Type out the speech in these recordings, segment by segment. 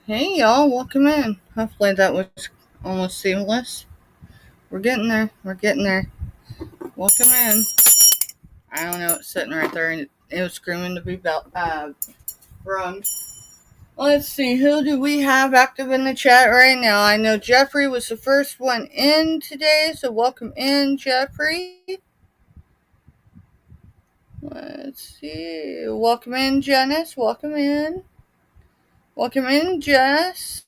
Hey y'all, welcome in. Hopefully that was almost seamless. We're getting there. We're getting there. Welcome in. I don't know, it's sitting right there and it was screaming to be rung. Let's see, who do we have active in the chat right now? I know Jeffrey was the first one in today, so welcome in, Jeffrey. Let's see. Welcome in, Janice. Welcome in. Welcome in, Jess.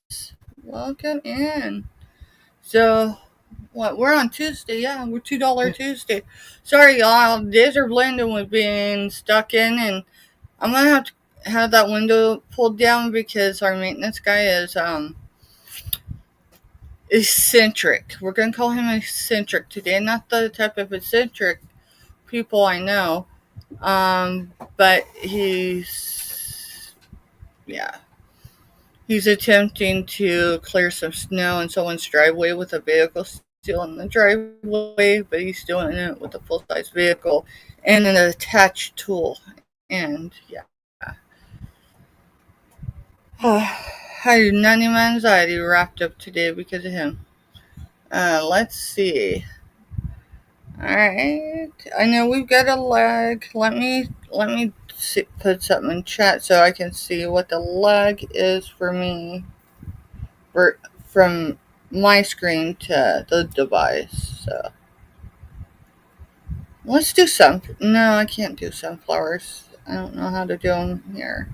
Welcome in. So, we're on Tuesday. Yeah, we're $2 Tuesday. Sorry, y'all. Days are blending with being stuck in, and I'm gonna have to have that window pulled down because our maintenance guy is eccentric. We're gonna call him eccentric today. Not the type of eccentric people I know, but he's attempting to clear some snow in someone's driveway with a vehicle still in the driveway, but he's doing it with a full-size vehicle and an attached tool. And yeah, I had none of my anxiety wrapped up today because of him. Let's see. Alright, I know we've got a lag. Let me put something in chat so I can see what the lag is for me from my screen to the device. So let's do some. No, I can't do sunflowers. I don't know how to do them here.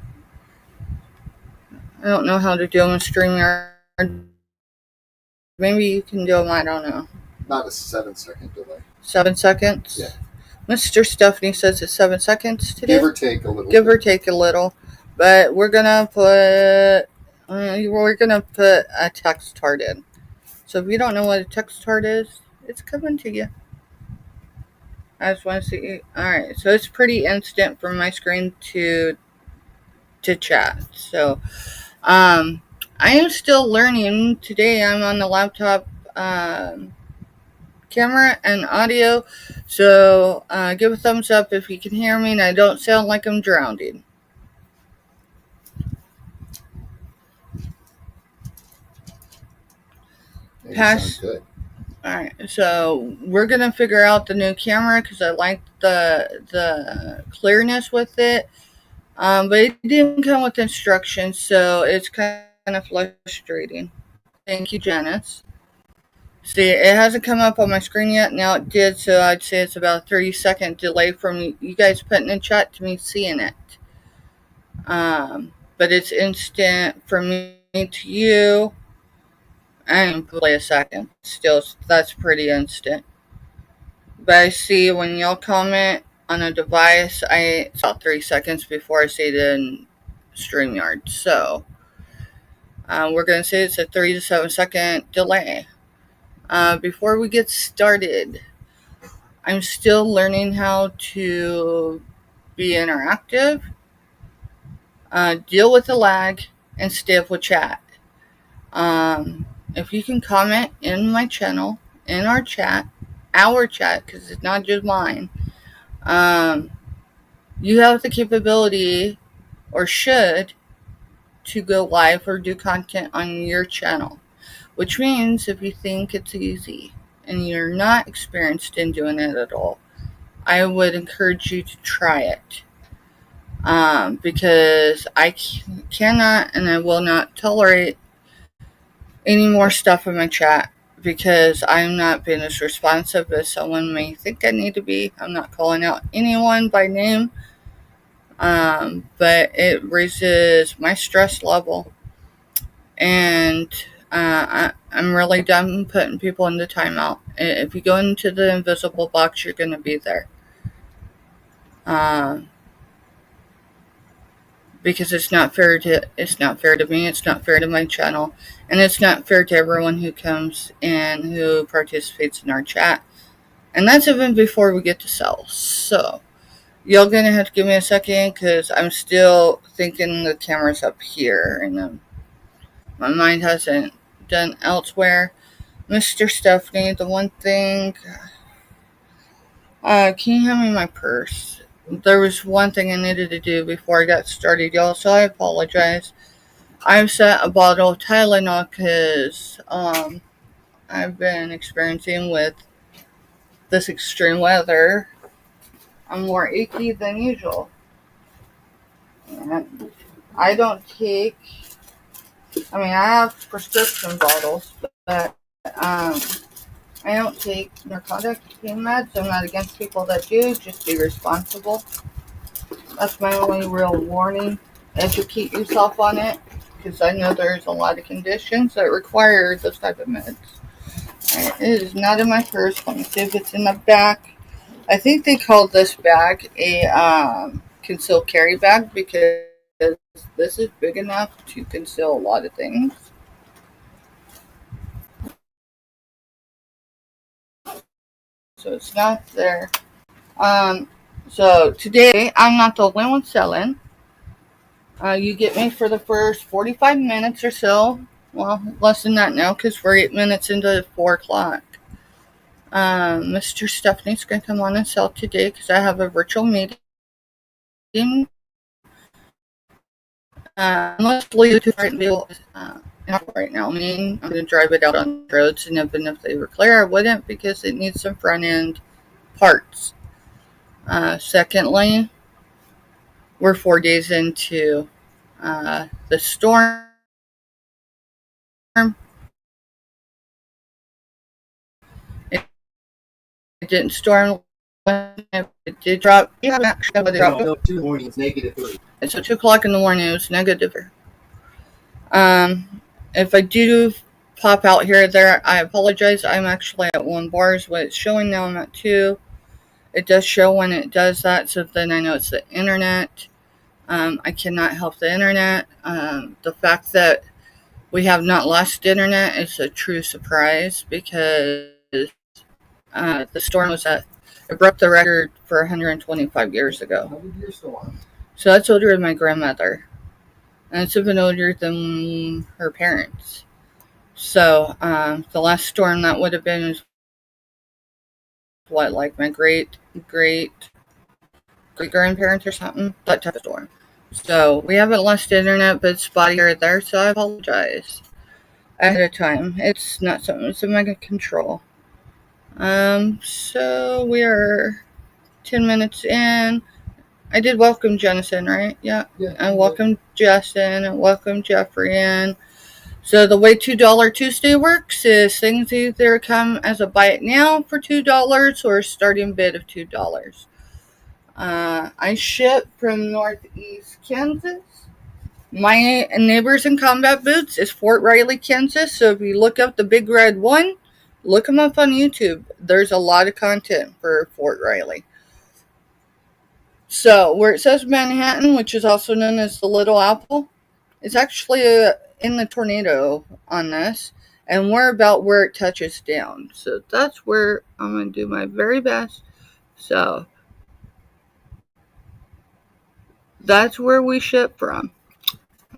I don't know how to do them in StreamYard. Maybe you can do them. I don't know. Not a 7-second delay. 7 seconds? Yeah. Mr. Stephanie says it's 7 seconds today. Give or take a little. Give or take a little. But we're gonna put a text heart in. So if you don't know what a text heart is, it's coming to you. I just want to see. Alright, so it's pretty instant from my screen to chat. So I am still learning. Today I'm on the laptop camera and audio. So give a thumbs up if you can hear me and I don't sound like I'm drowning. Sounds good. Alright, so we're going to figure out the new camera because I like the clearness with it. But it didn't come with instructions, so it's kind of frustrating. Thank you, Janice. See, it hasn't come up on my screen yet. Now it did, so I'd say it's about a 30-second delay from you guys putting in chat to me seeing it. But it's instant from me to you. And play a second. Still, that's pretty instant. But I see when y'all comment on a device, it's about 3 seconds before I see it in StreamYard. So, we're going to say it's a 3 to 7 second delay. Before we get started, I'm still learning how to be interactive, deal with the lag, and stay up with chat. If you can comment in my channel, in our chat, because it's not just mine, you have the capability, or should, to go live or do content on your channel. Which means if you think it's easy and you're not experienced in doing it at all, I would encourage you to try it. Because I cannot and I will not tolerate any more stuff in my chat because I'm not being as responsive as someone may think I need to be. I'm not calling out anyone by name, but it raises my stress level, and I'm really done putting people into timeout. If you go into the invisible box, you're going to be there. Because it's not fair to me, it's not fair to my channel, and it's not fair to everyone who comes and who participates in our chat. And that's even before we get to sell. So y'all gonna have to give me a second because I'm still thinking the camera's up here and my mind hasn't done elsewhere. Mr. Stephanie, the one thing, can you hand me my purse? There was one thing I needed to do before I got started, y'all, so I apologize. I've set a bottle of Tylenol because I've been experiencing with this extreme weather. I'm more achy than usual. And I don't take, I mean, I have prescription bottles, but I don't take narcotic pain meds. I'm not against people that do. Just be responsible. That's my only real warning. Educate yourself on it, because I know there's a lot of conditions that require those type of meds. And it is not in my purse. Let me see if it's in the back. I think they call this bag a concealed carry bag because this is big enough to conceal a lot of things. So it's not there. Um, so today I'm not the only one selling. You get me for the first 45 minutes or so. Well, less than that now because we're 8 minutes into 4 o'clock. Mr. Stephanie's going to come on and sell today because I have a virtual meeting. Mostly due to current deal right now. I mean, I'm going to drive it out on the roads, and even if they were clear, I wouldn't because it needs some front end parts. Secondly, we're 4 days into the storm. It didn't storm. It did drop. You haven't actually dropped. 2 mornings, -3. It's at 2 o'clock in the morning. It was negative. If I do pop out here or there, I apologize. I'm actually at 1 bar is what it's showing now. I'm at 2. It does show when it does that, so then I know it's the internet. I cannot help the internet. The fact that we have not lost internet is a true surprise because the storm was it broke the record for 125 years ago. 100 years storm. So that's older than my grandmother. And it's even older than her parents. So the last storm that would have been is what, like my great grandparents or something? That type of storm. So we haven't lost internet, but it's spotty here or there, so I apologize ahead of time. It's not something that's in my control. So we are 10 minutes in. I did welcome Jennison, right? Yeah. I welcome Justin and welcome Jeffrey in. So the way $2 Tuesday works is things either come as a buy it now for $2 or a starting bid of $2. I ship from Northeast Kansas. My neighbors in combat boots is Fort Riley, Kansas. So if you look up the Big Red One, look them up on YouTube. There's a lot of content for Fort Riley. So where it says Manhattan, which is also known as the Little Apple, it's actually in the tornado on this, and we're about where it touches down. So that's where I'm going to do my very best. So that's where we ship from.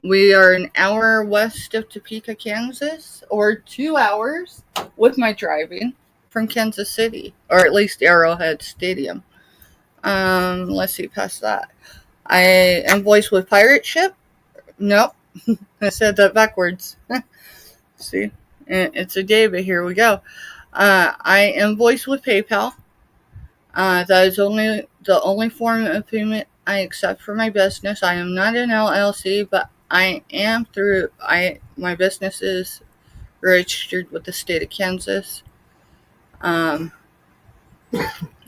We are an hour west of Topeka, Kansas, or 2 hours with my driving from Kansas City, or at least Arrowhead Stadium. Let's see past that. I invoice with pirate ship. Nope. I said that backwards. See? It's a day, but here we go. I invoice with PayPal. That is the only form of payment I accept for my business. I am not an LLC, but I am my business is registered with the state of Kansas.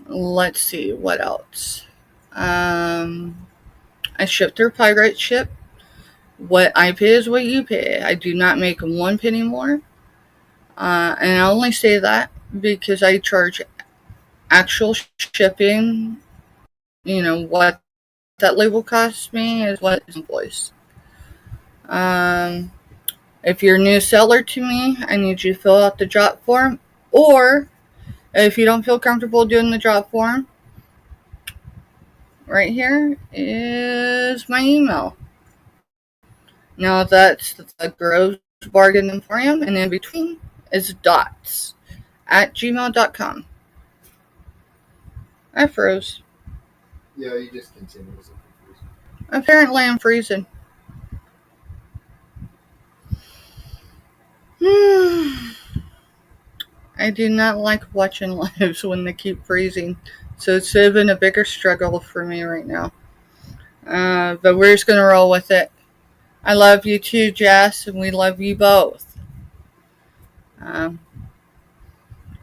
Let's see, what else? I ship through pirate ship. What I pay is what you pay. I do not make 1 penny more. And I only say that because I charge actual shipping. What that label costs me is what is invoiced. If you're a new seller to me, I need you to fill out the drop form. Or if you don't feel comfortable doing the drop form, right here is my email. Now that's the Gross Bargain Emporium, and in between is dots at gmail.com. I froze. Yeah, you just continue. Apparently I'm freezing. I do not like watching lives when they keep freezing. So it's even a bigger struggle for me right now. But we're just going to roll with it. I love you too, Jess, and we love you both. Um,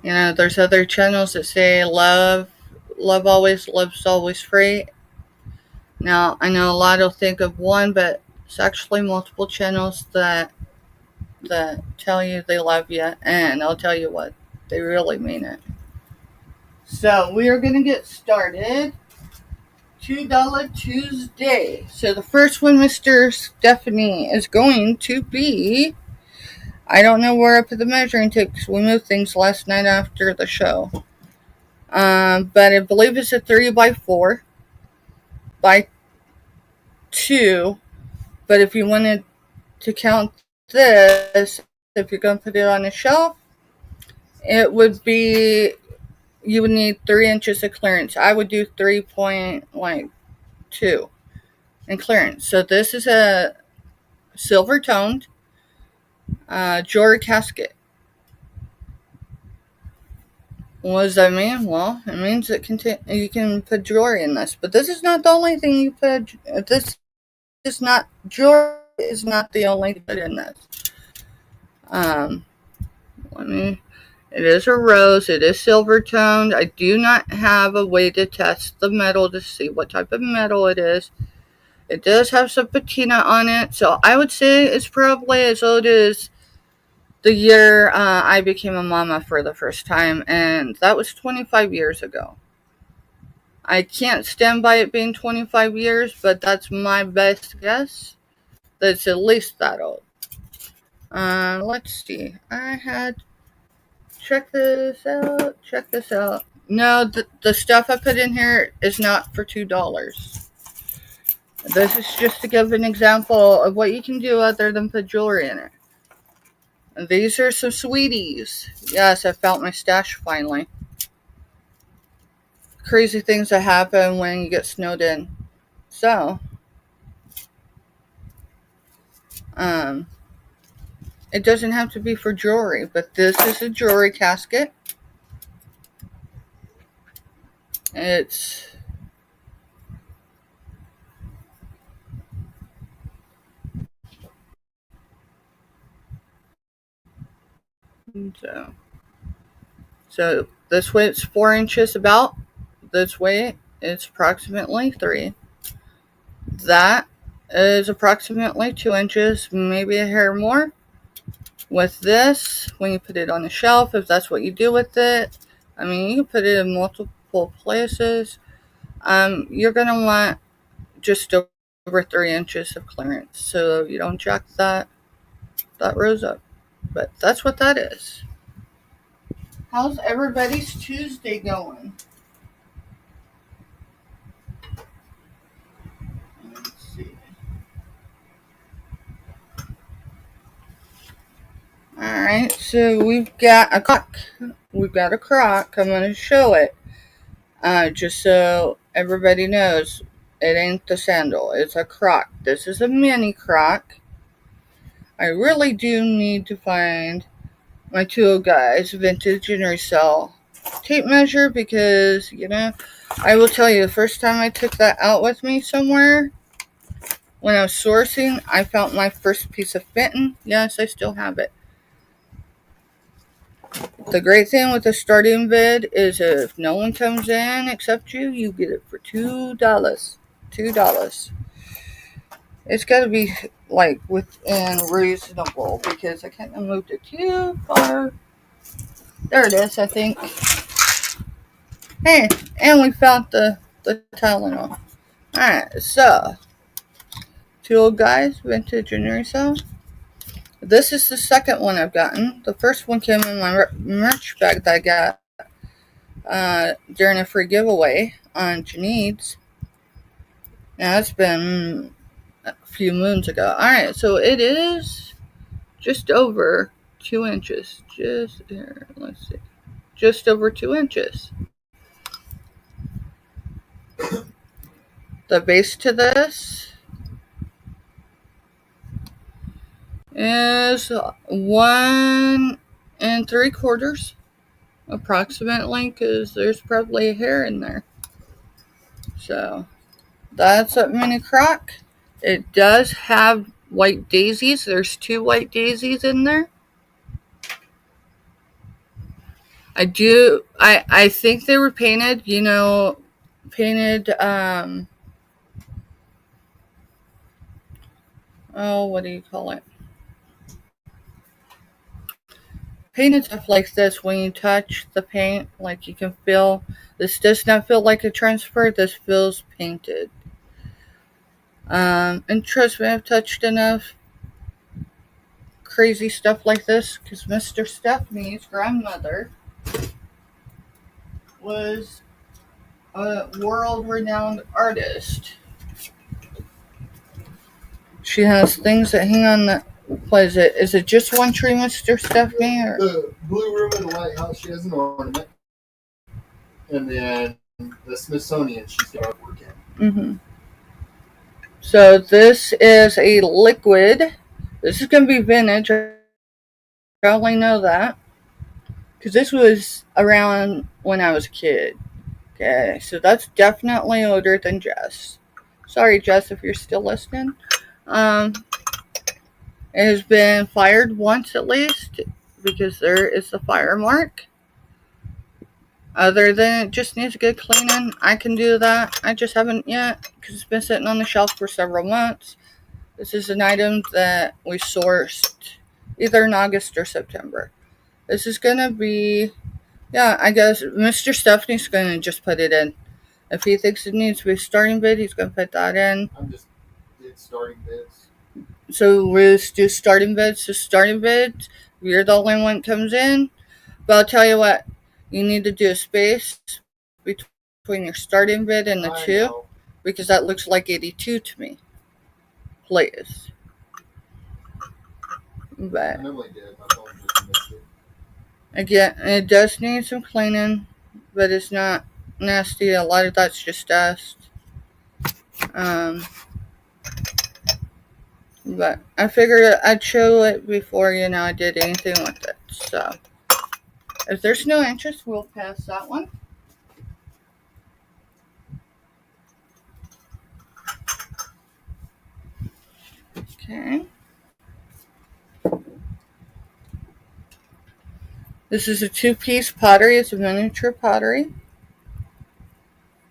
there's other channels that say love always, love's always free. Now, I know a lot will think of one, but it's actually multiple channels that tell you they love you, and I'll tell you what, they really mean it. So we are going to get started. $2 Tuesday. So the first one, Mr. Stephanie, is going to be, I don't know where I put the measuring tape because we moved things last night after the show. But I believe it's a 3x4 by 2. But if you wanted to count this, if you're going to put it on a shelf, it would be, you would need 3 inches of clearance. I would do 3.2 in clearance. So this is a silver toned jewelry casket. What does that mean? Well, it means you can put jewelry in this. But this is not the only thing you put. This is not, jewelry is not the only thing you put in this. It is a rose. It is silver toned. I do not have a way to test the metal to see what type of metal it is. It does have some patina on it. So I would say it's probably as old as the year I became a mama for the first time, and that was 25 years ago. I can't stand by it being 25 years, but that's my best guess. That's at least that old. Let's see. I had check this out. No, the stuff I put in here is not for $2. This is just to give an example of what you can do other than put jewelry in it. These are some sweeties. Yes, I found my stash finally. Crazy things that happen when you get snowed in. So, it doesn't have to be for jewelry, but this is a jewelry casket. It's so this way it's 4 inches about. This way it's approximately 3. That is approximately 2 inches, maybe a hair more. With this, when you put it on the shelf, if that's what you do with it, I mean, you can put it in multiple places. You're going to want just over 3 inches of clearance, so you don't jack that rose up. But that's what that is. How's everybody's Tuesday going? Let's see. Alright, so we've got a crock. I'm going to show it. Just so everybody knows, it ain't the sandal. It's a crock. This is a mini crock. I really do need to find my Tool Guys vintage and resell tape measure because, I will tell you, the first time I took that out with me somewhere, when I was sourcing, I found my first piece of Fenton. Yes, I still have it. The great thing with the starting bid is if no one comes in except you get it for $2. $2. It's got to be like within reasonable because I can't move it too far. There it is, I think. Hey, and we found the Tylenol. Alright, so Tool Guys, vintage and resale. This is the second one I've gotten. The first one came in my merch bag that I got during a free giveaway on Janit's. Now, it's been a few moons ago. Alright, so it is just over 2 inches. Let's see. Just over 2 inches. The base to this is 1 3/4 approximately, because there's probably a hair in there. So that's a mini crock. It does have white daisies. There's 2 white daisies in there. I think they were painted, what do you call it? Painted stuff like this, when you touch the paint, like you can feel, this does not feel like a transfer, this feels painted. And trust me, I've touched enough crazy stuff like this, because Mr. Stephanie's grandmother was a world-renowned artist. She has things that hang on the, what is it? Is it just one tree, Mr. Stephanie? Or? The blue room in the White House, she has an ornament. And then the Smithsonian, she's got artwork in. Mm-hmm. So this is a liquid. This is going to be vintage. I only know that, because this was around when I was a kid. Okay, so that's definitely older than Jess. Sorry, Jess, if you're still listening. It has been fired once at least, because there is the fire mark. Other than it just needs a good cleaning, I can do that. I just haven't yet, because it's been sitting on the shelf for several months. This is an item that we sourced either in August or September. This is going to be, I guess Mr. Stephanie's going to just put it in. If he thinks it needs to be a starting bid, he's going to put that in. I'm just did starting bids. So we'll just do starting bids. So starting bids, you're the only one that comes in. But I'll tell you what, you need to do a space between your starting bid and the 2, because that looks like 82 to me. Please. But I normally did. My phone just missed it. Again, it does need some cleaning, but it's not nasty. A lot of that's just dust. But I figured I'd show it before, I did anything with it. So, if there's no interest, we'll pass that one. Okay. This is a 2-piece pottery. It's a miniature pottery.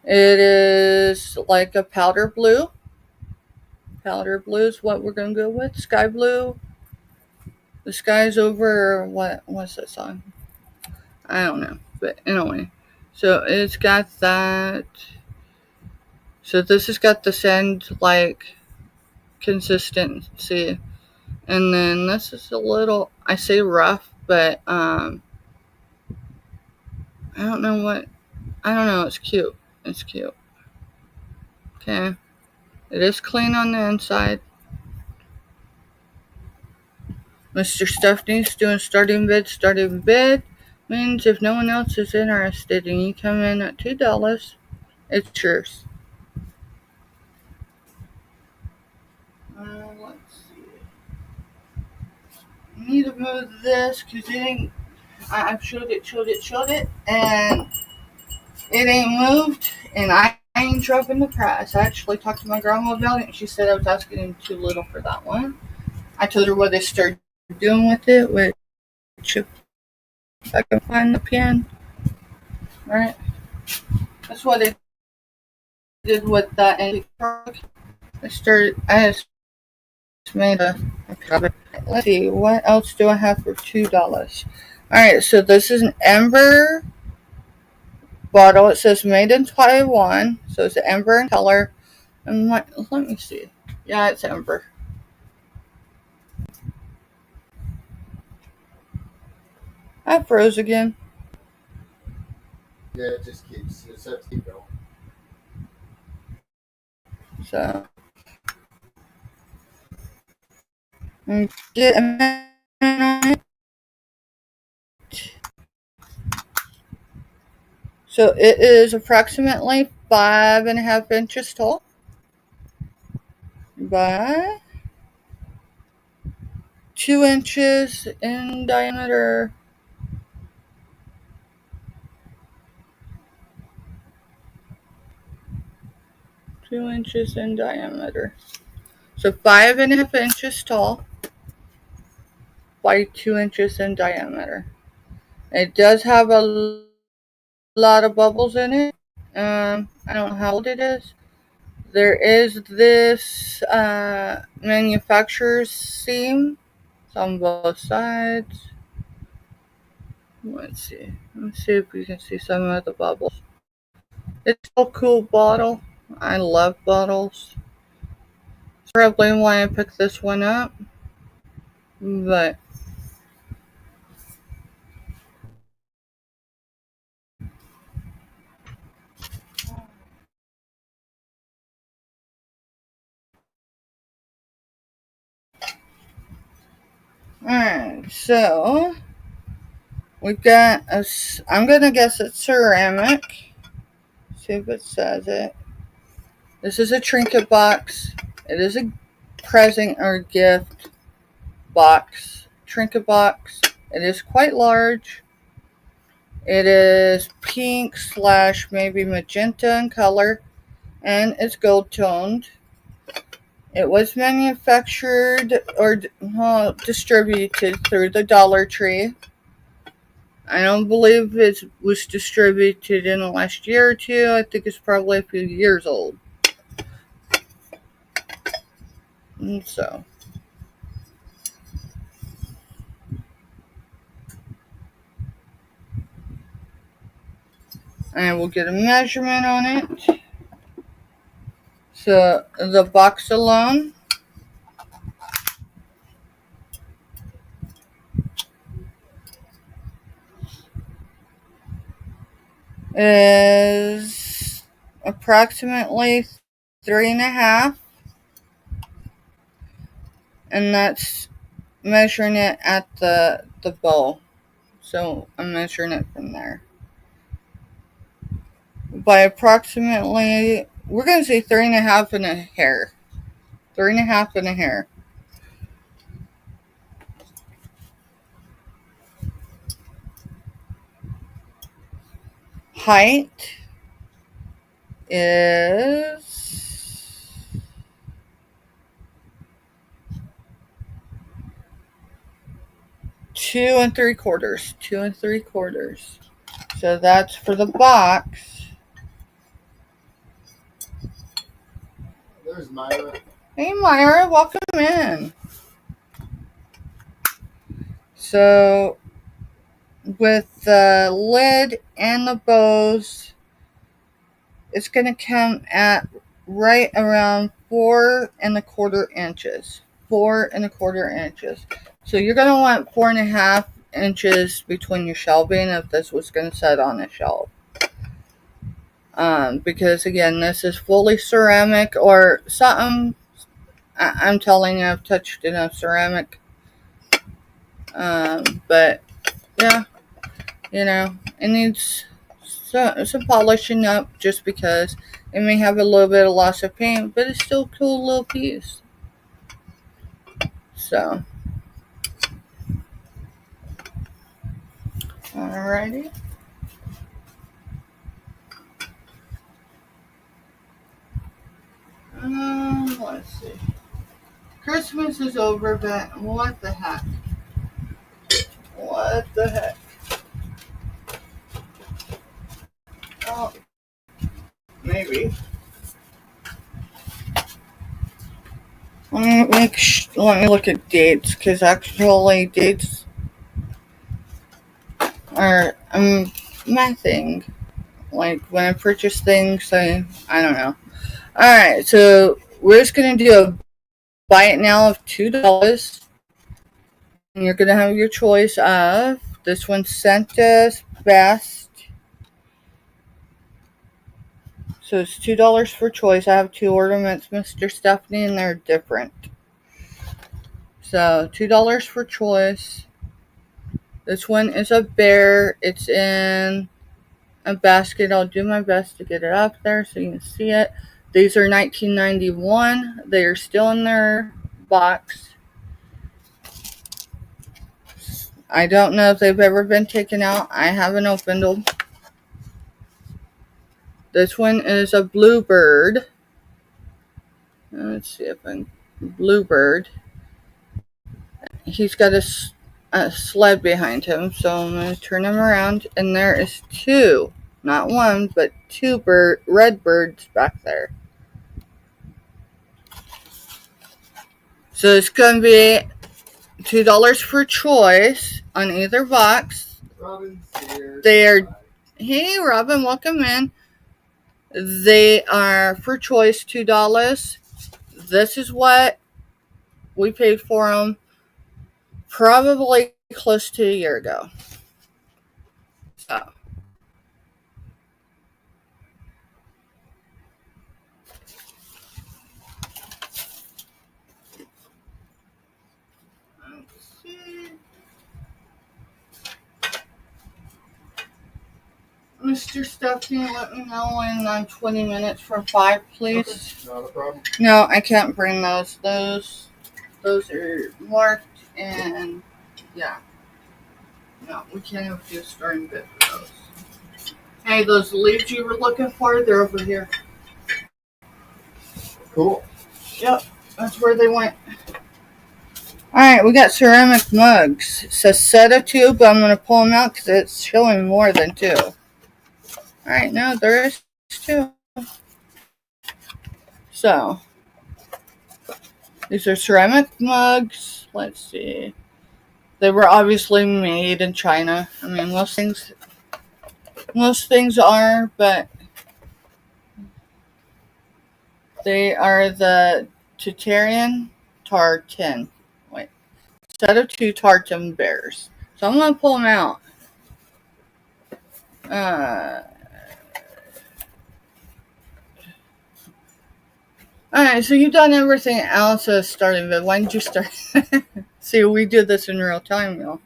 It is like a powder blue. Powder blue is what we're going to go with. Sky blue. The sky's over, what's that song? I don't know. But anyway. So it's got that. So this has got the sand like consistency. And then this is a little, I say rough, but I don't know, it's cute. It's cute. Okay. It is clean on the inside. Mr. Stephanie's doing starting bid. Starting bid means if no one else is interested and you come in at $2, it's yours. Let's see. I need to move this because I've showed it, and it ain't moved, and I ain't dropping the price. I actually talked to my grandma about it, and she said I was asking him too little for that one. I told her what they started doing with it, which if I can find the pen, right? That's what they did with that antique truck. I just made a copy. Let's see, what else do I have for $2? Alright, so this is an amber bottle. It says made in Taiwan, so it's amber in color. And let me see. Yeah, it's amber. I froze again. Yeah, it just keeps going. So get a minute on it. So it is approximately 5.5 inches tall by 2 inches in diameter. Two inches in diameter. So 5.5 inches tall by 2 inches in diameter. It does have a lot of bubbles in it. I don't know how old it is. There is this manufacturer's seam. It's on both sides. Let's see. Let's see if we can see some of the bubbles. It's a cool bottle. I love bottles. That's probably why I picked this one up. But alright, so we've got I'm gonna guess it's ceramic. See if it says it. This is a trinket box. It is a present or gift box. Trinket box. It is quite large. It is pink / maybe magenta in color, and it's gold toned. It was manufactured or distributed through the Dollar Tree. I don't believe it was distributed in the last year or two. I think it's probably a few years old. And so, and we'll get a measurement on it. So the box alone is approximately 3.5, and that's measuring it at the bowl. So I'm measuring it from there. By approximately, we're going to say 3.5 and a hair. 3.5 and a hair. Height is 2 3/4. 2 3/4. So that's for the box. There's Myra. Hey Myra, welcome in. So with the lid and the bows, it's going to come at right around 4.25 inches. 4.25 inches. So you're going to want 4.5 inches between your shelving if this was going to sit on a shelf. Because again, this is fully ceramic or something. I'm telling you, I've touched enough ceramic. But yeah, it needs some polishing up just because it may have a little bit of loss of paint, but it's still a cool little piece. So, alrighty. Let's see. Christmas is over, but what the heck? What the heck? Oh, maybe. Let me look at dates, because actually dates are my thing. Like when I purchase things, I don't know. Alright, so we're just gonna do a buy it now of $2. And you're gonna have your choice of this one sent us best. So it's $2 for choice. I have 2 ornaments, Mr. Stephanie, and they're different. So $2 for choice. This one is a bear. It's in a basket. I'll do my best to get it up there so you can see it. These are $19.91. They are still in their box. I don't know if they've ever been taken out. I haven't opened them. This one is a bluebird. Let's see if I can. Bluebird. He's got a sled behind him, so I'm going to turn him around, and there is two, not one, but two red birds back there. So it's going to be $2 for choice on either box. Robin's here. They are, hey Robin, welcome in. They are for choice $2. This is what we paid for them probably close to a year ago. So. Mr. Stephanie, let me know in 20 minutes from 5, please. Okay, not a problem. No, I can't bring those. Those are marked, and yeah. No, we can't have a starting bid for those. Hey, those leaves you were looking for, they're over here. Cool. Yep, that's where they went. Alright, we got ceramic mugs. It says set of 2, but I'm going to pull them out because it's showing more than 2. Alright, no, there is 2. So, these are ceramic mugs. Let's see. They were obviously made in China. I mean, most things are, but they are the Tutarian tartan. Wait, set of 2 tartan bears. So I'm going to pull them out. Alright, so you've done everything else as starting bid. Why didn't you start? See, we do this in real time, y'all.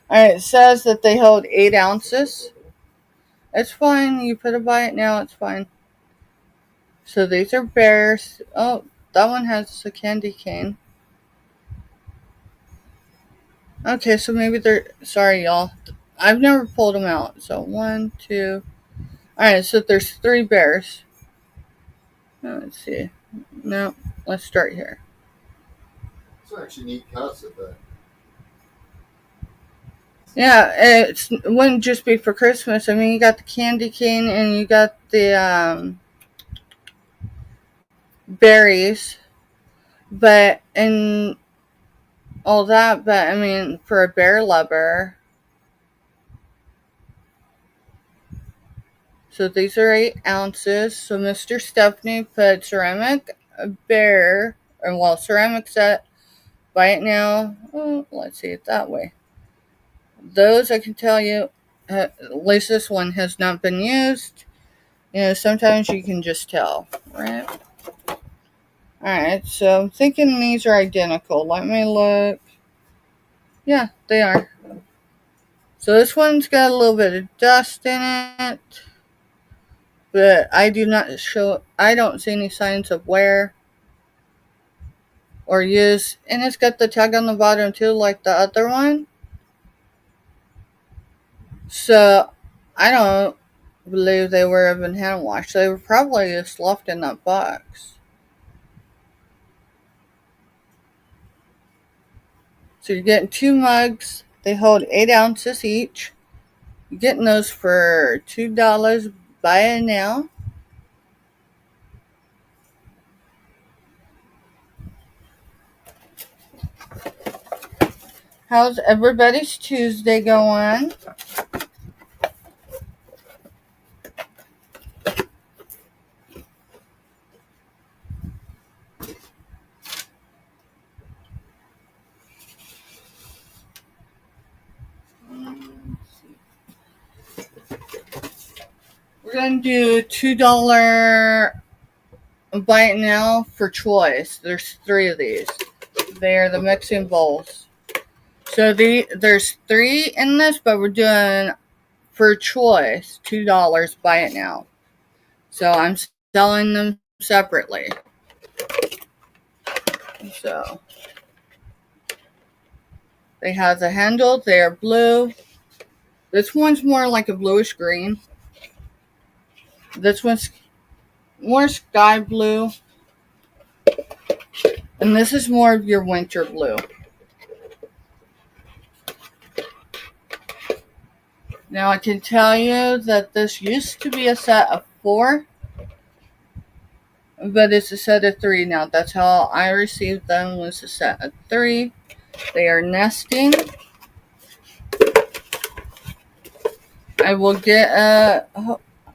Alright, it says that they hold 8 ounces. It's fine. You put it by it now. It's fine. So these are bears. Oh, that one has a candy cane. Okay, so maybe they're... Sorry, y'all. I've never pulled them out. So 1, 2... Alright, so there's 3 bears. Let's see. No, let's start here. It's actually neat cuts of that. Yeah, it wouldn't just be for Christmas. I mean, you got the candy cane and you got the berries, but and all that. But I mean, for a bear lover. So these are 8 ounces. So Mr. Stephanie put ceramic bear, or well, ceramic set. Buy it now. Oh, let's see it that way. Those I can tell you, at least this one has not been used. You know, sometimes you can just tell, right? Alright, so I'm thinking these are identical. Let me look. Yeah, they are. So this one's got a little bit of dust in it. But I don't see any signs of wear or use. And it's got the tag on the bottom too, like the other one. So I don't believe they were even hand washed. They were probably just left in that box. So you're getting 2 mugs. They hold 8 ounces each. You're getting those for $2. Buy it now. How's everybody's Tuesday going? We're going to do $2 buy it now for choice. There's 3 of these. They are the mixing bowls. So there's 3 in this, but we're doing for choice $2 buy it now. So I'm selling them separately. So They have the handle. They are blue. This one's more like a bluish green. This one's more sky blue. And this is more of your winter blue. Now I can tell you that this used to be a set of 4, but it's a set of 3 now. That's how I received them, was a set of 3. They are nesting. I will get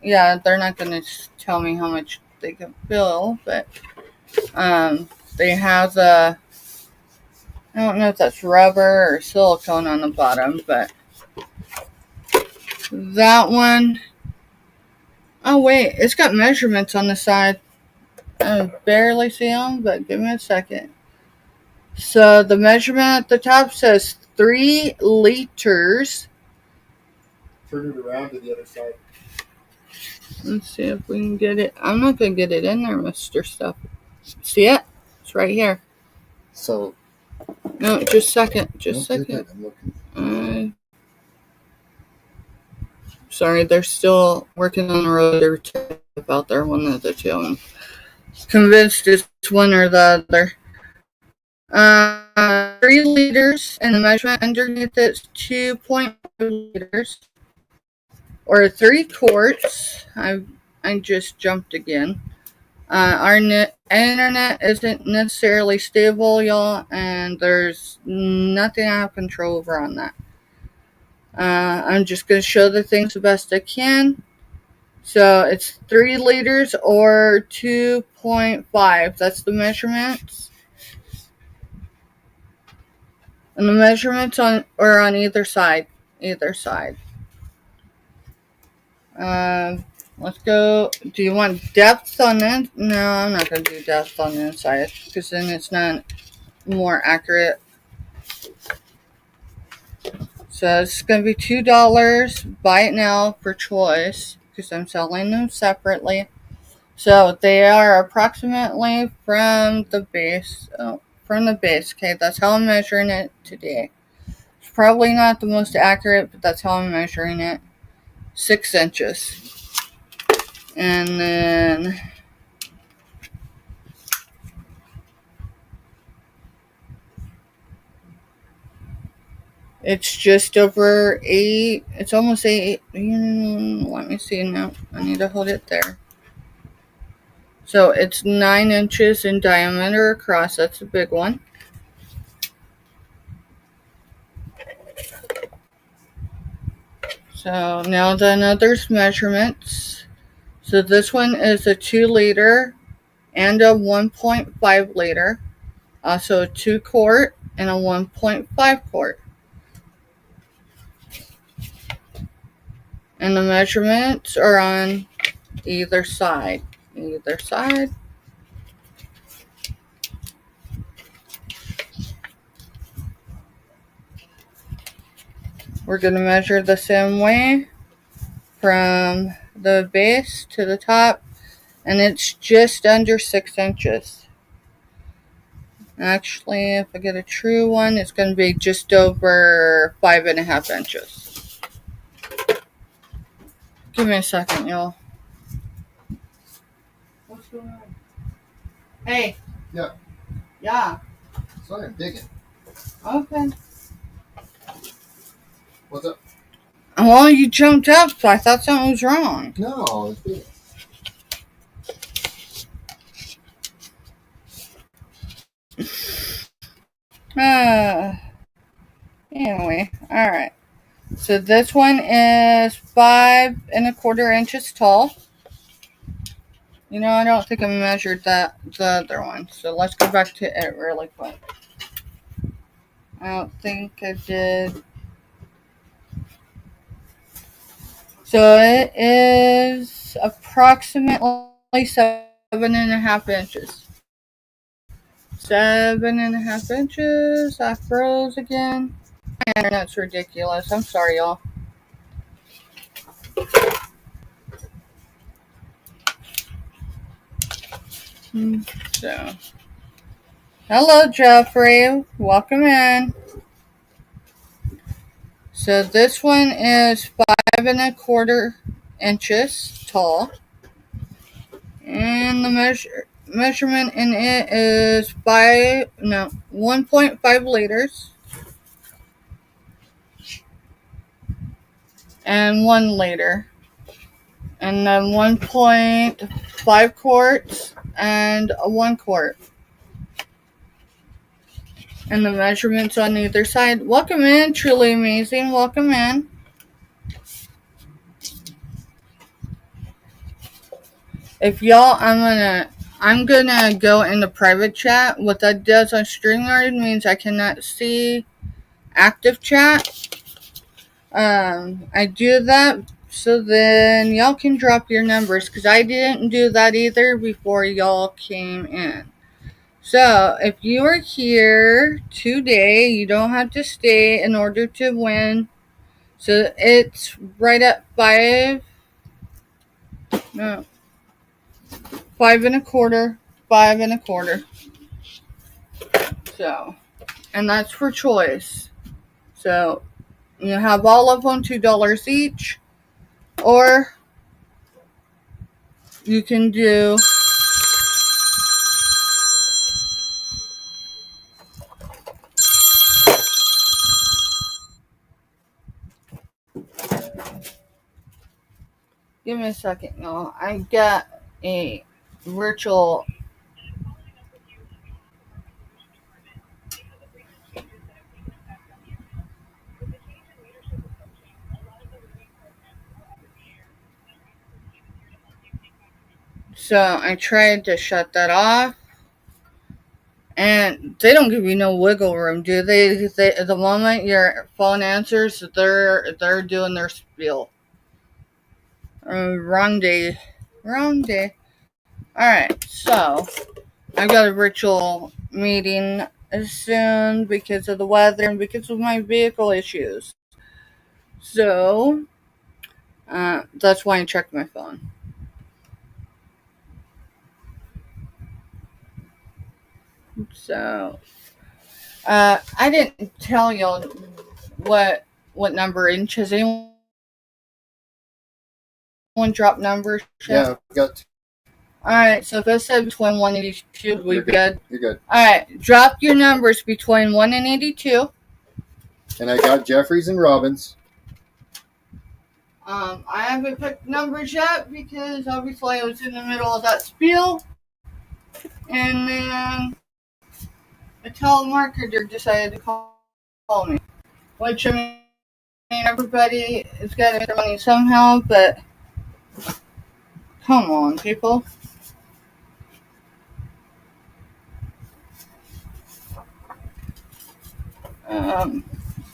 yeah, they're not going to tell me how much they can fill, but they have I don't know if that's rubber or silicone on the bottom, but that one, oh wait, it's got measurements on the side. I barely see them, but give me a second. So the measurement at the top says 3 liters. Turn it around to the other side. Let's see if we can get it. I'm not going to get it in there, Mr. Stuff. See it? It's right here. So. No, just a second. Just a second. I'm looking. Sorry, they're still working on the rotor tape out there, one of the two. I'm convinced it's one or the other. 3 liters, and the measurement underneath it's 2.5 liters. Or 3 quarts. I just jumped again. Our internet isn't necessarily stable, y'all, and there's nothing I have control over on that. I'm just going to show the things the best I can. So it's 3 liters or 2.5. That's the measurements. And the measurements are on either side. Either side. Let's go. Do you want depth on that? No, I'm not going to do depth on the inside because then it's not more accurate. So it's going to be $2. Buy it now for choice because I'm selling them separately. So they are approximately from the base. Okay, that's how I'm measuring it today. It's probably not the most accurate, but that's how I'm measuring it. 6 inches. And then it's just over 8. It's almost 8. Let me see now. I need to hold it there. So it's 9 inches in diameter across. That's a big one. So now then others measurements. So this one is a 2 liter and a 1.5 liter. Also a 2 quart and a 1.5 quart. And the measurements are on either side. Either side. We're going to measure the same way from the base to the top, and it's just under 6 inches. Actually, if I get a true one, it's going to be just over 5.5 inches. Give me a second, y'all. What's going on? Hey. Yeah. Yeah. Sorry, I'm digging. Okay. What's up? Well, you jumped up, so I thought something was wrong. No, it's digging. Anyway, alright. So this one is 5.25 inches tall. You know, I don't think I measured the other one. So let's go back to it really quick. I don't think I did. So it is approximately 7.5 inches. 7.5 inches. I froze again. My internet's ridiculous. I'm sorry, y'all. So, hello, Jeffrey. Welcome in. So this one is 5¼ inches tall. And the measurement in it is 1.5 liters. And 1 liter. And then 1.5 quarts and 1 quart. And the measurements on either side. Welcome in, truly amazing. Welcome in. If y'all, I'm gonna go into private chat. What that does on StreamYard means I cannot see active chat. I do that so then y'all can drop your numbers, because I didn't do that either before y'all came in. So if you are here today, you don't have to stay in order to win. So it's right at 5 1/4, 5 1/4. So, and that's for choice. So you have all of them $2 each, or you can do give me a second, y'all. I got a virtual so I tried to shut that off. And they don't give you no wiggle room, do they? The moment your phone answers, they're doing their spiel. Wrong day. Alright, so I've got a virtual meeting soon because of the weather and because of my vehicle issues. So that's why I checked my phone. So I didn't tell y'all what number inches. Anyone drop numbers? Yeah, we got. Alright, so if I said between 1 and 82, we good? You're good. Alright, drop your numbers between 1 and 82. And I got Jeffries and Robbins. I haven't picked numbers yet because obviously I was in the middle of that spiel. And then a telemarketer decided to call me. Which, I mean, everybody is got to make their money somehow, but come on, people.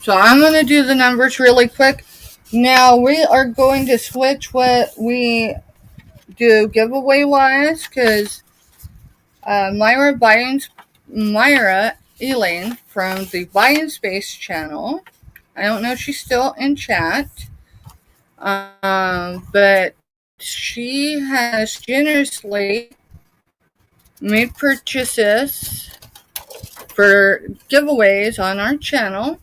So I'm going to do the numbers really quick. Now we are going to switch what we do giveaway wise, because Myra Elaine from the Buying Space channel, I don't know if she's still in chat, but she has generously made purchases for giveaways on our channel.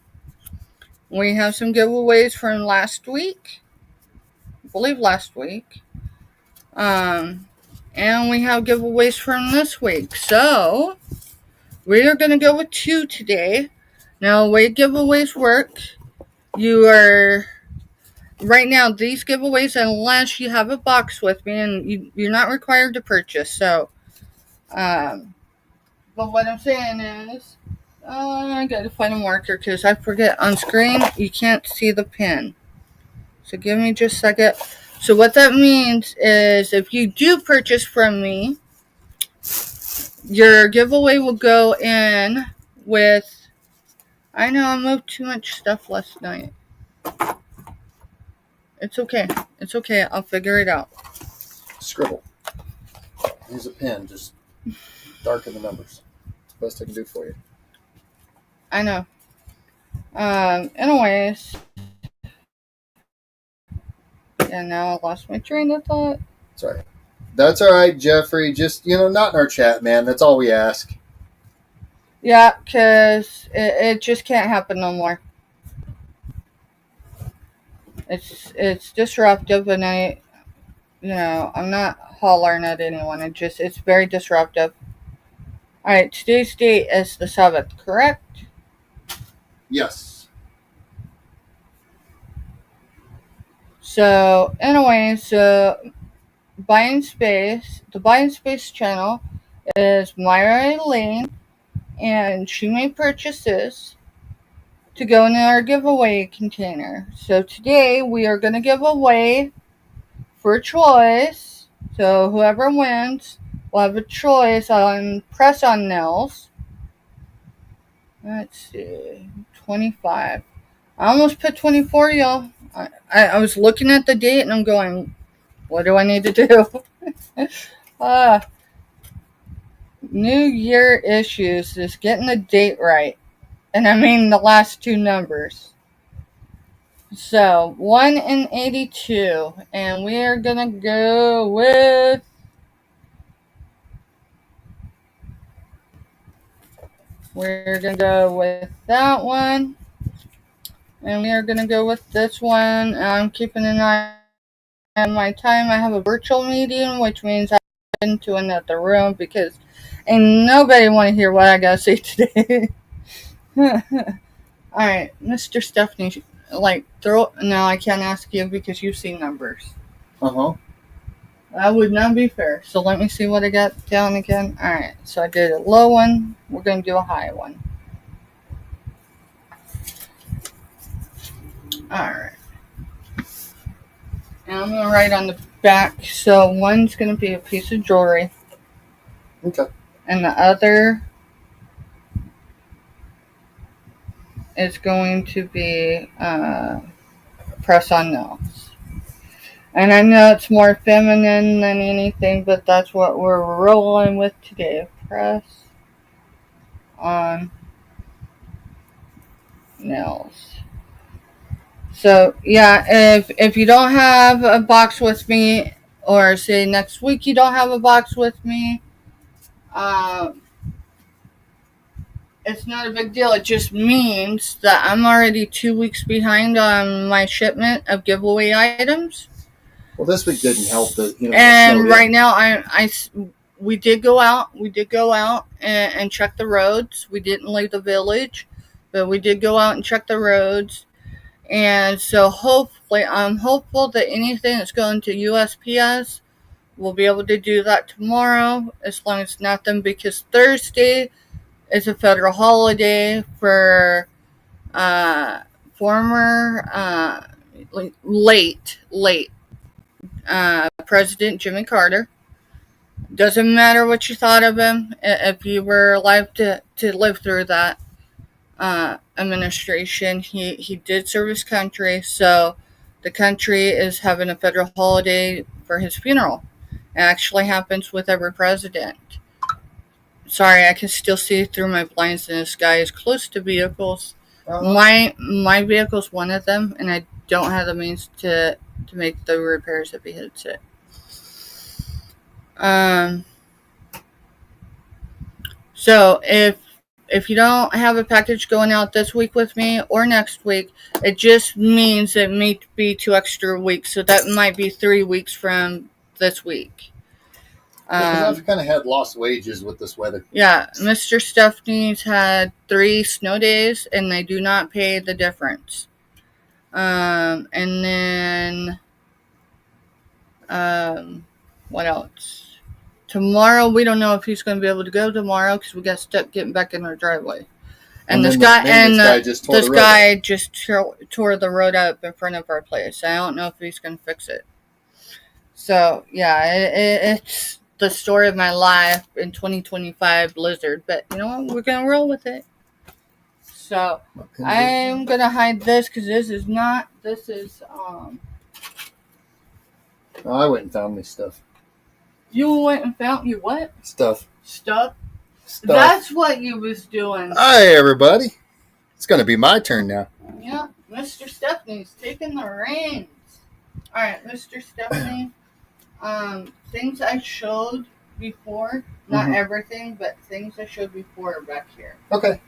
We have some giveaways from last week, I believe last week. And we have giveaways from this week. So we are going to go with 2 today. Now, the way giveaways work, you are right now these giveaways, unless you have a box with me, and you're not required to purchase. So, but what I'm saying is, I got to find a marker because I forget on screen you can't see the pin. So give me just a second. So what that means is if you do purchase from me, your giveaway will go in with, I know I moved too much stuff last night. It's okay. I'll figure it out. Scribble. Use a pen. Just darken the numbers. It's the best I can do for you. I know. Anyways. Yeah, now I lost my train of thought. Sorry. That's all right, Jeffrey. Just, not in our chat, man. That's all we ask. Yeah, because it just can't happen no more. It's disruptive, and I'm not hollering at anyone. It's very disruptive. All right, today's date is the 7th, correct? Yes. So, anyway, the Buying Space channel is Myra Elaine, and she made purchases to go in our giveaway container. So today we are going to give away for choice. So whoever wins will have a choice on press-on nails. Let's see, 25. I almost put 24, y'all. I was looking at the date and I'm going, what do I need to do? New Year issues is getting the date right. And I mean the last two numbers. So, 1 and 82. And we are going to go with... We're going to go with that one. And we are going to go with this one. I'm keeping an eye on my time. I have a virtual meeting, which means I'm into another room because ain't nobody want to hear what I got to say today. Alright, Mr. Stephanie, no, I can't ask you because you see numbers. Uh-huh. That would not be fair. So let me see what I got down again. Alright, so I did a low one. We're going to do a high one. Alright. And I'm going to write on the back. So one's going to be a piece of jewelry. Okay. And the other is going to be press-on nails. And I know it's more feminine than anything, but that's what we're rolling with today. Press on nails. So, yeah, if you don't have a box with me, or say next week you don't have a box with me, it's not a big deal. It just means that I'm already 2 weeks behind on my shipment of giveaway items. Well, this week didn't help. And right now, we did go out. We did go out and check the roads. We didn't leave the village, but we did go out and check the roads. And so hopefully, I'm hopeful that anything that's going to USPS, we'll be able to do that tomorrow, as long as nothing, because Thursday is a federal holiday for former late President Jimmy Carter. Doesn't matter what you thought of him, if you were alive to live through that administration. He did serve his country, so the country is having a federal holiday for his funeral. It actually happens with every president. Sorry, I can still see through my blinds, and this guy is close to vehicles. My vehicle's one of them, and I don't have the means to make the repairs if he hits it. So if you don't have a package going out this week with me or next week, it just means it may be 2 extra weeks. So that might be 3 weeks from this week. Because I've kind of had lost wages with this weather. Yeah, Mr. Stephanie's had 3 snow days, and they do not pay the difference. And then, what else? Tomorrow, we don't know if he's going to be able to go tomorrow because we got stuck getting back in our driveway. And this guy just tore the road up in front of our place. I don't know if he's going to fix it. So, yeah, it's the story of my life in 2025 blizzard. But you know what? We're going to roll with it. So, I'm going to hide this because I went and found me stuff. You went and found you what? Stuff. That's what you was doing. Hi, everybody. It's going to be my turn now. Yeah, Mr. Stephanie's taking the reins. All right, Mr. Stephanie. Things I showed before, not everything, but things I showed before are back here. Okay.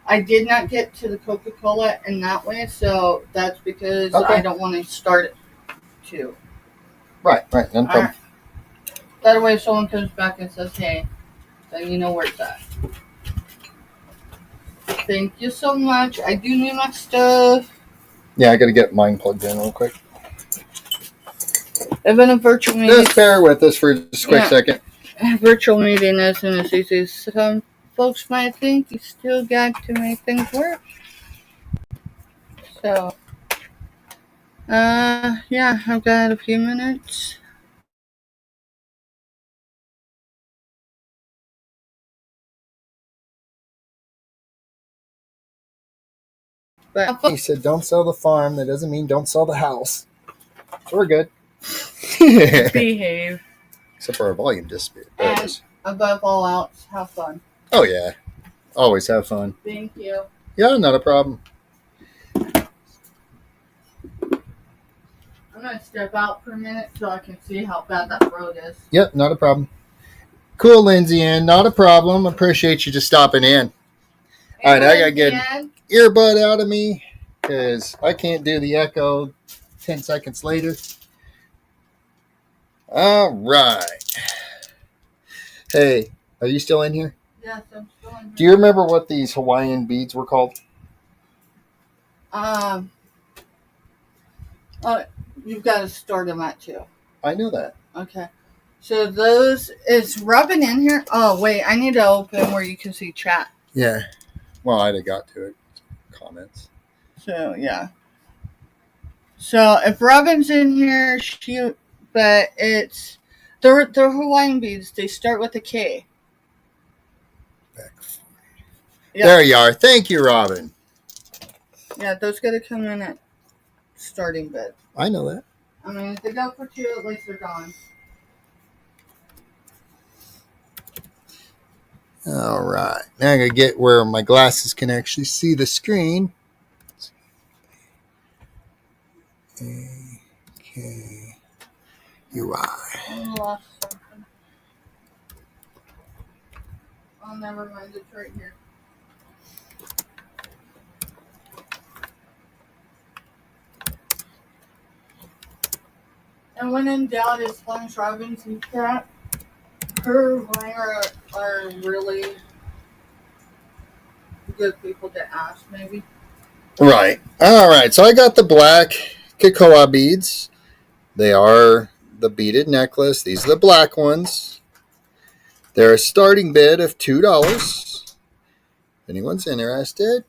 I did not get to the Coca-Cola in that way, so that's because I don't want to start it too. Right, no problem. That way, if someone comes back and says, "Hey," then you know where it's at. Thank you so much. I do need my stuff. Yeah, I got to get mine plugged in real quick. I've been a virtual meeting. Just bear with us for just a quick second. Virtual meeting isn't as easy as some folks might think. You still got to make things work. So, yeah, I've got a few minutes. But he said, "Don't sell the farm." That doesn't mean don't sell the house. We're good. Behave. Except for our volume dispute. And above all else, have fun. Oh, yeah. Always have fun. Thank you. Yeah, not a problem. I'm going to step out for a minute so I can see how bad that road is. Yep, not a problem. Cool, Lindsay Ann. Not a problem. Appreciate you just stopping in. All right, I got to get an earbud out of me because I can't do the echo 10 seconds later. All right. Hey, are you still in here? Yes, I'm still in here. Do you remember what these Hawaiian beads were called? Oh, you've got to start them at 2. I know that. Okay. So those is rubbing in here. Oh, wait, I need to open where you can see chat. Yeah. Well, I'd have got to it. Comments. So, yeah. So, if Robin's in here, shoot. But it's... They're Hawaiian beads. They start with a K. Yep. There you are. Thank you, Robin. Yeah, those got to come in at starting bid. I know that. I mean, if they go for 2, at least they're gone. All right. Now I got to get where my glasses can actually see the screen. Okay. UI. I lost something. Oh, never mind. It's right here. And when in doubt, it's Lunch Robbins and Cat. Her and I are really good people to ask, maybe. Right. All right. So I got the black cocoa beads. They are the beaded necklace. These are the black ones. They're a starting bid of $2. If anyone's interested.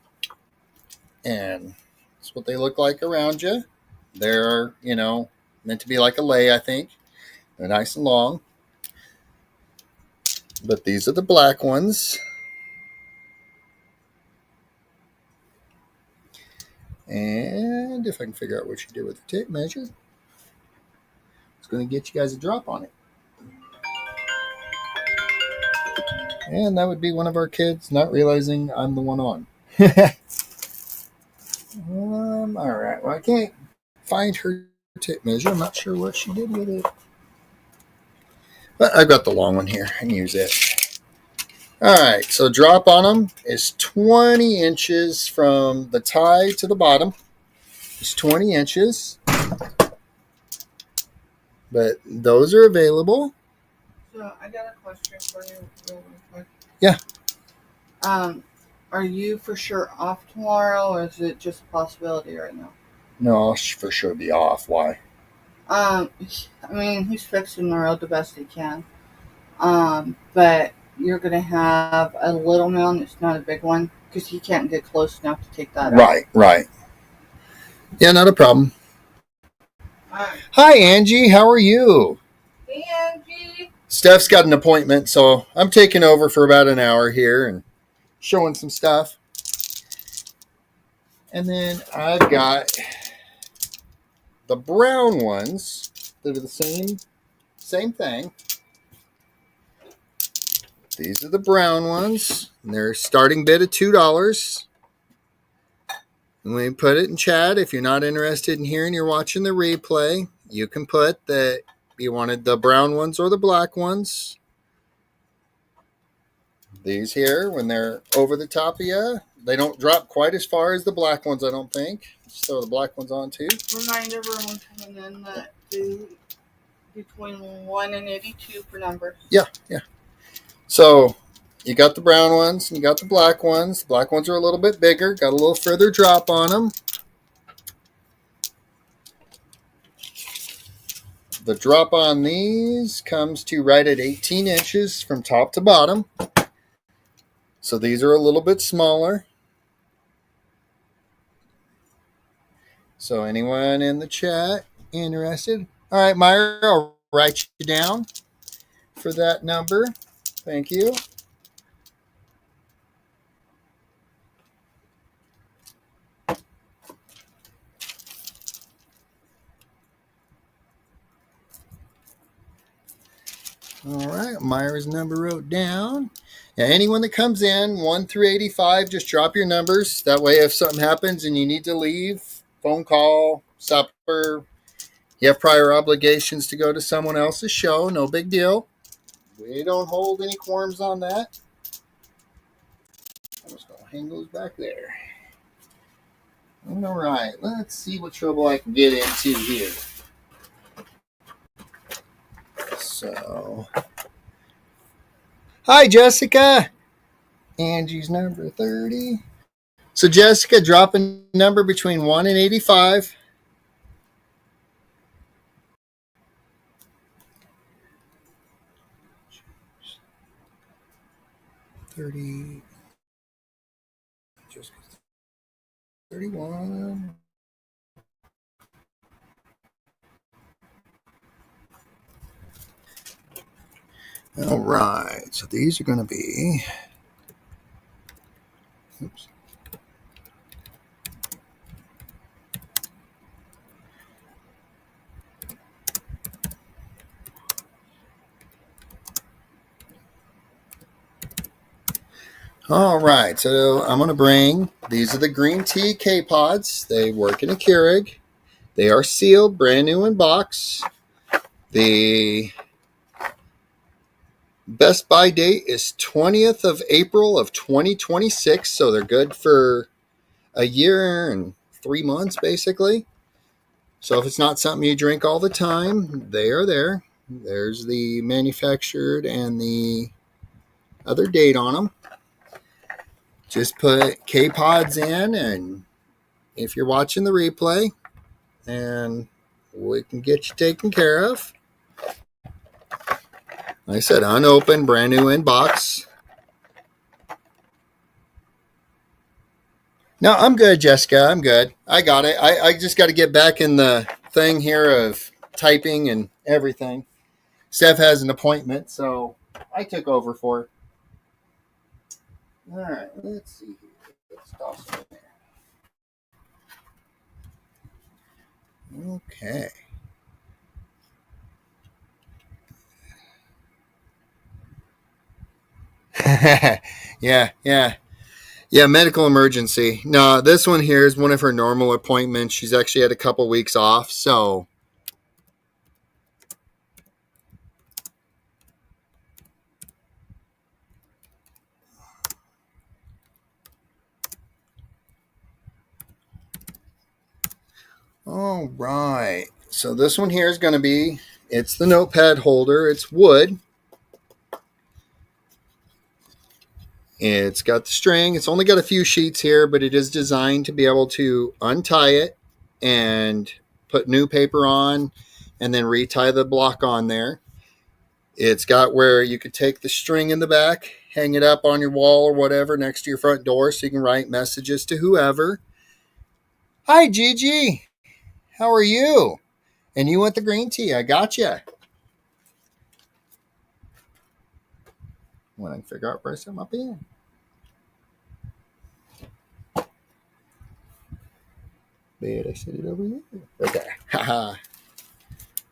And that's what they look like around you. They're, meant to be like a lei, I think. They're nice and long. But these are the black ones. And if I can figure out what you did with the tape measure, it's going to get you guys a drop on it. And that would be one of our kids not realizing I'm the one on. All right. Well, I can't find her tape measure. I'm not sure what she did with it. But I've got the long one here. I can use it. All right. So drop on them is 20 inches from the tie to the bottom. It's 20 inches. But those are available. So I got a question for you real quick. Yeah. Are you for sure off tomorrow, or is it just a possibility right now? No, I'll for sure be off. Why? I mean, he's fixing the road the best he can. But you're going to have a little mound. It's not a big one because he can't get close enough to take that out. Right. Yeah, not a problem. Hi, Angie. How are you? Hey, Angie. Steph's got an appointment, so I'm taking over for about an hour here and showing some stuff. And then I've got the brown ones that are the same thing. These are the brown ones. And they're starting bid at $2. And we put it in chat. If you're not interested in hearing, you're watching the replay, you can put that you wanted the brown ones or the black ones. These here, when they're over the top of you, They don't drop quite as far as the black ones, I don't think. Just throw the black ones on too. Remind everyone coming in that do between 1 and 82 for numbers. Yeah. So you got the brown ones and you got the black ones. The black ones are a little bit bigger, got a little further drop on them. The drop on these comes to right at 18 inches from top to bottom. So these are a little bit smaller. So anyone in the chat interested? All right, Myra, I'll write you down for that number. Thank you. All right, Myra's number wrote down. Now, anyone that comes in 1 through 85, just drop your numbers. That way, if something happens and you need to leave, phone call, supper, you have prior obligations to go to someone else's show, no big deal. We don't hold any quorums on that. I'm just going to hang those back there. All right, let's see what trouble I can get into here. So, hi, Jessica. Angie's number 30. So, Jessica, drop a number between 1 and 85. Just 31. All right, so these are going to be, oops. All right, so I'm going to bring, these are the green tea K-Pods. They work in a Keurig. They are sealed, brand new in box. The best buy date is 20th of April of 2026, so they're good for a year and 3 months, basically. So if it's not something you drink all the time, they are there. There's the manufactured and the other date on them. Just put K-Pods in, and if you're watching the replay, and we can get you taken care of. Like I said, unopened, brand new in box. No, I'm good, Jessica. I'm good. I got it. I just got to get back in the thing here of typing and everything. Steph has an appointment, so I took over for her. All right, let's see here. Let's toss it in there. Okay. Yeah. Medical emergency. No, this one here is one of her normal appointments. She's actually had a couple weeks off, so. All right. So this one here is going to be, it's the notepad holder. It's wood. It's got the string. It's only got a few sheets here, but it is designed to be able to untie it and put new paper on and then retie the block on there. It's got where you could take the string in the back, hang it up on your wall or whatever next to your front door so you can write messages to whoever. Hi, Gigi. How are you? And you want the green tea. I got you. When I can figure out where I set my pen. Did I set it over here? Okay. Haha.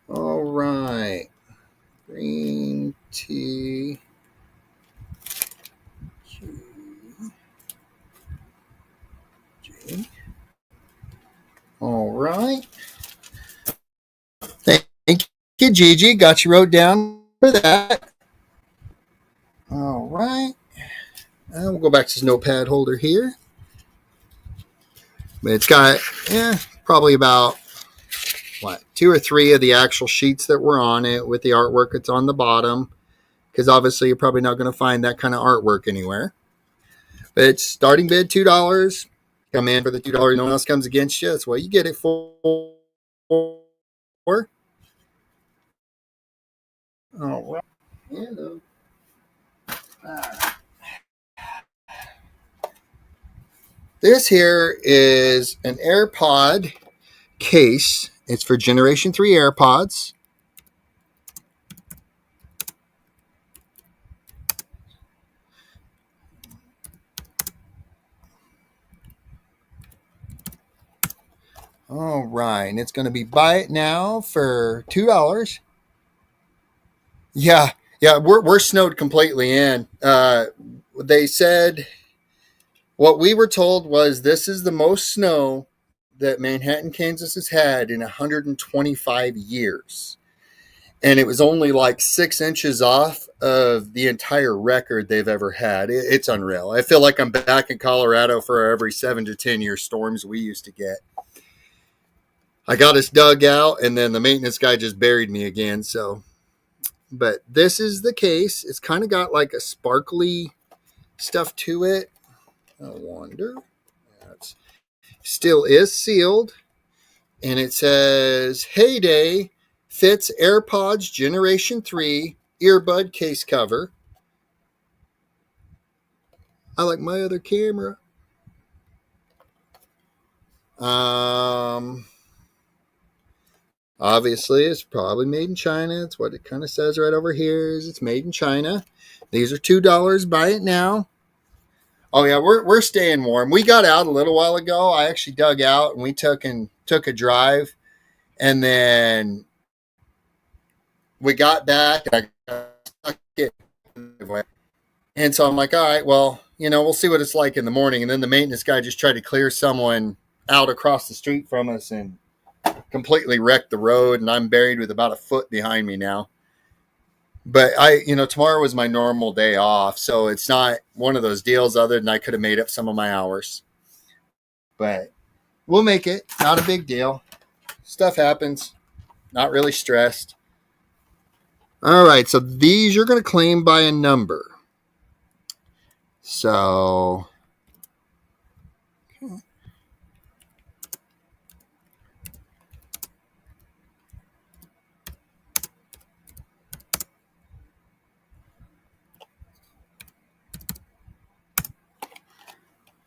All right. Green tea. Q. G. All right. Thank you, Gigi. Got you wrote down for that. All right. And we'll go back to this notepad holder here. But it's got probably about 2 or 3 of the actual sheets that were on it with the artwork that's on the bottom, because obviously you're probably not going to find that kind of artwork anywhere. But it's starting bid $2. Come in for the $2. No one else comes against you. That's what you get it for. All right. Hello. This here is an AirPod case. It's for Generation 3 AirPods. All right, and it's going to be buy it now for $2. Yeah, we're snowed completely in. They said what we were told was this is the most snow that Manhattan, Kansas has had in 125 years. And it was only like 6 inches off of the entire record they've ever had. It's unreal. I feel like I'm back in Colorado for every 7 to 10 year storms we used to get. I got us dug out, and then the maintenance guy just buried me again. So, but this is the case. It's kind of got like a sparkly stuff to it. I wonder. It still is sealed, and it says Heyday fits AirPods Generation 3 earbud case cover. I like my other camera. Obviously, it's probably made in China. It's what it kind of says right over here is it's made in China. These are $2. Buy it now. Oh yeah, we're staying warm. We got out a little while ago. I actually dug out and we took a drive, and then we got back. And I got stuck and so I'm like, all right, well, we'll see what it's like in the morning. And then the maintenance guy just tried to clear someone out across the street from us and completely wrecked the road, and I'm buried with about a foot behind me now. But tomorrow was my normal day off, so it's not one of those deals other than I could have made up some of my hours. But we'll make it. Not a big deal. Stuff happens. Not really stressed. All right, so these you're going to claim by a number. So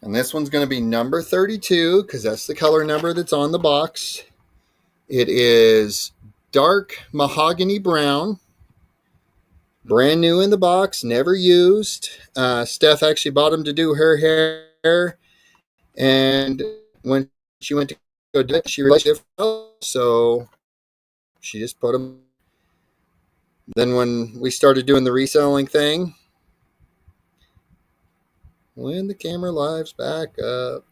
and this one's going to be number 32 because that's the color number that's on the box. It is dark mahogany brown. Brand new in the box, never used. Steph actually bought them to do her hair. And when she went to go do it, she realized it, so she just put them. Then when we started doing the reselling thing, when the camera lives back up,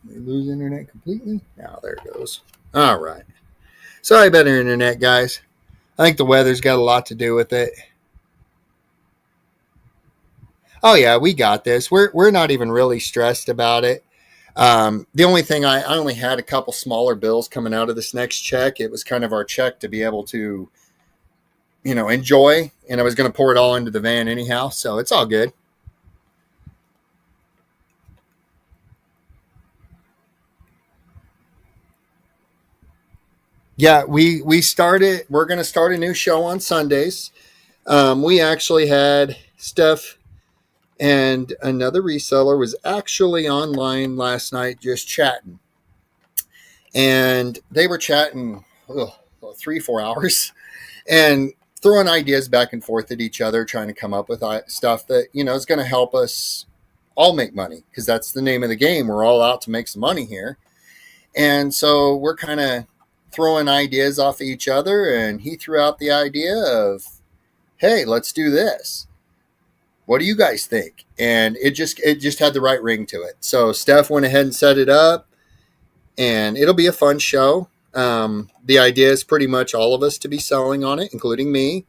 we lose internet completely. Now there it goes. All right. Sorry about our internet, guys. I think the weather's got a lot to do with it. Oh yeah, we got this. We're not even really stressed about it. The only thing I only had a couple smaller bills coming out of this next check. It was kind of our check to be able to, enjoy, and I was going to pour it all into the van anyhow, so it's all good. Yeah, we started. We're going to start a new show on Sundays. We actually had Steph and another reseller was actually online last night just chatting. And they were chatting 3-4 hours and throwing ideas back and forth at each other, trying to come up with stuff that, is going to help us all make money, because that's the name of the game. We're all out to make some money here. And so we're kind of throwing ideas off of each other, and he threw out the idea of, hey, let's do this. What do you guys think? And it just had the right ring to it. So Steph went ahead and set it up, and it'll be a fun show. The idea is pretty much all of us to be selling on it, including me.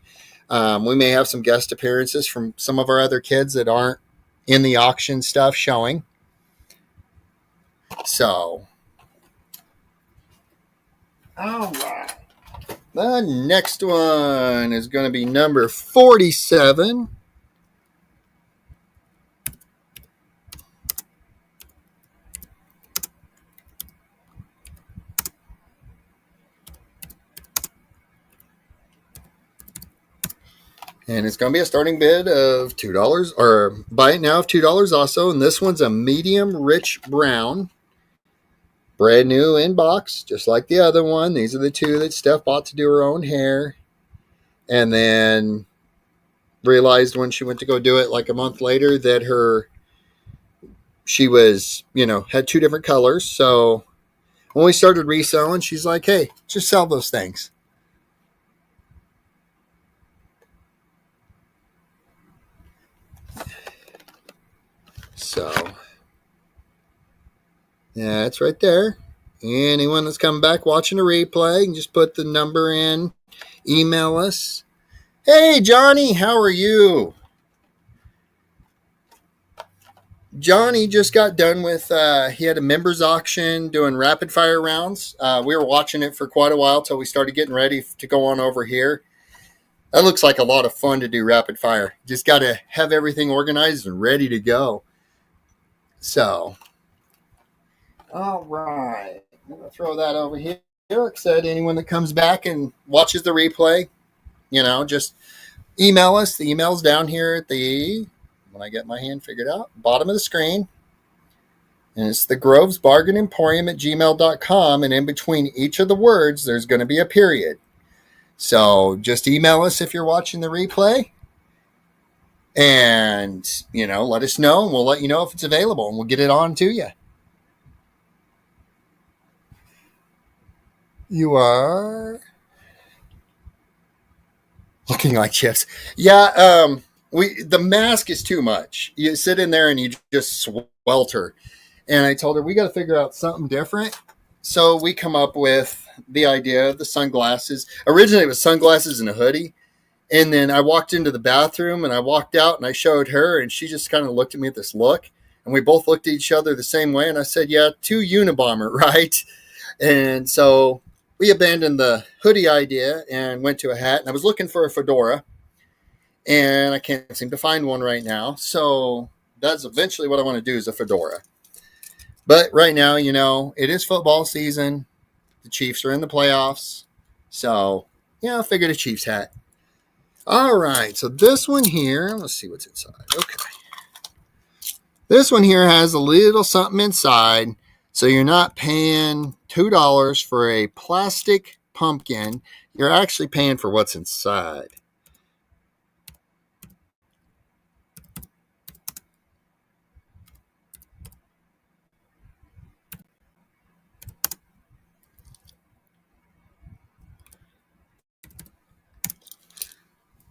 We may have some guest appearances from some of our other kids that aren't in the auction stuff showing. So, all right. The next one is going to be number 47. And it's going to be a starting bid of $2, or buy it now of $2 also. And this one's a medium rich brown, brand new in box, just like the other one. These are the two that Steph bought to do her own hair. And then realized when she went to go do it like a month later that she was, had two different colors. So when we started reselling, she's like, hey, just sell those things. So, yeah, it's right there. Anyone that's coming back watching a replay can just put the number in, email us. Hey, Johnny, how are you? Johnny just got done with, he had a members auction doing rapid fire rounds. We were watching it for quite a while till we started getting ready to go on over here. That looks like a lot of fun to do rapid fire. Just got to have everything organized and ready to go. So, all right. I'm going to throw that over here. Like I said, anyone that comes back and watches the replay, just email us. The email's down here at when I get my hand figured out, bottom of the screen. And it's the Groves Bargain Emporium at gmail.com. And in between each of the words, there's going to be a period. So just email us if you're watching the replay. And, let us know. And we'll let you know if it's available. And we'll get it on to you. You are looking like chips. Yeah, the mask is too much. You sit in there and you just swelter. And I told her we got to figure out something different. So we come up with the idea of the sunglasses. Originally, it was sunglasses and a hoodie. And then I walked into the bathroom and I walked out and I showed her and she just kind of looked at me with this look. And we both looked at each other the same way. And I said, yeah, 2 Unabomber, right? And so we abandoned the hoodie idea and went to a hat. And I was looking for a fedora. And I can't seem to find one right now. So that's eventually what I want to do is a fedora. But right now, it is football season. The Chiefs are in the playoffs. So, I figured a Chiefs hat. All right. So this one here, let's see what's inside. Okay. This one here has a little something inside. So you're not paying $2 for a plastic pumpkin. You're actually paying for what's inside.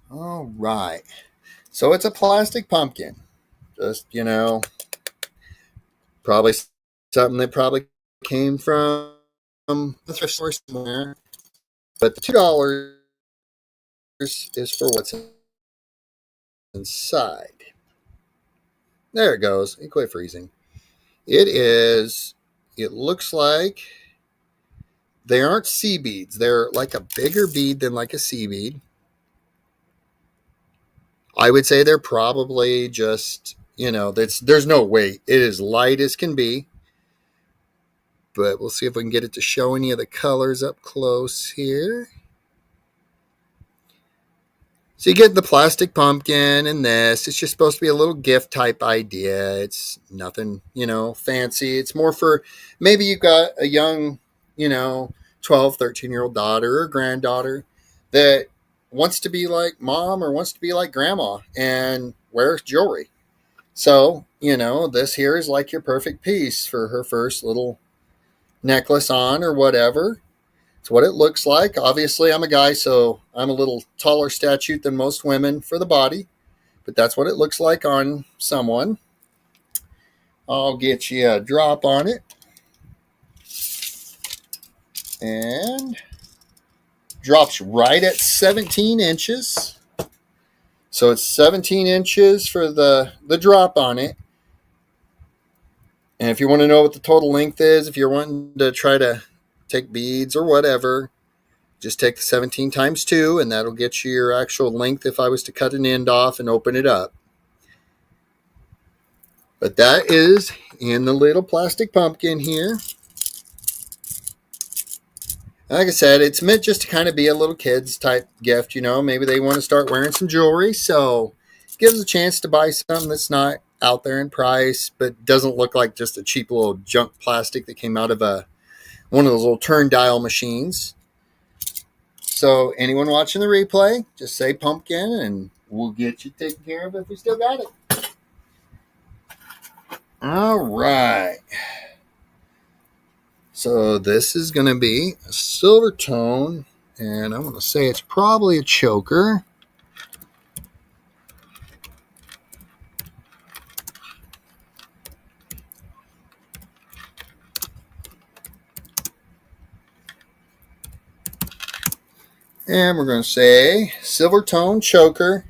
All right. So it's a plastic pumpkin. Just, probably something that probably came from the thrift store somewhere. But the $2 is for what's inside. There it goes. It quit freezing. It looks like they aren't sea beads. They're like a bigger bead than like a sea bead. I would say they're probably just, there's no weight. It is light as can be. But we'll see if we can get it to show any of the colors up close here. So you get the plastic pumpkin and this. It's just supposed to be a little gift type idea. It's nothing, fancy. It's more for maybe you've got a young, 12, 13-year-old daughter or granddaughter that wants to be like mom or wants to be like grandma and wears jewelry. So, this here is like your perfect piece for her first little necklace on or whatever. It's what it looks like. Obviously, I'm a guy, so I'm a little taller statute than most women for the body, but that's what it looks like on someone. I'll get you a drop on it. And drops right at 17 inches. So it's 17 inches for the drop on it. And if you want to know what the total length is, if you're wanting to try to take beads or whatever, just take the 17 times 2, and that'll get you your actual length if I was to cut an end off and open it up. But that is in the little plastic pumpkin here. Like I said, it's meant just to kind of be a little kid's type gift, you know. Maybe they want to start wearing some jewelry, so it gives a chance to buy something that's not out there in price, but doesn't look like just a cheap little junk plastic that came out of one of those little turn dial machines. So anyone watching the replay, just say pumpkin, and we'll get you taken care of if we still got it. All right. So this is going to be a silver tone, and I'm going to say it's probably a choker. And we're going to say silver tone choker.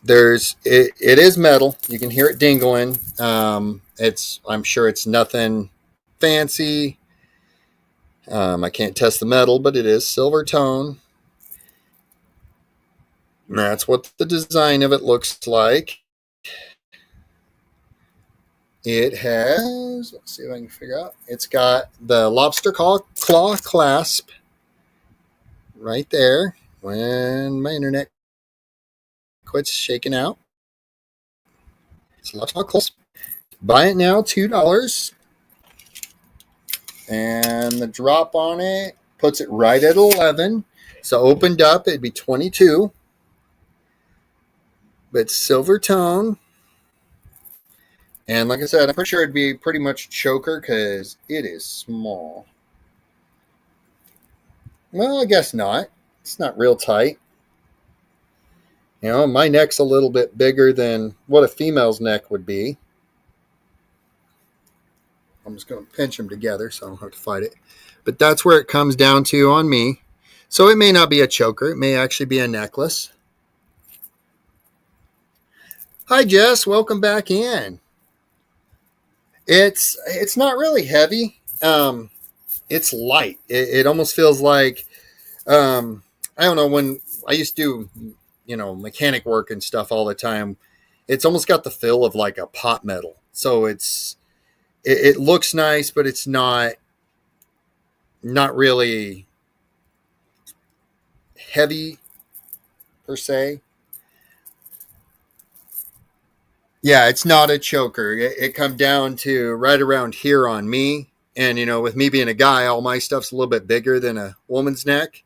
It is metal. You can hear it dingling. I'm sure it's nothing fancy. I can't test the metal, but it is silver tone. And that's what the design of it looks like. It has, let's see if I can figure out. It's got the lobster claw clasp right there. When my internet quits shaking out. It's a lobster claw clasp. Buy it now, $2. And the drop on it puts it right at 11. So opened up, it'd be 22. But silver tone. And like I said, I'm pretty sure it'd be pretty much choker because it is small. Well, I guess not. It's not real tight. You know, my neck's a little bit bigger than what a female's neck would be. I'm just going to pinch them together so I don't have to fight it. But that's where it comes down to on me. So it may not be a choker. It may actually be a necklace. Hi, Jess. Welcome back in. It's not really heavy. It's light. It almost feels like, I don't know, when I used to do, mechanic work and stuff all the time, it's almost got the feel of like a pot metal. So it looks nice, but it's not really heavy per se. Yeah, it's not a choker. It come down to right around here on me. And, with me being a guy, all my stuff's a little bit bigger than a woman's neck.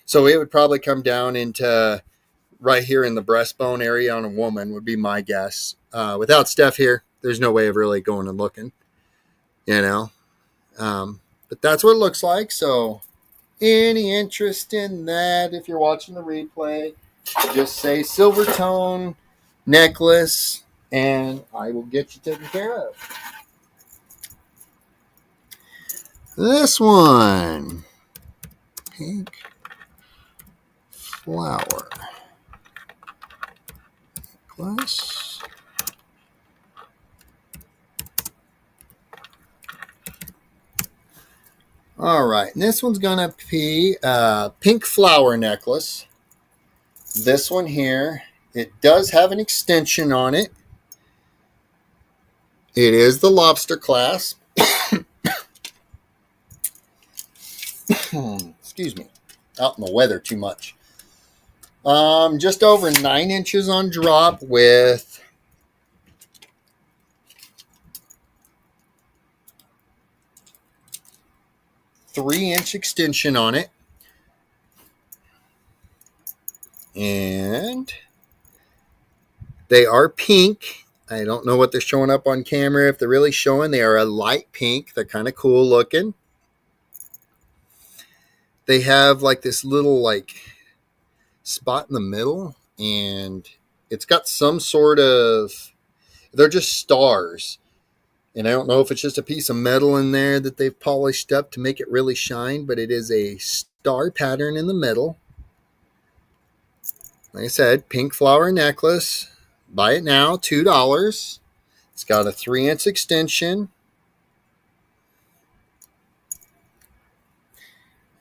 So it would probably come down into right here in the breastbone area on a woman would be my guess. Without Steph here, there's no way of really going and looking, But that's what it looks like. So any interest in that, if you're watching the replay, just say silver tone necklace, and I will get you taken care of. This one, pink flower necklace. All right, and this one's going to be a pink flower necklace. This one here, it does have an extension on it. It is the lobster clasp. Excuse me, out in the weather too much. Just over 9 inches on drop with a 3-inch extension on it. And they are pink. I don't know what they're showing up on camera. If they're really showing, they are a light pink. They're kind of cool looking. They have like this little spot in the middle, and it's got some sort of, they're just stars. And I don't know if it's just a piece of metal in there that they've polished up to make it really shine, but it is a star pattern in the middle. Like I said, pink flower necklace. Buy it now, $2. It's It's got a 3-inch extension.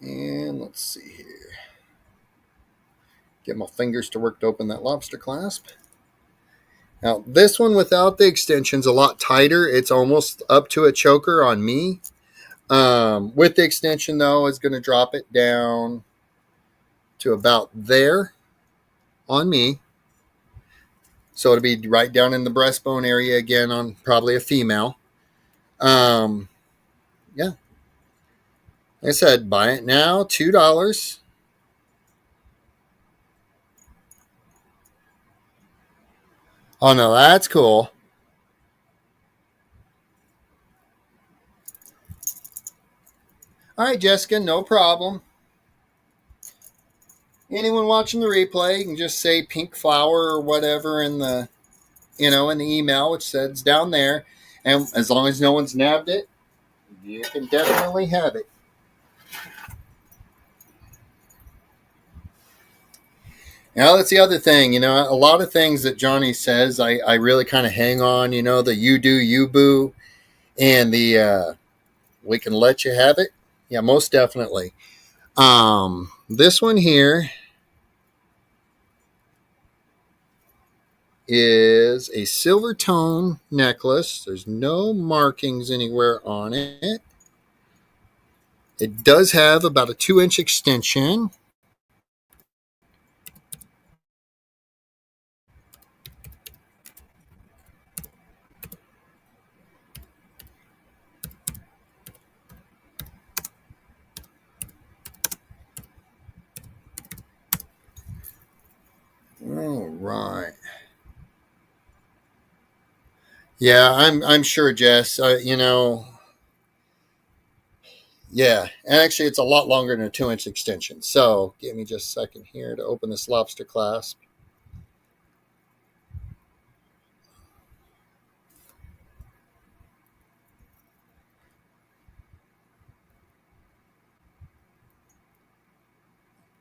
And let's see here. Get my fingers to work to open that lobster clasp. Now, this one without the extension's a lot tighter. It's almost up to a choker on me. With the extension, though, it's going to drop it down to about there on me. So it'll be right down in the breastbone area again on probably a female. Yeah. Like I said, buy it now, $2. Oh, no, that's cool. All right, Jessica, no problem. Anyone watching the replay, you can just say pink flower or whatever in the email, which says down there. And as long as no one's nabbed it, you can definitely have it. Now, that's the other thing. A lot of things that Johnny says, I really kind of hang on, the you do, you boo, and the we can let you have it. Yeah, most definitely. This one here is a silver tone necklace. There's no markings anywhere on it. It does have about a 2-inch extension. All right. Yeah, I'm sure, Jess. Yeah, and actually, it's a lot longer than a 2-inch extension. So, give me just a second here to open this lobster clasp.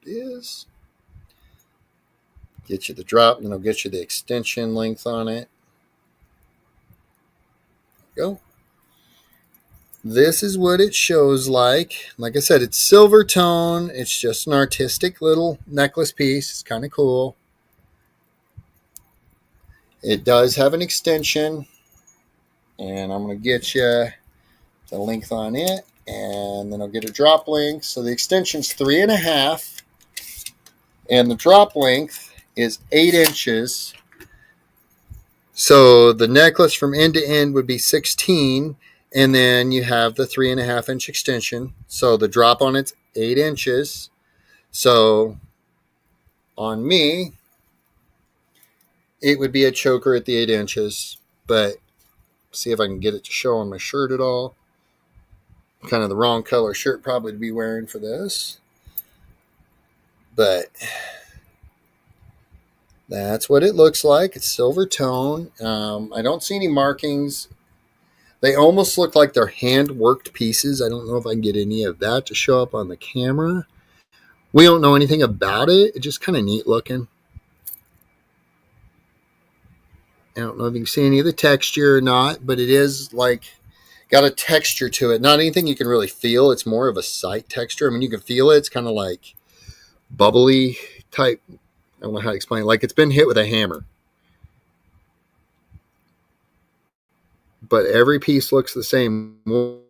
It is. Get you the drop, and it'll get you the extension length on it. Go. This is what it shows like. Like I said, it's silver tone. It's just an artistic little necklace piece. It's kind of cool. It does have an extension, and I'm going to get you the length on it, and then I'll get a drop length. So the extension's 3.5, and the drop length is 8 inches. So the necklace from end to end would be 16, and then you have the 3.5-inch extension. So the drop on it's 8 inches. So on me, it would be a choker at the 8 inches. But see if I can get it to show on my shirt at all. Kind of the wrong color shirt probably to be wearing for this. But that's what it looks like. It's silver tone. I don't see any markings. They almost look like they're hand-worked pieces. I don't know if I can get any of that to show up on the camera. We don't know anything about it. It's just kind of neat looking. I don't know if you can see any of the texture or not, but it is like got a texture to it. Not anything you can really feel. It's more of a sight texture. I mean, you can feel it. It's kind of like bubbly type. I don't know how to explain it. Like it's been hit with a hammer. But every piece looks the same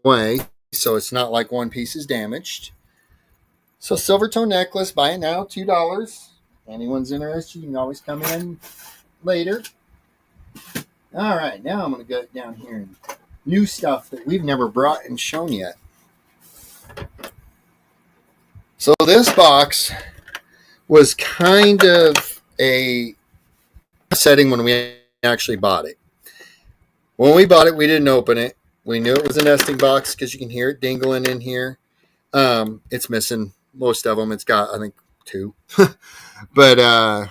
way, so it's not like one piece is damaged. So silver tone necklace, buy it now, $2. Anyone's interested, you can always come in later. All right, now I'm going to go down here and new stuff that we've never brought and shown yet. So this box was kind of a setting when we actually bought it. When we bought it, we didn't open it. We knew it was a nesting box because you can hear it dingling in here. It's missing most of them. It's got, I think, 2. But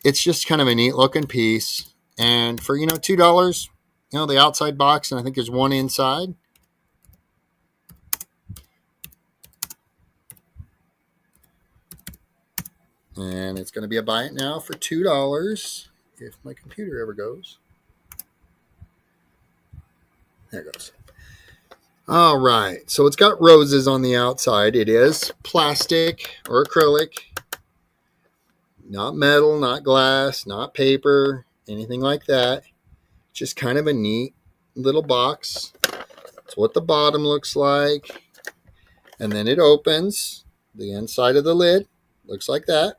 it's just kind of a neat looking piece. And for, $2, the outside box, and I think there's one inside. And it's going to be a buy it now for $2 if my computer ever goes. There it goes. All right. So it's got roses on the outside. It is plastic or acrylic. Not metal, not glass, not paper, anything like that. Just kind of a neat little box. That's what the bottom looks like. And then it opens. The inside of the lid looks like that.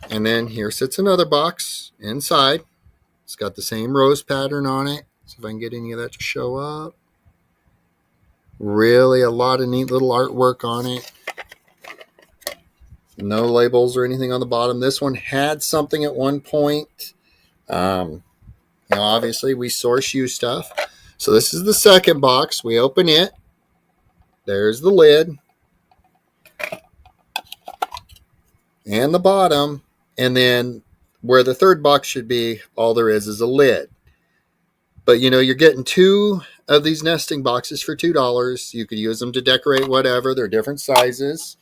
And then here sits another box inside. It's got the same rose pattern on it. See if I can get any of that to show up. Really a lot of neat little artwork on it. No labels or anything on the bottom. This one had something at one point. Obviously we source used stuff. So this is the second box. We open it. There's the lid. And the bottom. And then where the third box should be, all there is a lid. But you're getting two of these nesting boxes for $2. You could use them to decorate whatever. They're different sizes.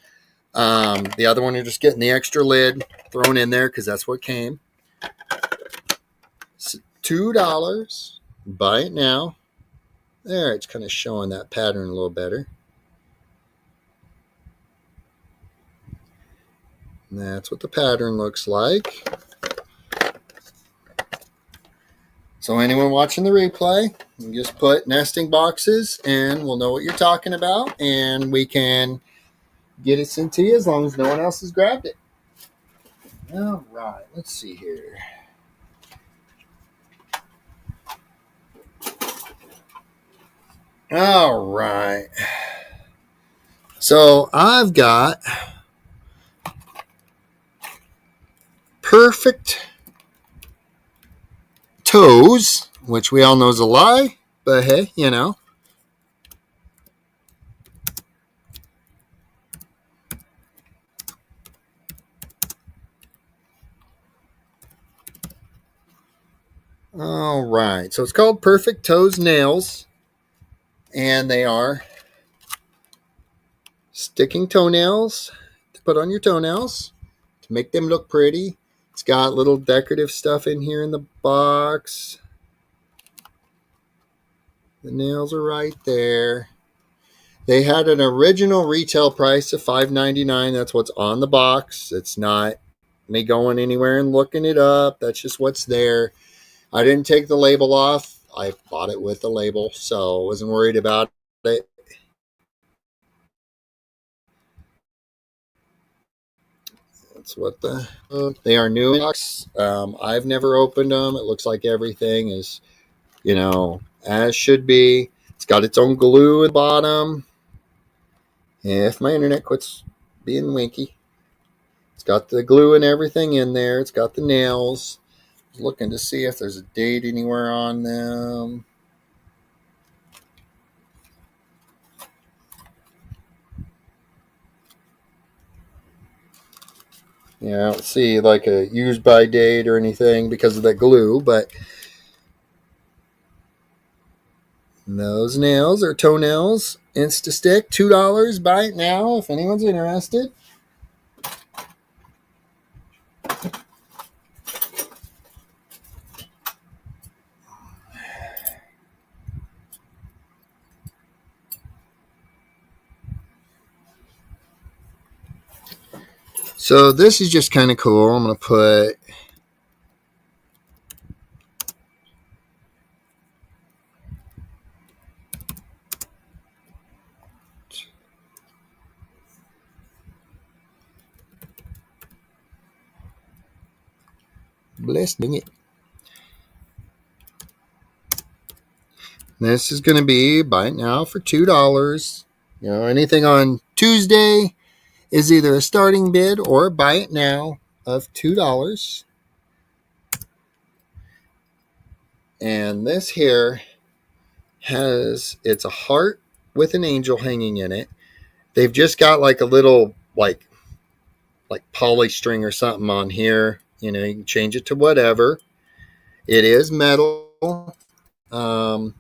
The other one, you're just getting the extra lid thrown in there because that's what came. So $2. Buy it now. There, it's kind of showing that pattern a little better. And that's what the pattern looks like. So anyone watching the replay, you just put nesting boxes and we'll know what you're talking about and we can get it sent to you as long as no one else has grabbed it. All right, let's see here. All right. So I've got perfect toes, which we all know is a lie, but hey, All right. So it's called Perfect Toes Nails. And they are sticking toenails to put on your toenails to make them look pretty. It's got little decorative stuff in here in the box. The nails are right there. They had an original retail price of $5.99. That's what's on the box. It's not me going anywhere and looking it up. That's just what's there. I didn't take the label off. I bought it with the label, so I wasn't worried about it. That's what they are new in box. I've never opened them. It looks like everything is, as should be. It's got its own glue at the bottom. If my internet quits being winky. It's got the glue and everything in there. It's got the nails. I was looking to see if there's a date anywhere on them. Yeah, I don't see like a use by date or anything because of the glue, but those nails are toenails. Insta-Stick, $2. Buy it now if anyone's interested. So this is just kind of cool. I'm going to put blessing it. This is going to be buy it now for $2. Anything on Tuesday is either a starting bid or a buy it now of $2. And this here it's a heart with an angel hanging in it. They've just got like a little like poly string or something on here. You can change it to whatever. It is metal. The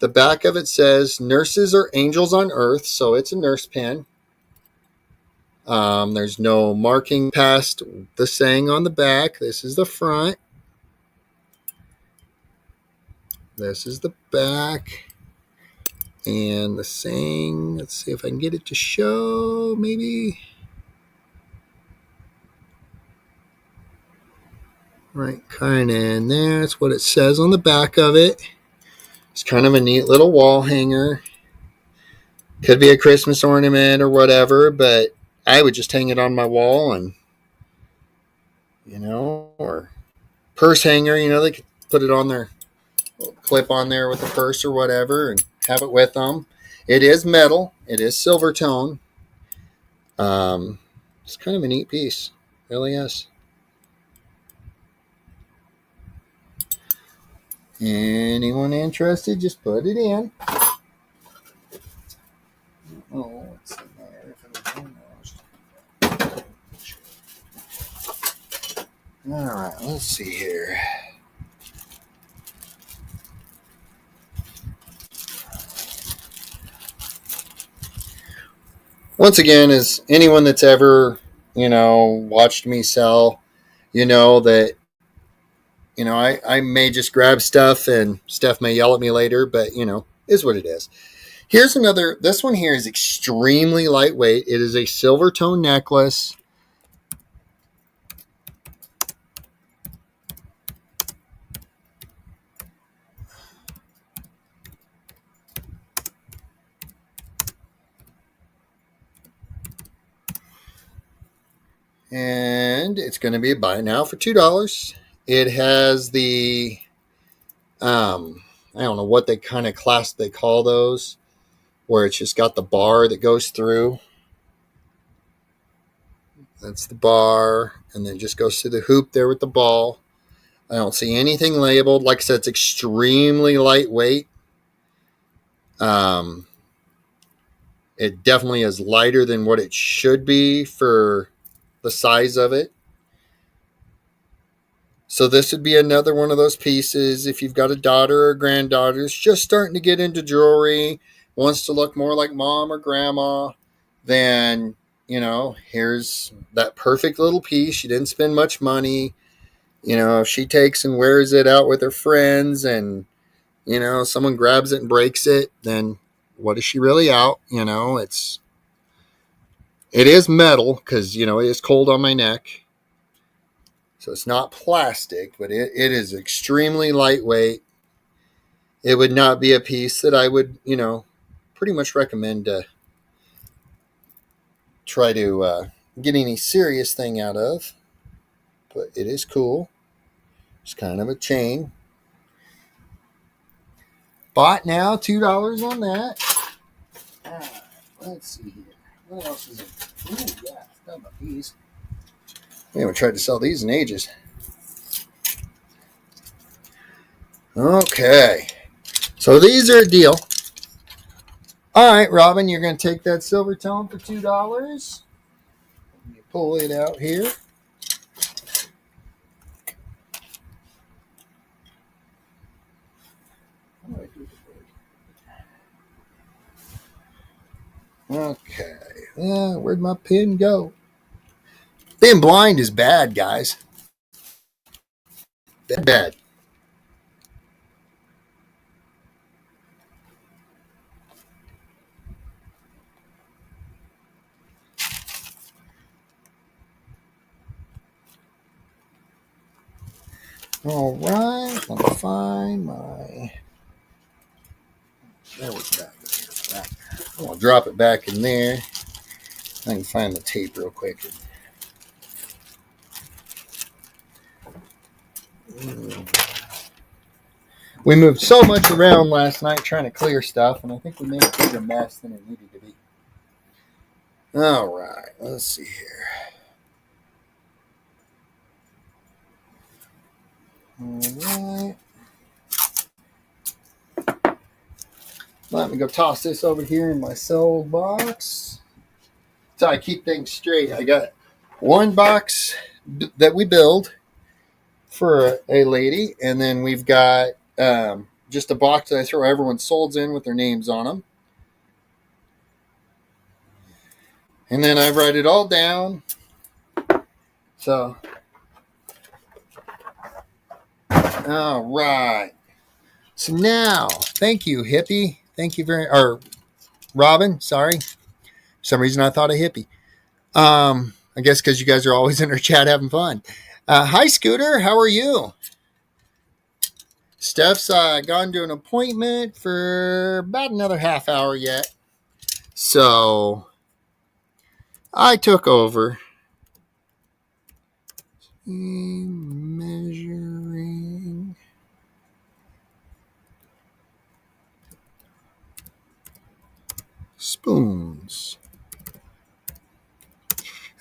back of it says nurses are angels on earth. So it's a nurse pin. There's no marking past the saying on the back. This is the front. This is the back. And the saying, let's see if I can get it to show, maybe. Right kind of in there. That's what it says on the back of it. It's kind of a neat little wall hanger. Could be a Christmas ornament or whatever, but I would just hang it on my wall and, or purse hanger, they could put it on their clip on there with a purse or whatever and have it with them. It is metal. It is silver tone. It's kind of a neat piece. It really is. Anyone interested, just put it in. Oh, what's in there? All right, let's see here. Once again, as anyone that's ever, watched me sell, that, I may just grab stuff and Steph may yell at me later, but, is what it is. Here's another, this one here is extremely lightweight. It is a silver tone necklace. And it's going to be a buy now for $2. It has the, I don't know what they kind of class they call those, where it's just got the bar that goes through. That's the bar, and then just goes through the hoop there with the ball. I don't see anything labeled. Like I said, it's extremely lightweight. It definitely is lighter than what it should be for the size of it. So this would be another one of those pieces. If you've got a daughter or granddaughter who's just starting to get into jewelry, wants to look more like mom or grandma, then, here's that perfect little piece. She didn't spend much money. If she takes and wears it out with her friends and, someone grabs it and breaks it, then what is she really out? It is metal because, it is cold on my neck. So it's not plastic, but it is extremely lightweight. It would not be a piece that I would, pretty much recommend to try to get any serious thing out of. But it is cool. It's kind of a chain. Bought now, $2 on that. Let's see here. What else is it? Ooh, yeah, forgot about these. We haven't tried to sell these in ages. Okay. So these are a deal. All right, Robin, you're going to take that silver tone for $2. Let me pull it out here. Okay. Where'd my pen go? Being blind is bad, guys. Bad. All right. Let me find my... There we go. I'm going to drop it back in there. I can find the tape real quick. We moved so much around last night trying to clear stuff, and I think we made a bigger mess than it needed to be. All right, let's see here. All right. Let me go toss this over here in my sold box. So I keep things straight. I got one box that we build for a lady, and then we've got just a box that I throw everyone's solds in with their names on them. And then I write it all down. So, all right. So now, thank you, hippie. Thank you or Robin, sorry. For some reason I thought a hippie. I guess because you guys are always in our chat having fun. Hi, Scooter. How are you? Steph's gone to an appointment for about another half hour yet. So I took over. Measuring spoons.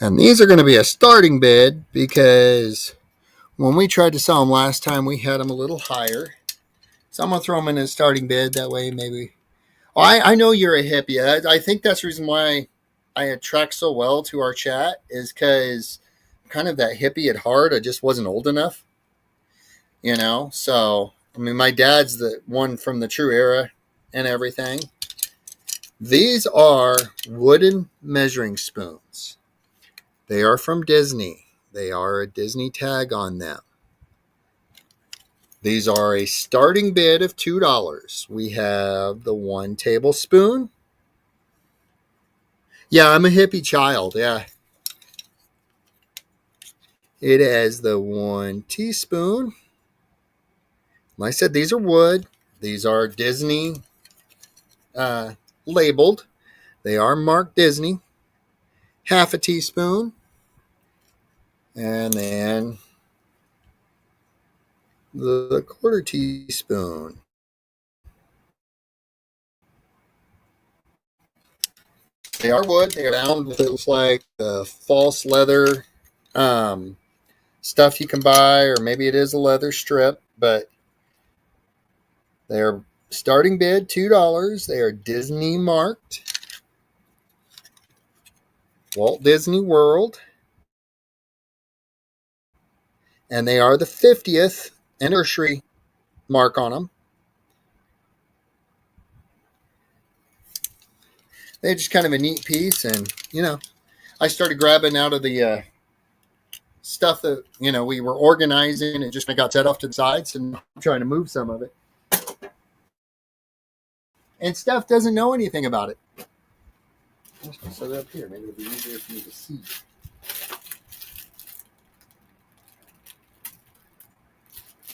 And these are going to be a starting bid because when we tried to sell them last time, we had them a little higher. So I'm going to throw them in a starting bid. That way, maybe. Oh, I know you're a hippie. I think that's the reason why I attract so well to our chat is because I'm kind of that hippie at heart. I just wasn't old enough, you know? So, I mean, my dad's the one from the true era and everything. These are wooden measuring spoons. They are from Disney. They are a Disney tag on them. These are a starting bid of $2. We have the 1 tablespoon. Yeah, I'm a hippie child. Yeah. It has the 1 teaspoon. Like I said, these are wood. These are Disney labeled. They are marked Disney. Half a teaspoon. And then the 1/4 teaspoon. They are wood. They are bound with it looks like false leather stuff you can buy, or maybe it is a leather strip, but they're starting bid $2. They are Disney marked. Walt Disney World. And they are the 50th anniversary mark on them. They're just kind of a neat piece. And, you know, I started grabbing out of the stuff that, you know, we were organizing and just got set off to the sides and I'm trying to move some of it. And Steph doesn't know anything about it. Let's just set it up here. Maybe it'll be easier for me to see.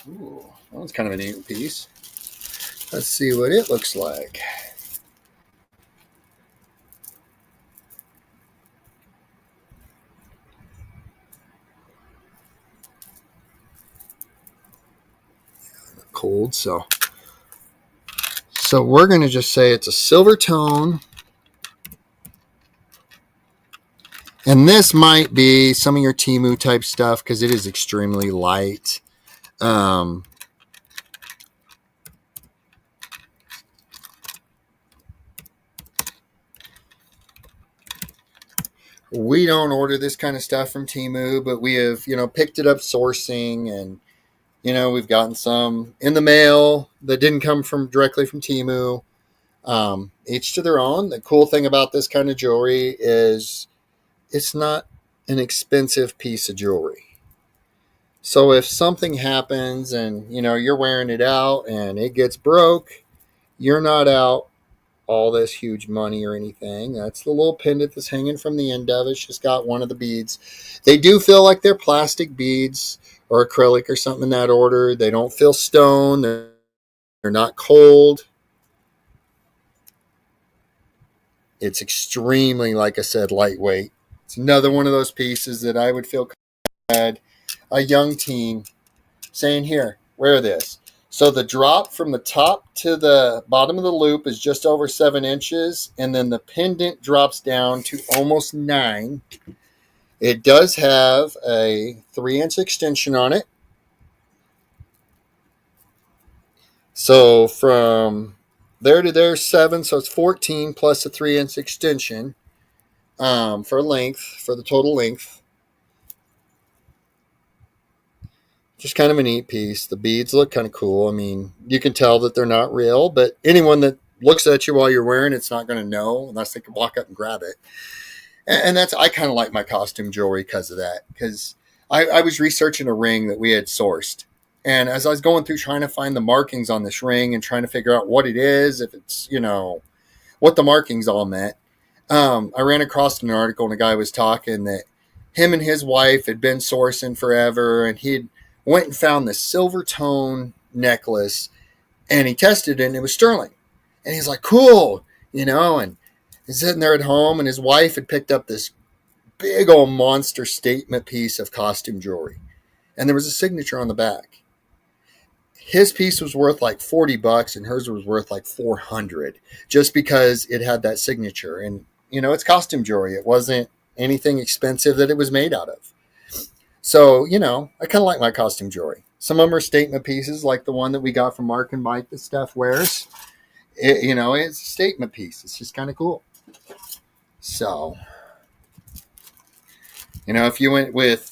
Ooh, that was kind of a neat piece. Let's see what it looks like. Cold, so we're going to just say it's a silver tone. And this might be some of your Temu type stuff because it is extremely light. We don't order this kind of stuff from Temu, but we have, you know, picked it up sourcing, and, you know, we've gotten some in the mail that didn't come from directly from Temu. Each to their own. The cool thing about this kind of jewelry is it's not an expensive piece of jewelry. So if something happens and, you know, you're wearing it out and it gets broke, you're not out all this huge money or anything. That's the little pendant that's hanging from the end of it. It's just got one of the beads. They do feel like they're plastic beads or acrylic or something in that order. They don't feel stone. They're not cold. It's extremely, like I said, lightweight. It's another one of those pieces that I would feel had a young teen saying, here, wear this. So the drop from the top to the bottom of the loop is just over 7 inches, and then the pendant drops down to almost 9. It does have a 3-inch extension on it. So from there to there, 7, so it's 14 plus a 3-inch extension for length, for the total length. Just kind of a neat piece. The beads look kind of cool. I mean, you can tell that they're not real, but anyone that looks at you while you're wearing it's not going to know unless they can walk up and grab it. And that's, I kind of like my costume jewelry because of that. Because I was researching a ring that we had sourced, And as I was going through trying to find the markings on this ring and trying to figure out what it is, if it's, what the markings all meant, I ran across an article and a guy was talking that him and his wife had been sourcing forever, and he went and found this silver tone necklace, and he tested it and it was sterling. And he's like, cool, and he's sitting there at home, and his wife had picked up this big old monster statement piece of costume jewelry. And there was a signature on the back. His piece was worth like $40 and hers was worth like $400 just because it had that signature. And, it's costume jewelry. It wasn't anything expensive that it was made out of. So, I kind of like my costume jewelry. Some of them are statement pieces like the one that we got from Mark and Mike that Steph wears. It's a statement piece. It's just kind of cool. So, if you went with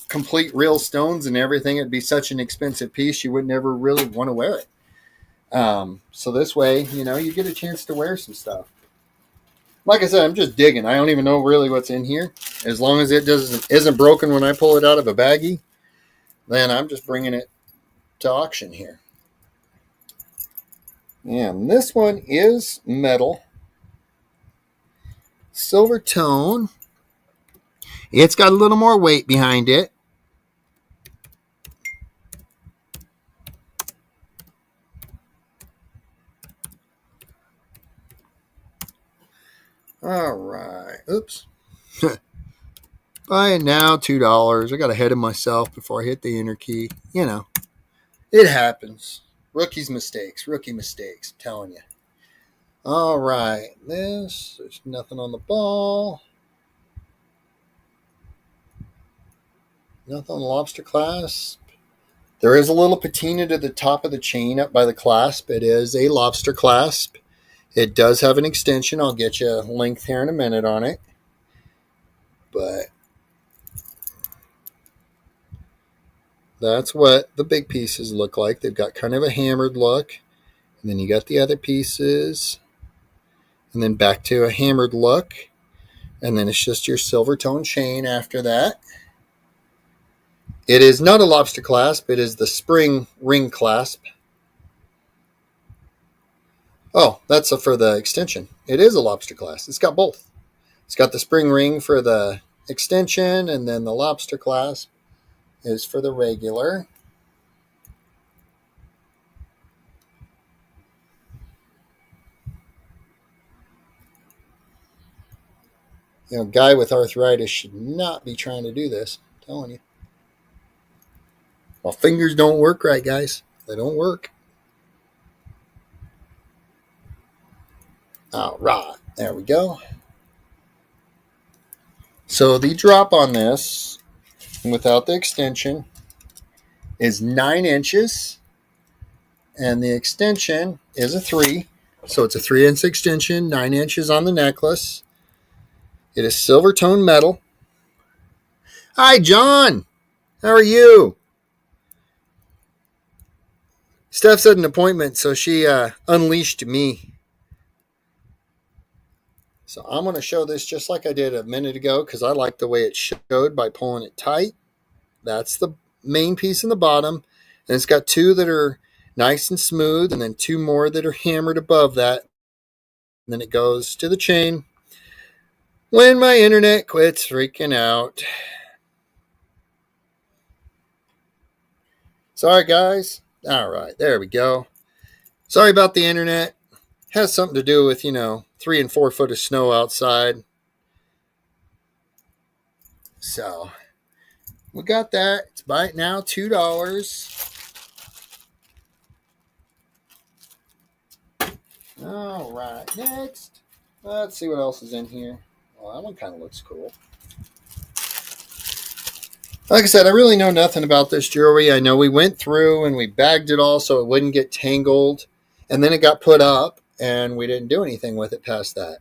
complete real stones and everything, it'd be such an expensive piece you would never really want to wear it. So this way, you get a chance to wear some stuff. Like I said, I'm just digging. I don't even know really what's in here. As long as it isn't broken when I pull it out of a baggie, then I'm just bringing it to auction here. And this one is metal. Silver tone. It's got a little more weight behind it. All right. Oops. Buy it now, $2. I got ahead of myself before I hit the enter key. It happens. Rookie mistakes. I'm telling you. All right. There's nothing on the ball. Nothing on the lobster clasp. There is a little patina to the top of the chain up by the clasp. It is a lobster clasp. It does have an extension. I'll get you a length here in a minute on it. But that's what the big pieces look like. They've got kind of a hammered look. And then you got the other pieces. And then back to a hammered look. And then it's just your silver tone chain after that. It is not a lobster clasp. It is the spring ring clasp. Oh, that's for the extension. It is a lobster clasp. It's got both. It's got the spring ring for the extension, and then the lobster clasp is for the regular. A guy with arthritis should not be trying to do this. I'm telling you. Well, fingers don't work right, guys. They don't work. All right. There we go. So the drop on this, without the extension, is 9 inches. And the extension is a 3. So it's a 3-inch extension, 9 inches on the necklace. It is silver tone metal. Hi, John. How are you? Steph had an appointment, so she unleashed me. So I'm going to show this just like I did a minute ago because I like the way it showed by pulling it tight. That's the main piece in the bottom. And it's got 2 that are nice and smooth, and then 2 more that are hammered above that. And then it goes to the chain. When my internet quits freaking out. Sorry, guys. All right, there we go. Sorry about the internet. Has something to do with, 3 and 4 foot of snow outside. So, we got that. It's buy it now, $2. All right, next. Let's see what else is in here. Well, that one kind of looks cool. Like I said, I really know nothing about this jewelry. I know we went through and we bagged it all so it wouldn't get tangled. And then it got put up and we didn't do anything with it past that.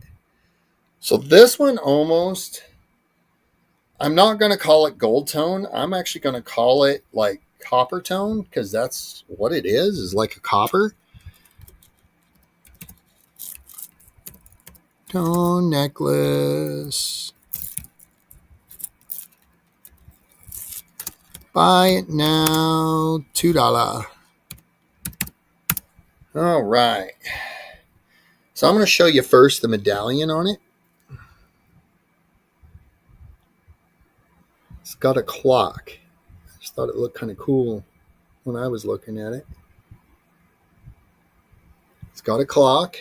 So this one almost, I'm not going to call it gold tone. I'm actually going to call it like copper tone because that's what it is like a copper tone necklace. Buy it now, $2. All right. So I'm going to show you first the medallion on it. It's got a clock. I just thought it looked kind of cool when I was looking at it. It's got a clock.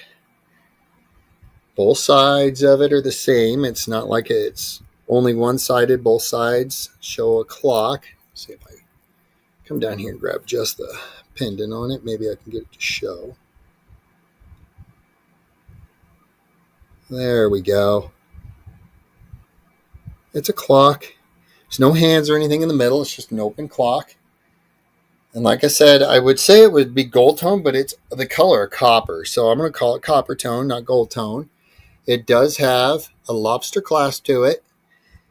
Both sides of it are the same. It's not like it's only one-sided. Both sides show a clock. Let's see if I come down here and grab just the pendant on it. Maybe I can get it to show. There we go. It's a clock. There's no hands or anything in the middle. It's just an open clock. And like I said, I would say it would be gold tone, but it's the color copper. So I'm going to call it copper tone, not gold tone. It does have a lobster clasp to it.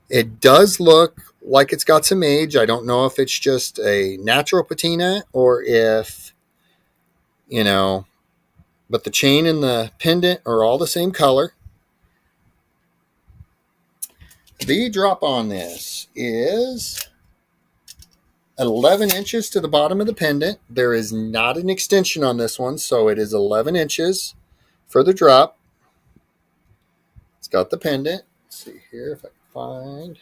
It does look like it's got some age. I don't know if it's just a natural patina or if, but the chain and the pendant are all the same color. The drop on this is 11 inches to the bottom of the pendant. There is not an extension on this one, so it is 11 inches for the drop. It's got the pendant. Let's see here if I can find.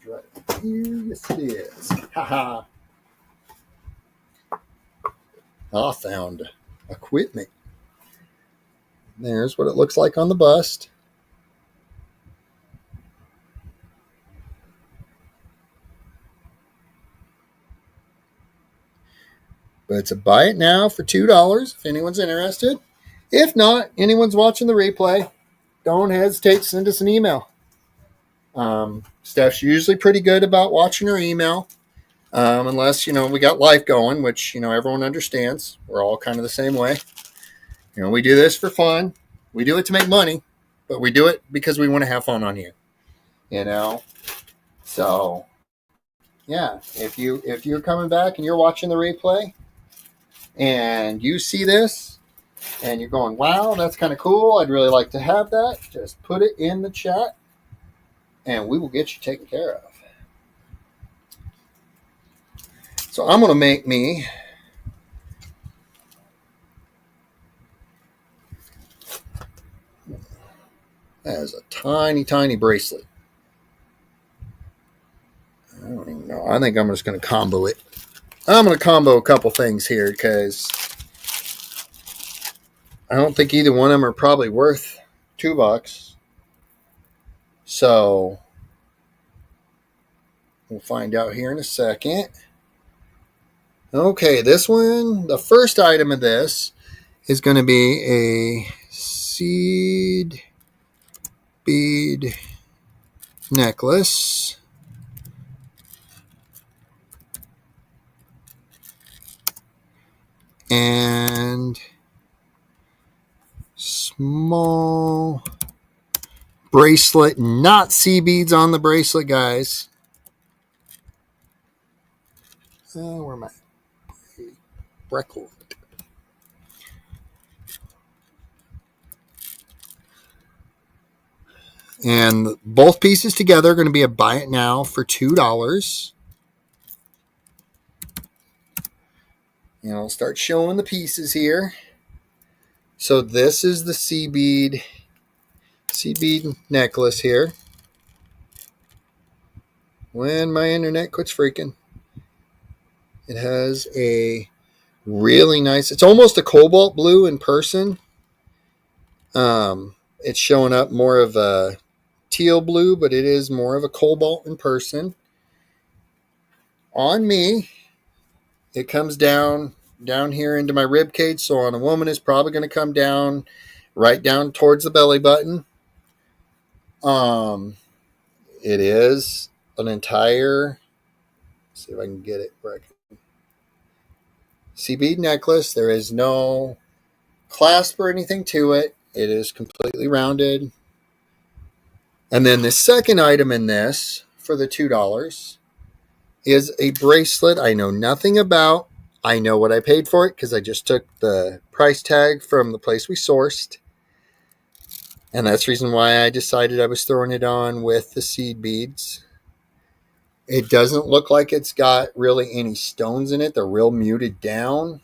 Right here, yes it is. Haha. I found equipment. There's what it looks like on the bust. But it's a buy it now for $2 if anyone's interested. If not, anyone's watching the replay, don't hesitate to send us an email. Steph's usually pretty good about watching her email, unless, we got life going, which, everyone understands. We're all kind of the same way. We do this for fun. We do it to make money, but we do it because we want to have fun on here, So, yeah, if you're coming back and you're watching the replay and you see this and you're going, wow, that's kind of cool, I'd really like to have that, just put it in the chat and we will get you taken care of. So I'm going to make me as a tiny, tiny bracelet. I don't even know. I think I'm just going to combo it. I'm going to combo a couple things here because I don't think either one of them are probably worth $2. So we'll find out here in a second. Okay, this one, the first item of this is going to be a seed bead necklace. And small bracelet, not sea beads on the bracelet, guys. Where am I? Breckle. And both pieces together are going to be a buy it now for $2. And I'll start showing the pieces here. So this is the sea bead necklace here. When my internet quits freaking. It has a really nice, it's almost a cobalt blue in person. It's showing up more of a teal blue, but it is more of a cobalt in person. On me, it comes down here into my rib cage. So on a woman, it's probably going to come down right down towards the belly button. It is an entire, let's see if I can get it where I can. Sea bead necklace. There is no clasp or anything to it. It is completely rounded. And then the second item in this for the $2 is a bracelet I know nothing about. I know what I paid for it because I just took the price tag from the place we sourced. And that's the reason why I decided I was throwing it on with the seed beads. It doesn't look like it's got really any stones in it. They're real muted down.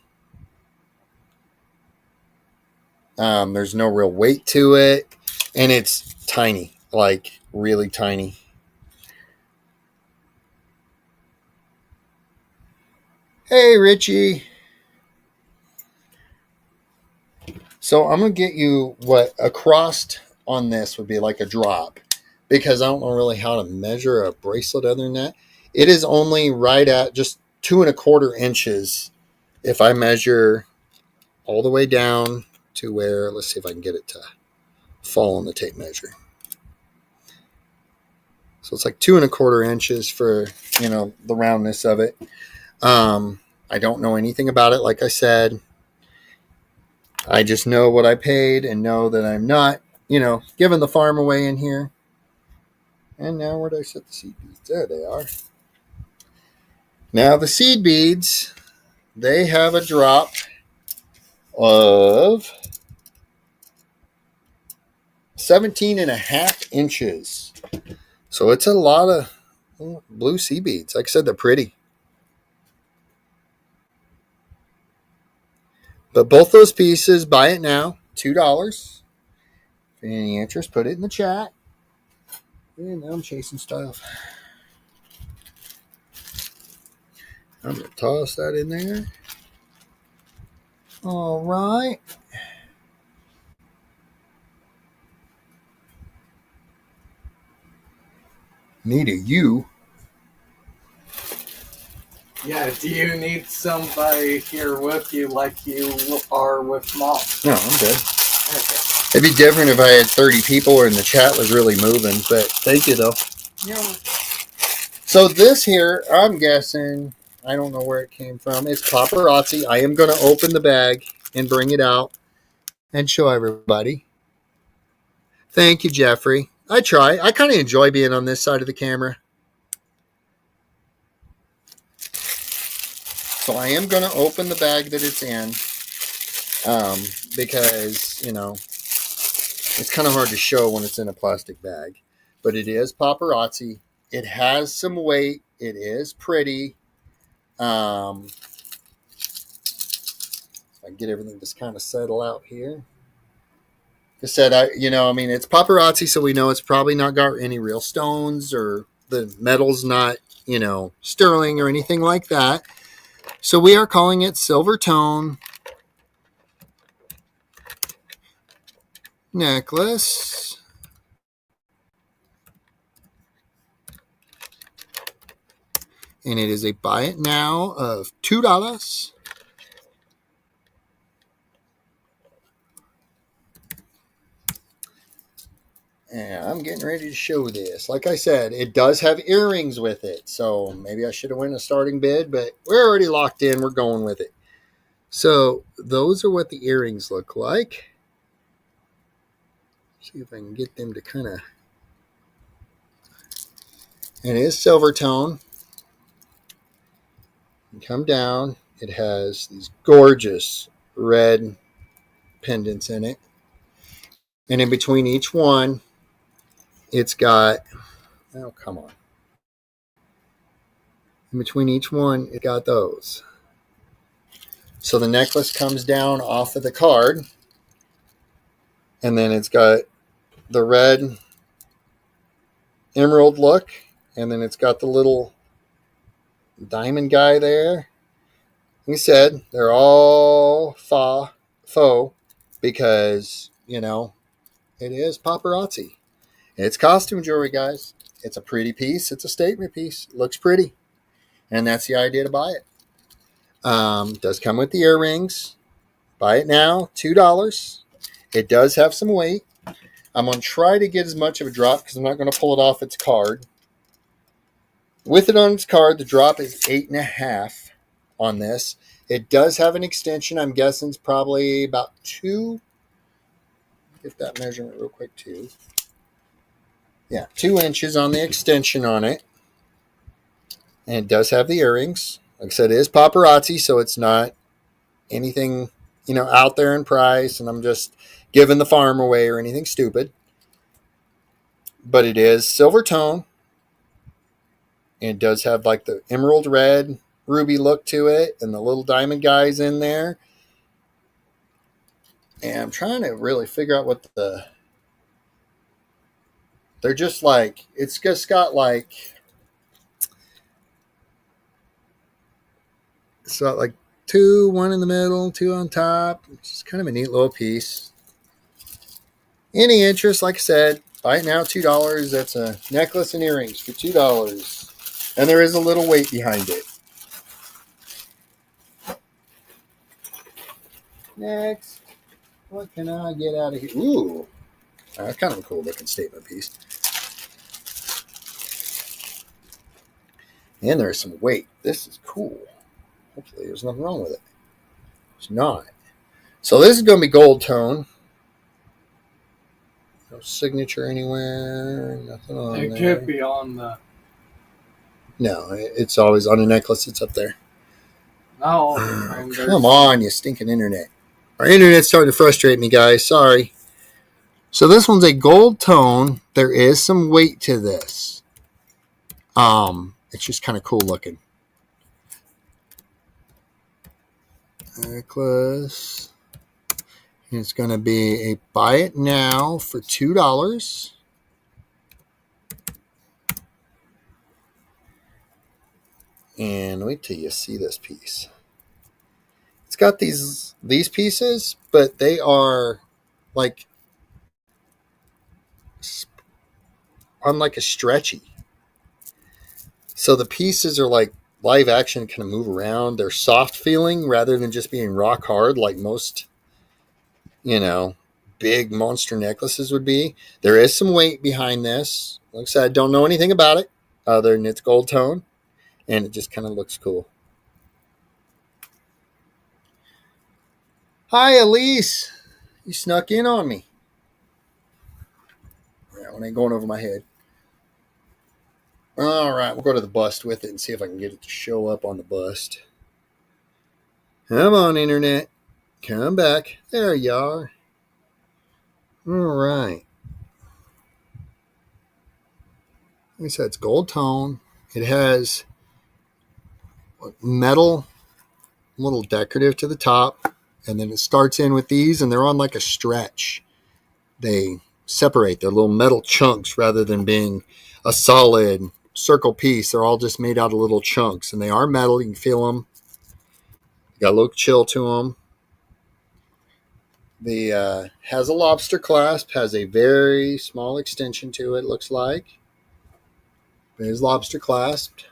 There's no real weight to it. And it's tiny, like really tiny. Hey, Richie. So I'm going to get you what a crossed on this would be like a drop, because I don't know really how to measure a bracelet other than that. It is only right at just 2.25 inches. If I measure all the way down to where, let's see if I can get it to fall on the tape measure. So it's like 2.25 inches for, the roundness of it. I don't know anything about it. Like I said, I just know what I paid and know that I'm not, giving the farm away in here. And now where did I set the seed beads? There they are. Now the seed beads, they have a drop of 17.5 inches. So it's a lot of blue seed beads. Like I said, they're pretty. But both those pieces, buy it now, $2. If any interest, put it in the chat. And now I'm chasing stuff. I'm going to toss that in there. All right. Need a U. Yeah, do you need somebody here with you like you are with Mom? No, I'm good. Okay. It'd be different if I had 30 people and the chat was really moving, but thank you, though. Yeah. So this here, I'm guessing, I don't know where it came from. It's paparazzi. I am going to open the bag and bring it out and show everybody. Thank you, Jeffrey. I try. I kind of enjoy being on this side of the camera. So I am going to open the bag that it's in because, it's kind of hard to show when it's in a plastic bag. But it is paparazzi. It has some weight. It is pretty. If I get everything just kind of settle out here. Like I said, it's paparazzi, so we know it's probably not got any real stones or the metal's not, sterling or anything like that. So we are calling it silver tone necklace. And it is a buy it now of $2. And I'm getting ready to show this. Like I said, it does have earrings with it. So maybe I should have went a starting bid, but we're already locked in. We're going with it. So those are what the earrings look like. See if I can get them to kind of... And it is silver tone. You come down. It has these gorgeous red pendants in it. And in between each one, it's got... Oh, come on. In between each one, it got those. So the necklace comes down off of the card. And then it's got the red emerald look. And then it's got the little diamond guy there. Like I said, they're all faux because, it is paparazzi. It's costume jewelry, guys. It's a pretty piece. It's a statement piece. It looks pretty. And that's the idea to buy it. Does come with the earrings. Buy it now, $2. It does have some weight. I'm going to try to get as much of a drop because I'm not going to pull it off its card. With it on its card, the drop is 8.5 on this. It does have an extension. I'm guessing it's probably about 2. Get that measurement real quick, too. Yeah, 2 inches on the extension on it. And it does have the earrings. Like I said, it is paparazzi, so it's not anything, out there in price. And I'm just giving the farm away or anything stupid. But it is silver tone. And it does have like the emerald red ruby look to it, and the little diamond guys in there. And I'm trying to really figure out what they're just like, it's just got like, it's got like two, one in the middle, two on top. It's just kind of a neat little piece. Any interest, like I said, buy it now, $2. That's a necklace and earrings for $2. And there is a little weight behind it. Next, what can I get out of here? Ooh, that's kind of a cool looking statement piece. And there's some weight. This is cool. Hopefully there's nothing wrong with it. It's not. So this is going to be gold tone. No signature anywhere. Nothing on It there. could be on the... No, it's always on a necklace. It's up there. No. Oh, come on, you stinking internet. Our internet's starting to frustrate me, guys. Sorry. So this one's a gold tone. There is some weight to this. It's just kind of cool looking. Necklace. It's going to be a buy it now for $2. And wait till you see this piece. It's got these pieces, but they are like on like a stretchy. So the pieces are like live action, kind of move around. They're soft feeling rather than just being rock hard like most, big monster necklaces would be. There is some weight behind this. Like I said, I don't know anything about it other than it's gold tone, and it just kind of looks cool. Hi, Elise. You snuck in on me. That one ain't going over my head. All right, we'll go to the bust with it and see if I can get it to show up on the bust. Come on, internet. Come back. There you are. All right. Like I said, it's gold tone. It has metal, little decorative to the top, and then it starts in with these, and they're on like a stretch. They separate. They're little metal chunks rather than being a solid circle piece. They're all just made out of little chunks, and they are metal. You can feel them. Got a little chill to them. The has a lobster clasp, has a very small extension to it, looks like. It is lobster clasped.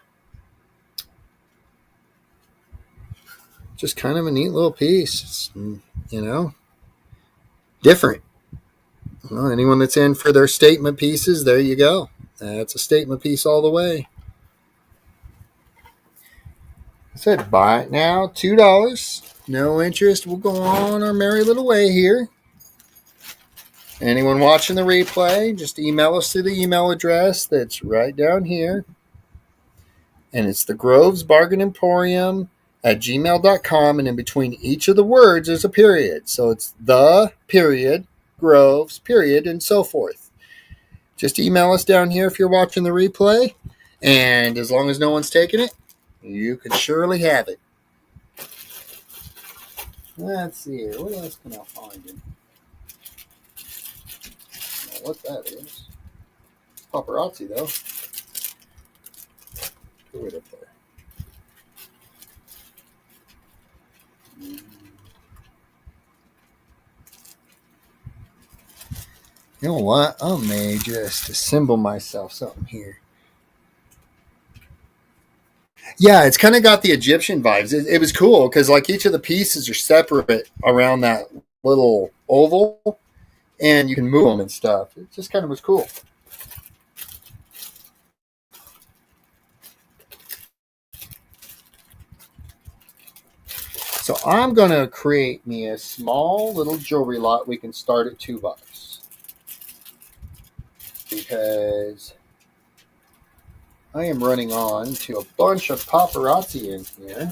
Just kind of a neat little piece. It's, different. Well, anyone that's in for their statement pieces, there you go. That's a statement piece all the way. I said buy it now, $2. No interest. We'll go on our merry little way here. Anyone watching the replay, just email us to the email address that's right down here. And it's the Groves Bargain Emporium at gmail.com. And in between each of the words, there's a period. So it's the period, Groves, period, and so forth. Just email us down here if you're watching the replay. And as long as no one's taking it, you can surely have it. Let's see here. What else can I find in? What that is. Paparazzi, though. Put it up there. You know what? I may just assemble myself something here. Yeah, it's kind of got the Egyptian vibes. It was cool because like each of the pieces are separate around that little oval, and you can move them and stuff. It just kind of was cool. So I'm going to create me a small little jewelry lot. We can start at $2 because I am running on to a bunch of paparazzi in here,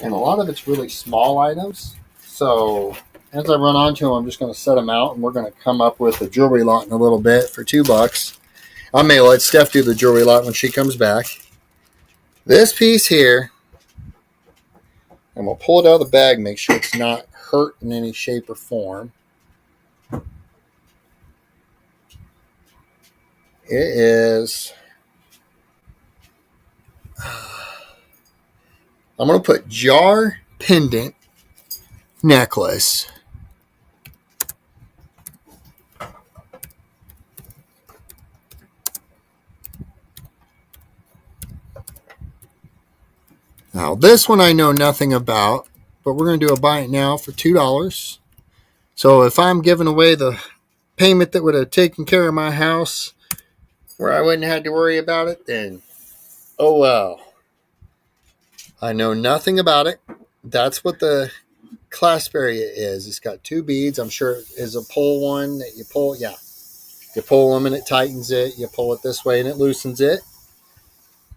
and a lot of it's really small items. So as I run onto them, I'm just going to set them out, and we're going to come up with a jewelry lot in a little bit for $2. I may let Steph do the jewelry lot when she comes back. This piece here, I'm going to pull it out of the bag, make sure it's not hurt in any shape or form. It is, I'm going to put jar pendant necklace. Now, this one I know nothing about, but we're going to do a buy it now for $2. So if I'm giving away the payment that would have taken care of my house where I wouldn't have to worry about it, then oh well. I know nothing about it. That's what the clasp area is. It's got 2 beads. I'm sure it is a pull one that you pull. Yeah. You pull them and it tightens it. You pull it this way and it loosens it.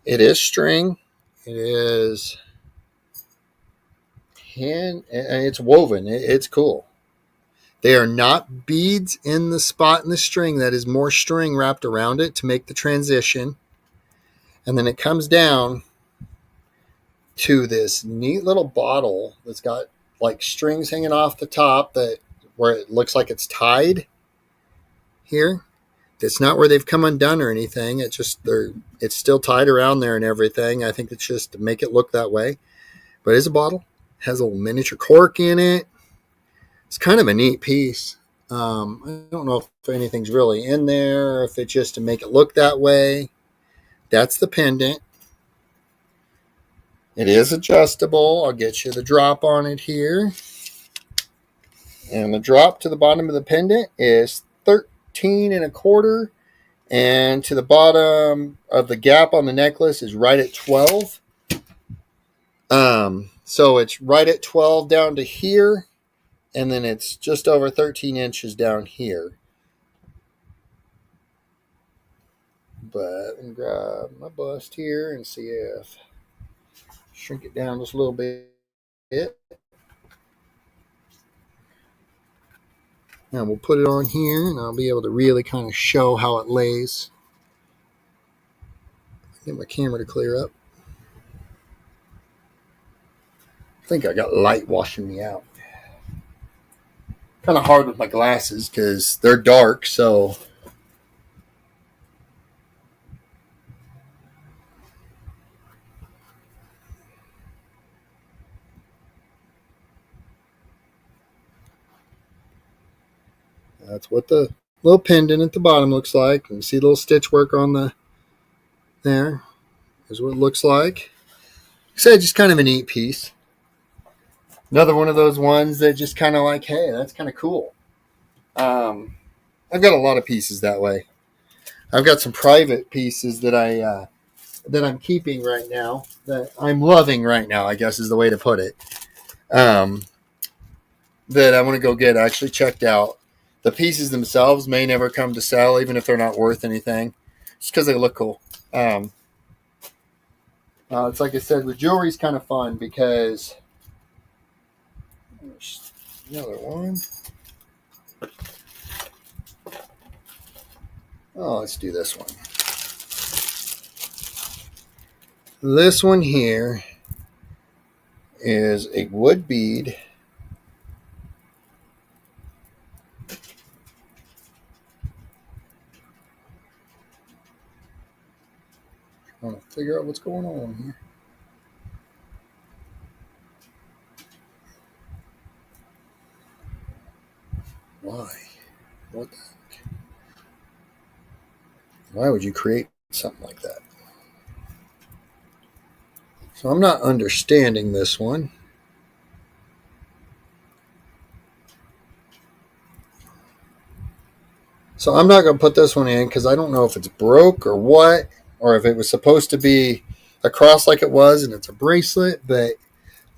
It is string. It is hand, and it's woven. It's cool. They are not beads in the spot in the string. That is more string wrapped around it to make the transition. And then it comes down to this neat little bottle that's got like strings hanging off the top that where it looks like it's tied here. It's not where they've come undone or anything. It's just it's still tied around there and everything. I think it's just to make it look that way. But it's a bottle. It has a little miniature cork in it. It's kind of a neat piece. I don't know if anything's really in there or if it's just to make it look that way. That's the pendant. It is adjustable. I'll get you the drop on it here. And the drop to the bottom of the pendant is 13 1/4. And to the bottom of the gap on the necklace is right at 12. So it's right at 12 down to here. And then it's just over 13 inches down here. But let me grab my bust here and see if shrink it down just a little bit. Now we'll put it on here and I'll be able to really kind of show how it lays. Get my camera to clear up. I think I got light washing me out. Kind of hard with my glasses because they're dark, so that's what the little pendant at the bottom looks like. You can see a little stitch work on the there. Is what it looks like. Like I said, just kind of a neat piece. Another one of those ones that just kind of like, hey, that's kind of cool. I've got a lot of pieces that way. I've got some private pieces that I'm keeping right now, that I'm loving right now, I guess is the way to put it. That I want to go get actually checked out. The pieces themselves may never come to sell, even if they're not worth anything, just because they look cool. It's like I said, with jewelry is kind of fun because there's another one. Oh, let's do this one. This one here is a wood bead. Trying to figure out what's going on here. Why? What the heck? Why would you create something like that? So I'm not understanding this one. So I'm not going to put this one in because I don't know if it's broke or what, or if it was supposed to be across like it was and it's a bracelet, but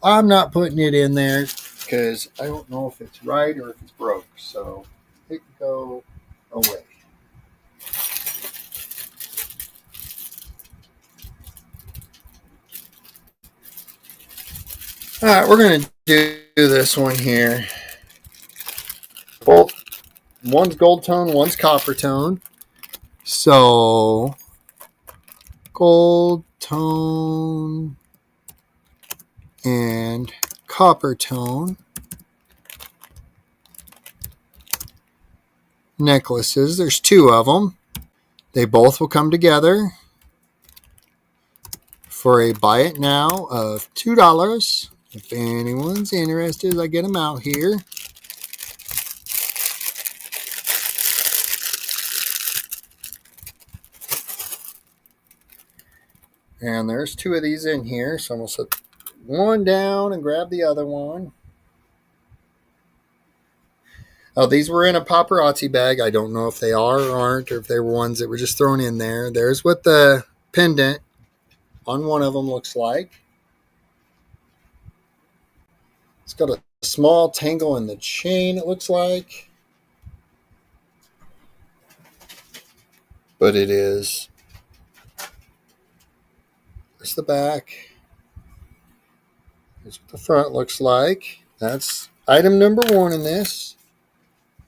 I'm not putting it in there because I don't know if it's right or if it's broke. So it can go away. All right, we're going to do this one here. Both, one's gold tone, one's copper tone. So gold tone and copper tone necklaces. There's 2 of them. They both will come together for a buy it now of $2. If anyone's interested, I get them out here. And there's 2 of these in here, so I'm going to set one down and grab the other one. Oh, these were in a paparazzi bag. I don't know if they are or aren't, or if they were ones that were just thrown in there. There's what the pendant on one of them looks like. It's got a small tangle in the chain, it looks like. But it is. There's the back. Here's what the front looks like. That's item number 1 in this.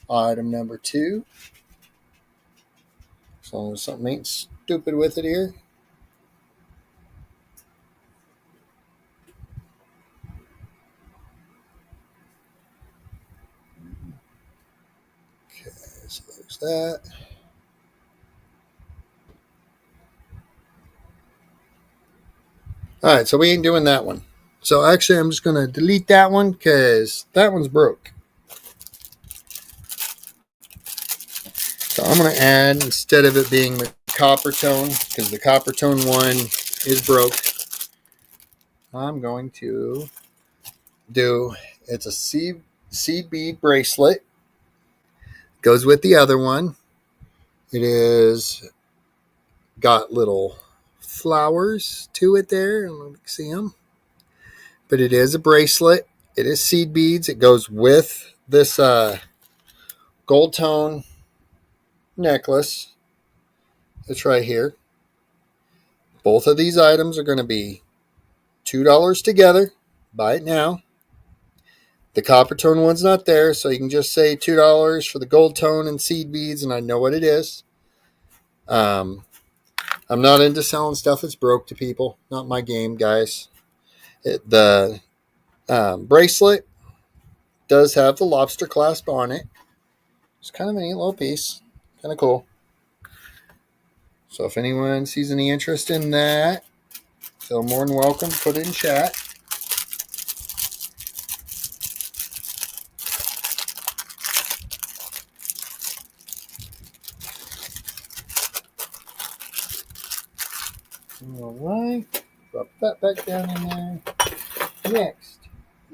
Item number 2. As long as something ain't stupid with it here. Okay, so there's that. All right, so we ain't doing that one. So actually, I'm just going to delete that one because that one's broke. So I'm going to add, instead of it being the copper tone, because the copper tone one is broke, I'm going to do, it's a seed bead bracelet. Goes with the other one. It is got little flowers to it there. I don't know if you can see them. But it is a bracelet. It is seed beads. It goes with this gold tone necklace. It's right here. Both of these items are going to be $2 together. Buy it now. The copper tone one's not there, so you can just say $2 for the gold tone and seed beads, and I know what it is. I'm not into selling stuff that's broke to people. Not my game, guys. The bracelet does have the lobster clasp on it. It's kind of a neat little piece. Kind of cool. So if anyone sees any interest in that, feel more than welcome. Put it in chat. All right. Drop that back down in there. Next.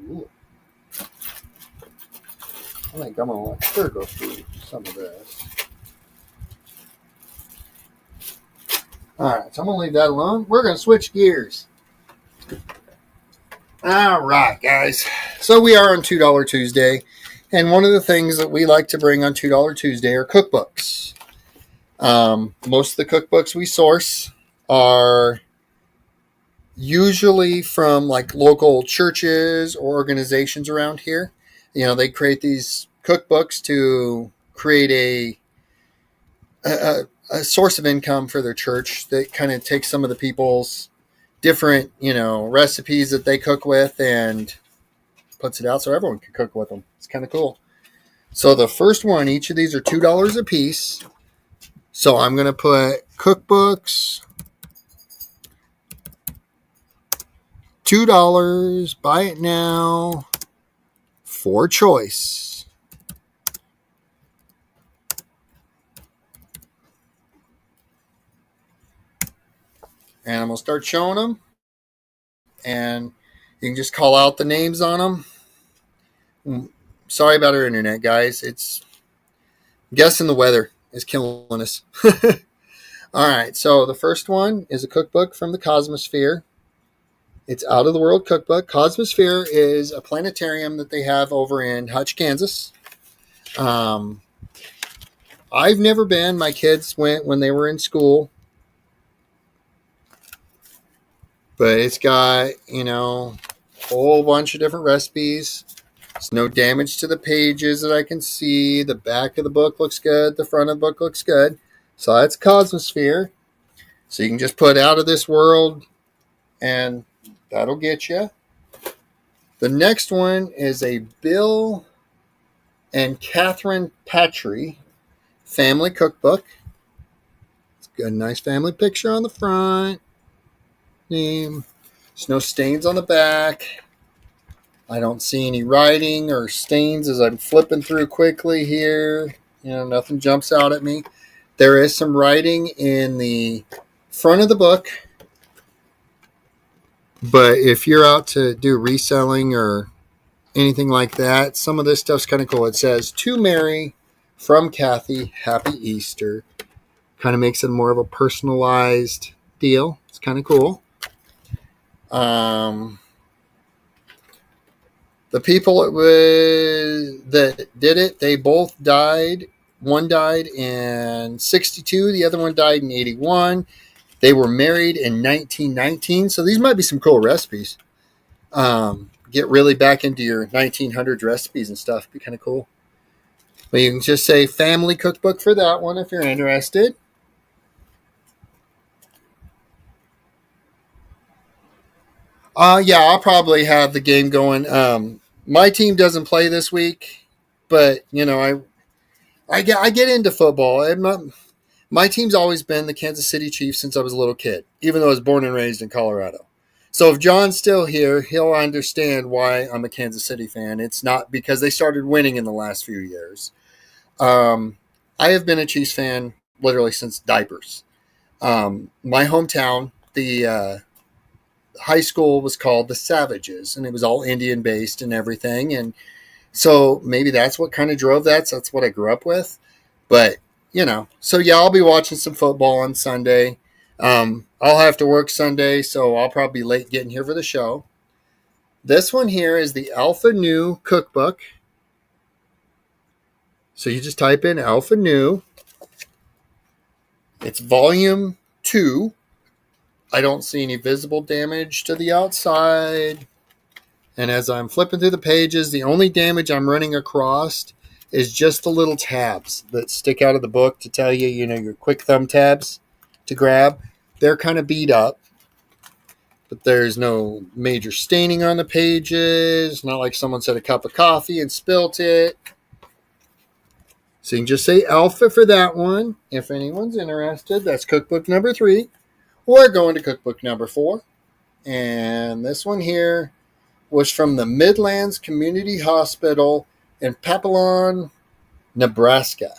Ooh. I think I'm going to let her go through some of this. All right, so I'm going to leave that alone. We're going to switch gears. All right, guys. So we are on $2 Tuesday. And one of the things that we like to bring on $2 Tuesday are cookbooks. Most of the cookbooks we source are usually from like local churches or organizations around here. You know, they create these cookbooks to create a source of income for their church that kind of takes some of the people's different, recipes that they cook with and puts it out so everyone can cook with them. It's kind of cool. So the first one, each of these are $2 a piece. So I'm going to put cookbooks, $2, buy it now, for choice. And I'm going to start showing them. And you can just call out the names on them. Sorry about our internet, guys. I'm guessing the weather is killing us. All right, so the first one is a cookbook from the Cosmosphere. It's Out of the World Cookbook. Cosmosphere is a planetarium that they have over in Hutch, Kansas. I've never been. My kids went when they were in school. But it's got, a whole bunch of different recipes. There's no damage to the pages that I can see. The back of the book looks good. The front of the book looks good. So that's Cosmosphere. So you can just put Out of This World and that'll get you. The next one is a Bill and Catherine Patry family cookbook. It's got a nice family picture on the front. Name. There's no stains on the back. I don't see any writing or stains as I'm flipping through quickly here. Nothing jumps out at me. There is some writing in the front of the book, but if you're out to do reselling or anything like that, some of this stuff's kind of cool. It says, "To Mary from Kathy, Happy Easter." Kind of makes it more of a personalized deal. It's kind of cool. The people that did it, they both died. One died in 62. The other one died in 81. They were married in 1919. So these might be some cool recipes. Get really back into your 1900s recipes and stuff. Be kind of cool. But you can just say family cookbook for that one if you're interested. Yeah, I'll probably have the game going. My team doesn't play this week, but I get into football. My team's always been the Kansas City Chiefs since I was a little kid, even though I was born and raised in Colorado. So if John's still here, he'll understand why I'm a Kansas City fan. It's not because they started winning in the last few years. I have been a Chiefs fan literally since diapers. My hometown, the high school was called the Savages, and it was all Indian based and everything. And so maybe that's what kind of drove that. So that's what I grew up with. But, so yeah, I'll be watching some football on Sunday. I'll have to work Sunday, so I'll probably be late getting here for the show. This one here is the Alpha New Cookbook. So you just type in Alpha New. It's volume 2. I don't see any visible damage to the outside. And as I'm flipping through the pages, the only damage I'm running across is just the little tabs that stick out of the book to tell you, your quick thumb tabs to grab. They're kind of beat up, but there's no major staining on the pages. Not like someone said a cup of coffee and spilt it. So you can just say Alpha for that one. If anyone's interested, that's cookbook number 3. We're going to cookbook number 4. And this one here was from the Midlands Community Hospital in Papillon, Nebraska.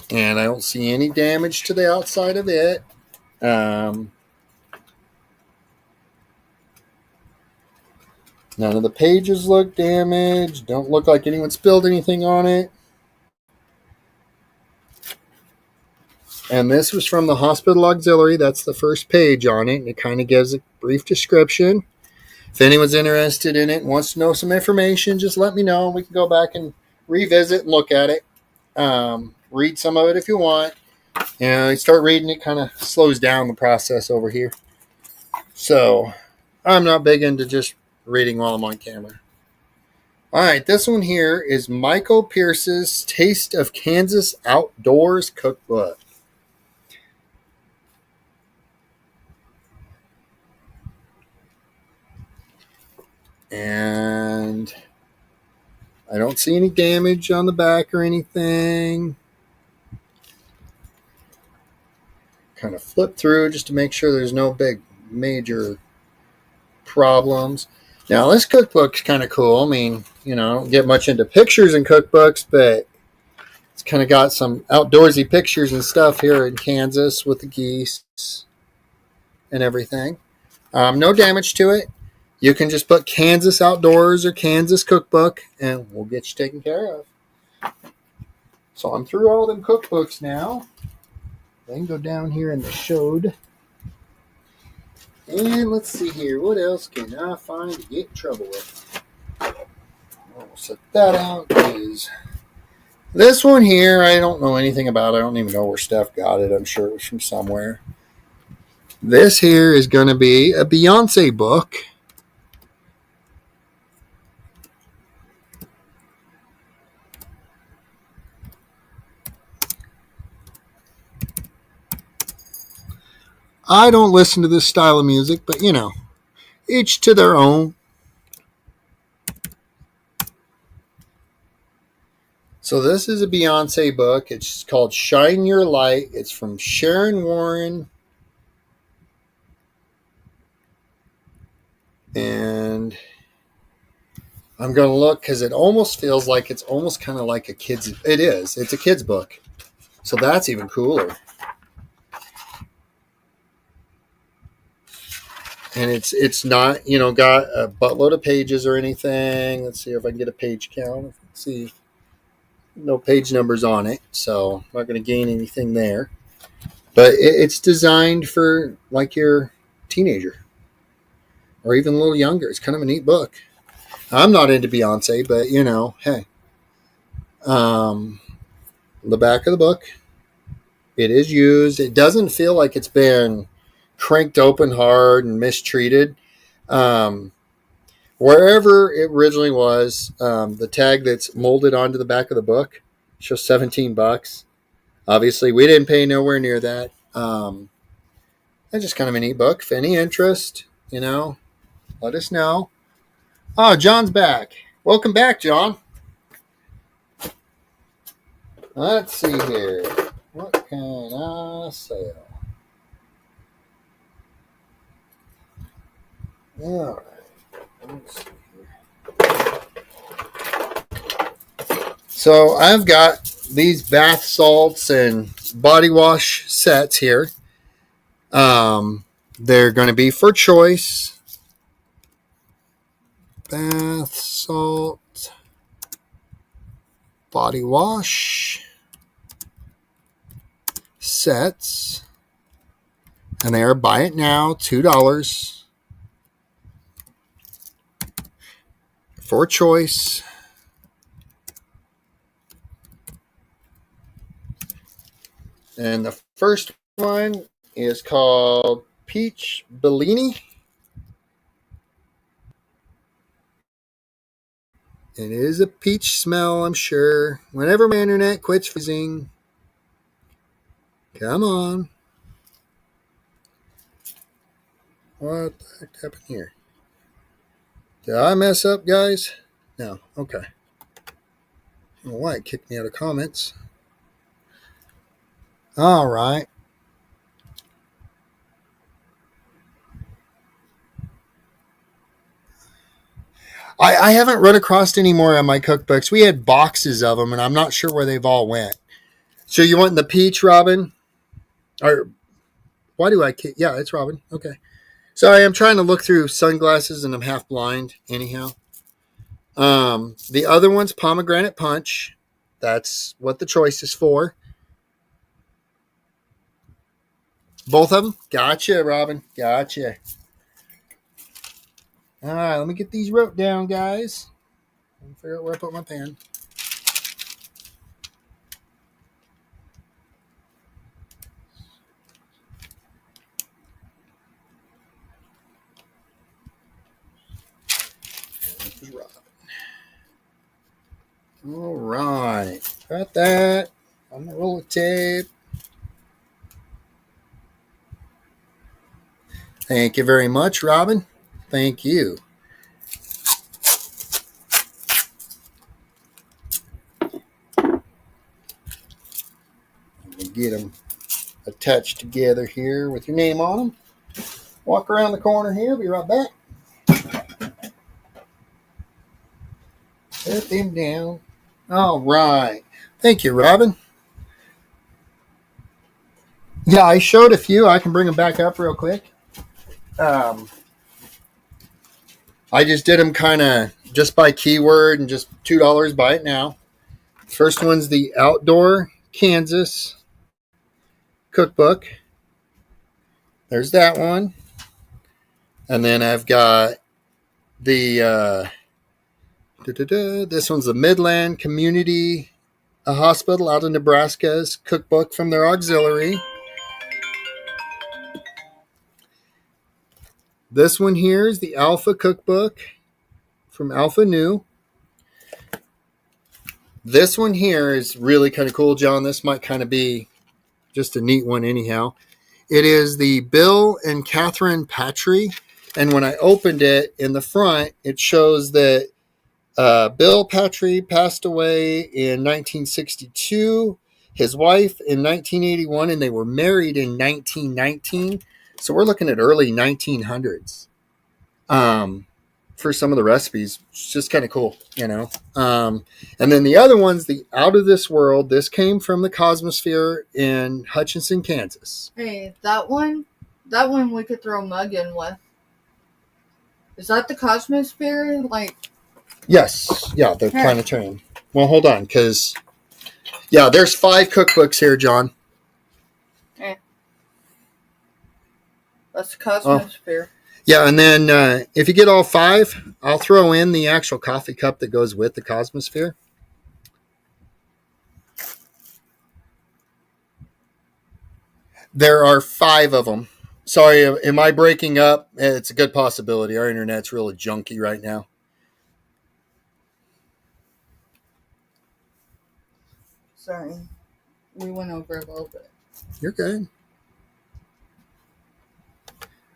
And I don't see any damage to the outside of it. None of the pages look damaged. Don't look like anyone spilled anything on it. And this was from the Hospital Auxiliary. That's the first page on it. And it kind of gives a brief description. If anyone's interested in it and wants to know some information, just let me know. We can go back and revisit and look at it. Read some of it if you want. You start reading, it kind of slows down the process over here. So I'm not big into just reading while I'm on camera. All right, this one here is Michael Pierce's Taste of Kansas Outdoors Cookbook. And I don't see any damage on the back or anything. Kind of flip through just to make sure there's no big major problems. Now, this cookbook's kind of cool. I mean, I don't get much into pictures in cookbooks, but it's kind of got some outdoorsy pictures and stuff here in Kansas with the geese and everything. No damage to it. You can just put Kansas Outdoors or Kansas Cookbook, and we'll get you taken care of. So I'm through all them cookbooks now. Then go down here in the showed. And let's see here. What else can I find to get in trouble with? We'll set that out. Is this one here, I don't know anything about it. I don't even know where Steph got it. I'm sure it was from somewhere. This here is going to be a Beyonce book. I don't listen to this style of music, but each to their own. So this is a Beyonce book. It's called Shine Your Light. It's from Sharon Warren. And I'm going to look because it almost feels like it's almost kind of like a kid's. It is. It's a kid's book. So that's even cooler. And it's not, got a buttload of pages or anything. Let's see if I can get a page count. Let's see. No page numbers on it. So I'm not going to gain anything there. But it's designed for like your teenager or even a little younger. It's kind of a neat book. I'm not into Beyonce, but hey. The back of the book, it is used. It doesn't feel like it's been cranked open hard and mistreated. Wherever it originally was, the tag that's molded onto the back of the book shows $17. Obviously, we didn't pay nowhere near that. That's just kind of a neat book. If any interest, let us know. Oh, John's back. Welcome back, John. Let's see here. What can I sell? All right. Let's see here. So I've got these bath salts and body wash sets here. They're going to be for choice. Bath salt, body wash sets, and they are buy it now, $2 for choice. And the first one is called Peach Bellini. It is a peach smell, I'm sure. Whenever my internet quits freezing. Come on. What the heck happened here? Did I mess up, guys? No. Okay. I don't know why it kicked me out of comments. All right. I haven't run across any more on my cookbooks. We had boxes of them, and I'm not sure where they've all went. So you want the peach, Robin? Or why do I? Yeah, it's Robin. Okay. Sorry, I'm trying to look through sunglasses, and I'm half blind. Anyhow, the other one's pomegranate punch. That's what the choice is for. Both of them. Gotcha, Robin. Gotcha. All right, let me get these wrote down, guys. Let me figure out where I put my pen. All right. Got that. I'm going to roll of tape. Thank you very much, Robin. Thank you. Get them attached together here with your name on them. Walk around the corner here. Be right back. Set them down. All right. Thank you, Robin. Yeah, I showed a few. I can bring them back up real quick. I just did them kind of just by keyword and just $2 buy it now. First one's the Outdoor Kansas Cookbook. There's that one. And then I've got the this one's the Midland Community Hospital out in Nebraska's cookbook from their auxiliary. This one here is the Alpha Cookbook from Alpha New. This one here is really kind of cool, John. This might kind of be just a neat one anyhow. It is the Bill and Catherine Patry. And when I opened it in the front, it shows that Bill Patry passed away in 1962, his wife in 1981, and they were married in 1919. So we're looking at early 1900s for some of the recipes. It's just kind of cool, you know. And then the other one's the Out of This World. This came from the Cosmosphere in Hutchinson, Kansas. Hey, that one we could throw a mug in with. Is that the Cosmosphere? Like, yes, yeah, the planetarium. Well, hold on, because yeah, there's 5 cookbooks here, John. That's the Cosmosphere. Yeah, and then if you get all 5, I'll throw in the actual coffee cup that goes with the Cosmosphere. There are 5 of them. Sorry, am I breaking up? It's a good possibility. Our internet's really junky right now. Sorry. We went over a little bit. You're good.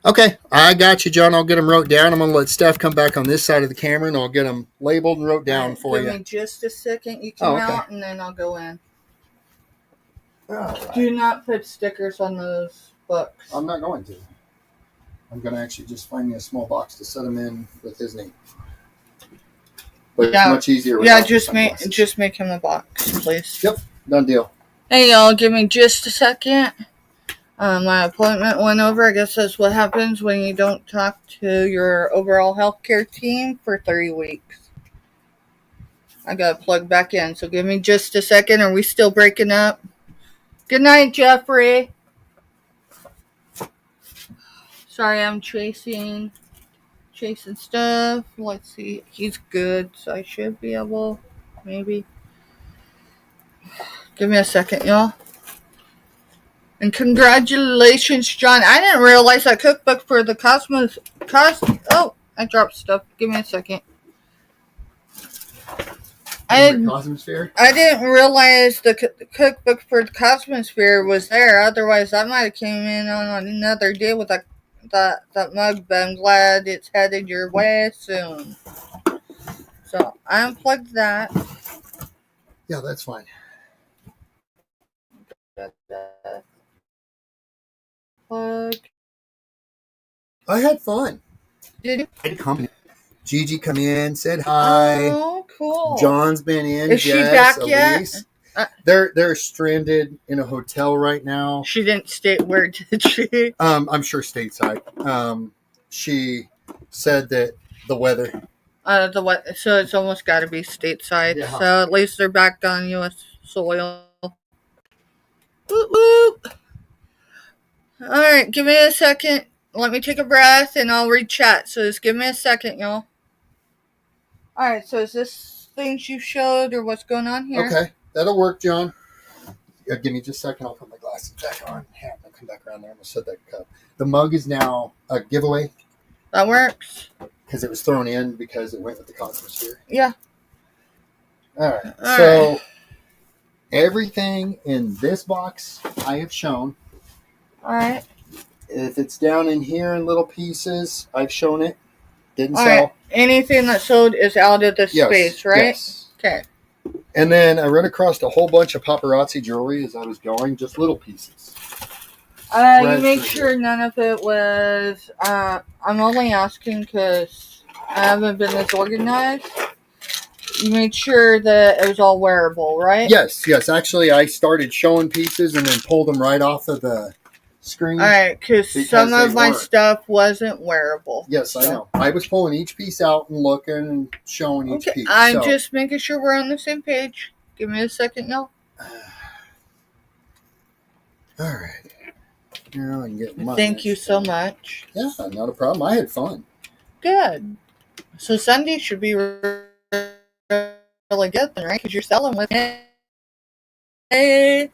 Okay, I got you, John. I'll get them wrote down. I'm going to let Steph come back on this side of the camera, and I'll get them labeled and wrote down for you. Give me just a second. You come out, and then I'll go in. Right. Do not put stickers on those books. I'm not going to. I'm going to actually just find me a small box to set them in with his name. But it's much easier. Yeah, just make him a box, please. Yep, done deal. Hey, y'all, give me just a second. My appointment went over. I guess that's what happens when you don't talk to your overall healthcare team for 3 weeks. I got to plug back in, so give me just a second. Are we still breaking up? Good night, Jeffrey. Sorry, I'm chasing stuff. Let's see. He's good, so I should be able, maybe. Give me a second, y'all. And congratulations, John. I didn't realize that cookbook for the oh, I dropped stuff. Give me a second. I didn't realize the cookbook for the Cosmosphere was there. Otherwise, I might have came in on another day with that mug, but I'm glad it's headed your way soon. So, I unplugged that. Yeah, that's fine. Plug. I had fun. Did you? I had company. Gigi come in, said hi. Oh, cool. John's been in. Is she back Elise. yet? They're stranded in a hotel right now. She didn't state where, did she? I'm sure stateside. She said that the weather. So it's almost got to be stateside. Yeah. So at least they're back on U.S. soil. Whoop, whoop. All right, give me a second. Let me take a breath, and I'll read chat. So just give me a second, y'all. All right, so is this things you showed, or what's going on here? Okay, that'll work, John. Give me just a second. I'll put my glasses back on. Yeah, I'll come back around there. I'm going to set that cup. The mug is now a giveaway. That works. Because it was thrown in because it went with the Cosmosphere. Yeah. All right. So everything in this box I have shown. All right. If it's down in here in little pieces, I've shown it. Didn't All sell. Right. Anything that's sold is out of the space, right? Yes. Okay. And then I run across a whole bunch of paparazzi jewelry as I was going, just little pieces. You make sure none of it was. I'm only asking because I haven't been this organized. You made sure that it was all wearable, right? Yes. Actually, I started showing pieces and then pulled them right off of the screen. All right, because some of my stuff wasn't wearable. Yes, I know. I was pulling each piece out and looking and showing each piece. I'm just making sure we're on the same page. Give me a second, y'all. All right. Now I can get mine. Thank you so much. Yeah, not a problem. I had fun. Good. So Sunday should be really good then, right? Because you're selling with me. Hey.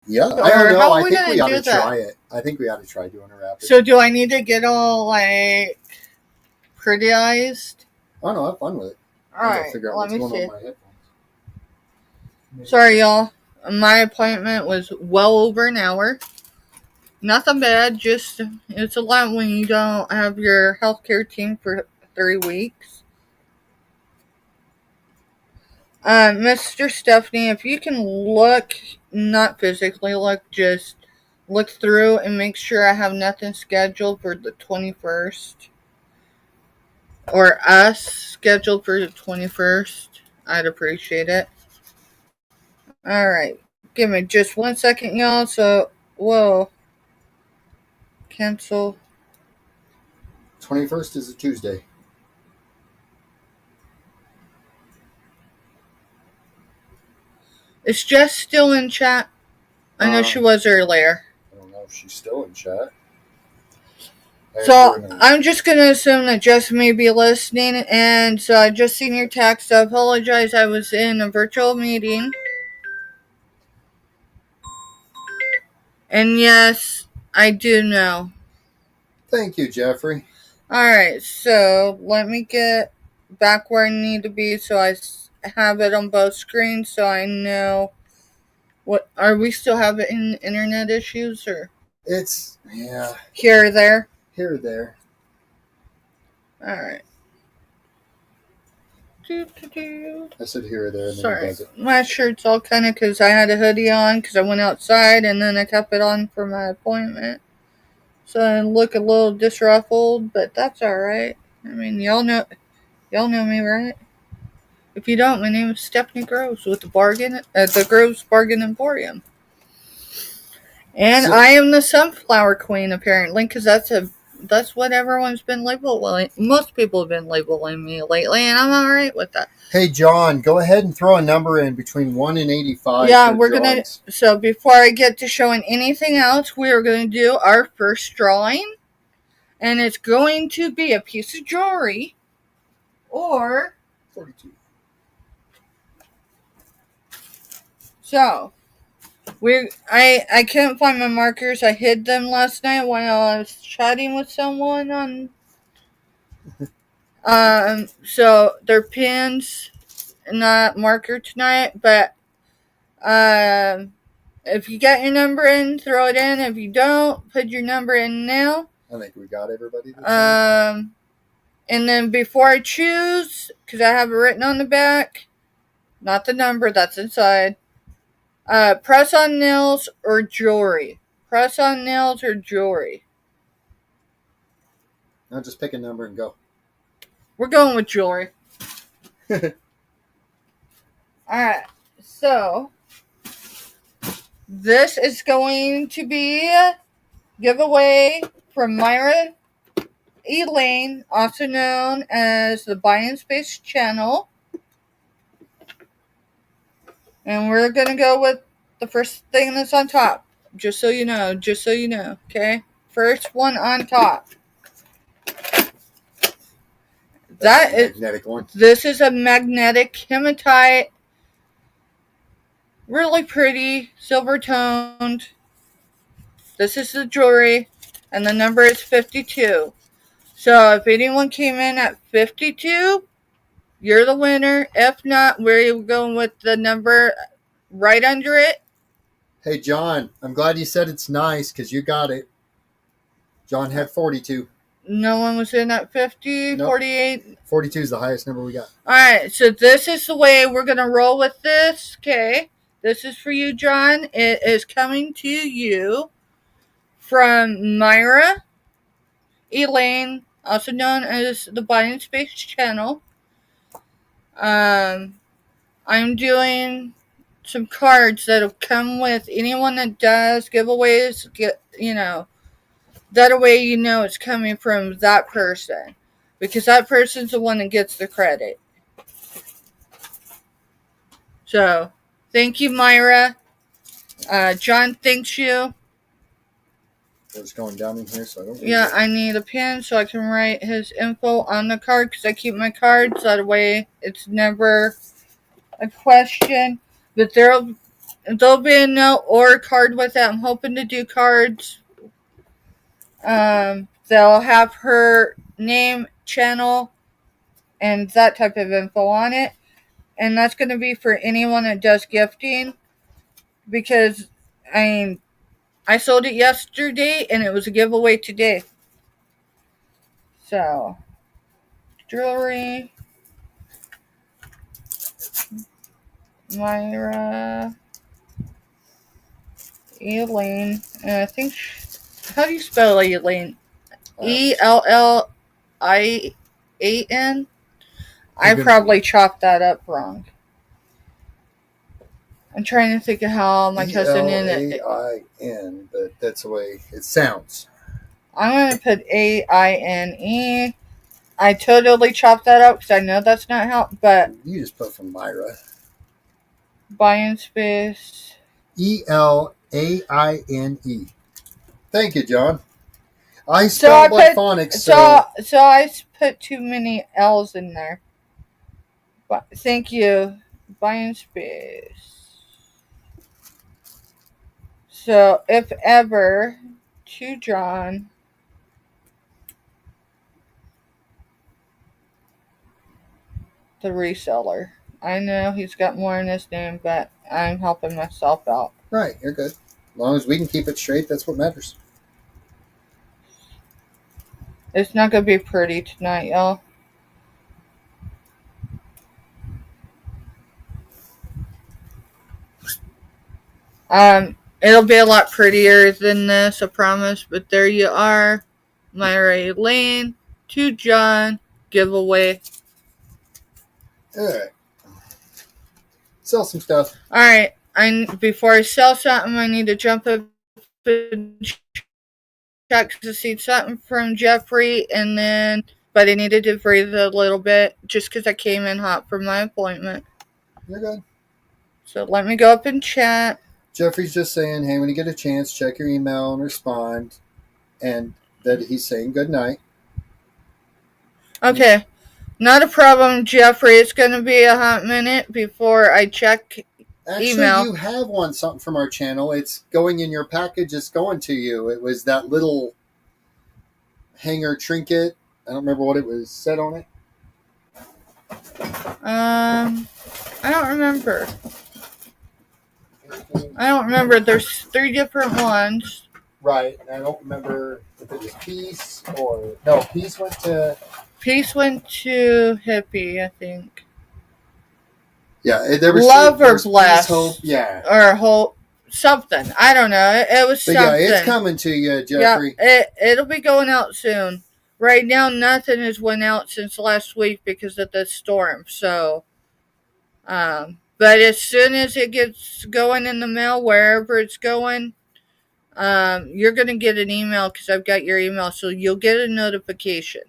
Yeah, I don't know. I think we ought to try it. I think we ought to try doing a rapid. So do I need to get all, like, prettyized? Oh, no, have fun with it. All right, let me see. On Sorry, y'all. My appointment was well over an hour. Nothing bad, just it's a lot when you don't have your healthcare team for 3 weeks. Mr. Stephanie, if you can look, not physically look, just look through and make sure I have nothing scheduled for the 21st. Or us scheduled for the 21st. I'd appreciate it. Alright. Give me just 1 second, y'all. So, whoa. Cancel. 21st is a Tuesday. Is Jess still in chat? I know she was earlier. I don't know if she's still in chat. So, I'm just going to assume that Jess may be listening. And so, I just seen your text. I apologize. I was in a virtual meeting. And yes, I do know. Thank you, Jeffrey. Alright, so let me get back where I need to be so I have it on both screens so I know what. Are we still having internet issues or? It's, yeah. Here or there? Here or there. Alright. I said here or there. And Sorry, then it does it. my shirt's all kind of because I had a hoodie on because I went outside and then I kept it on for my appointment. So I look a little disruffled, but that's alright. I mean, y'all know me, right? If you don't, my name is Stephanie Groves with the Groves Bargain Emporium. And I am the Sunflower Queen, apparently, because that's what everyone's been labeling. Most people have been labeling me lately, and I'm alright with that. Hey, John, go ahead and throw a number in between 1 and 85. Yeah, we're going to. So before I get to showing anything else, we are going to do our first drawing. And it's going to be a piece of jewelry or 42. So, I couldn't find my markers. I hid them last night when I was chatting with someone on. So they're pins, not marker tonight. But if you got your number in, throw it in. If you don't, put your number in now. I think we got everybody. And then before I choose, because I have it written on the back, not the number that's inside. Press on nails or jewelry. Press on nails or jewelry. Now just pick a number and go. We're going with jewelry. Alright, so this is going to be a giveaway from Myra Elaine, also known as the Buying Space channel. And we're going to go with the first thing that's on top. Just so you know, okay? First one on top. Magnetic one. This is a magnetic hematite. Really pretty, silver toned. This is the jewelry, and the number is 52. So if anyone came in at 52, you're the winner. If not, we're going with the number right under it. Hey, John, I'm glad you said it's nice because you got it. John had 42. No one was in at 50, nope. 48. 42 is the highest number we got. All right, so this is the way we're going to roll with this. Okay, this is for you, John. It is coming to you from Myra Elaine, also known as the Buying Space channel. I'm doing some cards that'll come with anyone that does giveaways. That way you know it's coming from that person, because that person's the one that gets the credit. So, thank you, Myra. John thanks you. It's going down in here, so I don't. Yeah, I need a pen so I can write his info on the card, because I keep my cards. That way it's never a question. But there'll be a note or a card with it. I'm hoping to do cards. They'll have her name, channel, and that type of info on it. And that's going to be for anyone that does gifting. Because, I I sold it yesterday, and it was a giveaway today. So, jewelry, Myra, Elaine, and I think, how do you spell Elaine? Ellian? I probably chopped that up wrong. I'm trying to think of how my cousin in it. Elain, but that's the way it sounds. I'm going to put Aine. I totally chopped that up because I know that's not how, but. You just put from Myra. Buying space. Elaine. Thank you, John. I spelled by phonics. So I put too many L's in there. But thank you. Buying space. So if ever, to John. The reseller. I know he's got more in his name, but I'm helping myself out. Right, you're good. As long as we can keep it straight, that's what matters. It's not going to be pretty tonight, y'all. It'll be a lot prettier than this, I promise. But there you are. Myra Elaine, to John, giveaway. Alright. Sell some stuff. Alright. Before I sell something, I need to jump up and check to see something from Jeffrey, but I needed to breathe a little bit just because I came in hot from my appointment. You're good. So let me go up and chat. Jeffrey's just saying, hey, when you get a chance, check your email and respond, and that he's saying good night. Okay. Not a problem, Jeffrey. It's going to be a hot minute before I check email. Actually, you have something from our channel. It's going in your package. It's going to you. It was that little hanger trinket. I don't remember what it was said on it. I don't remember. There's 3 different ones. Right. I don't remember if it was Peace or... No, Peace went to Hippie, I think. Yeah, there was... Love or Bless. Peace, Hope, yeah. Or Hope. Something. I don't know. It was something. Yeah, it's coming to you, Jeffrey. Yeah, it'll be going out soon. Right now, nothing has went out since last week because of the storm. So, but as soon as it gets going in the mail, wherever it's going, you're going to get an email because I've got your email. So you'll get a notification.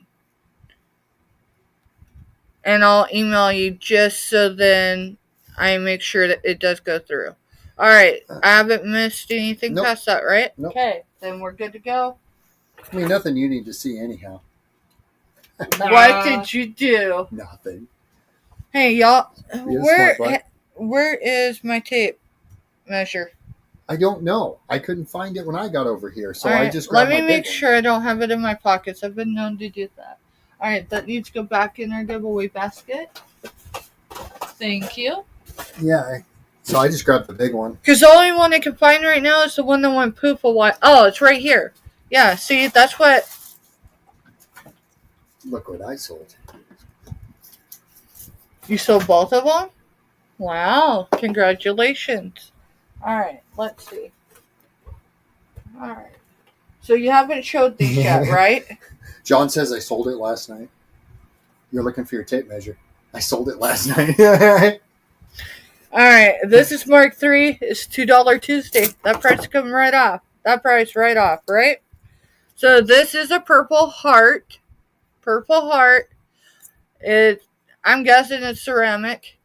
And I'll email you just so then I make sure that it does go through. All right. I haven't missed anything past that, right? Nope. Okay. Then we're good to go. I mean, nothing you need to see anyhow. What did you do? Nothing. Hey, y'all. Where is my tape measure? I don't know. I couldn't find it when I got over here, so right, I just grabbed let me make sure I don't have it in my pockets. I've been known to do that. All right, that needs to go back in our giveaway basket. Thank you. Yeah, so I just grabbed the big one. Because the only one I can find right now is the one that went poof a while. Oh, it's right here. Yeah, see, that's what... Look what I sold. You sold both of them? Wow, congratulations. All right, let's see. All right. So you haven't showed these yet, right? John says I sold it last night. You're looking for your tape measure. I sold it last night. All right, this is Mark 3. It's $2 Tuesday. That price coming right off. That price right off, right? So this is a purple heart. Purple heart. I'm guessing it's ceramic.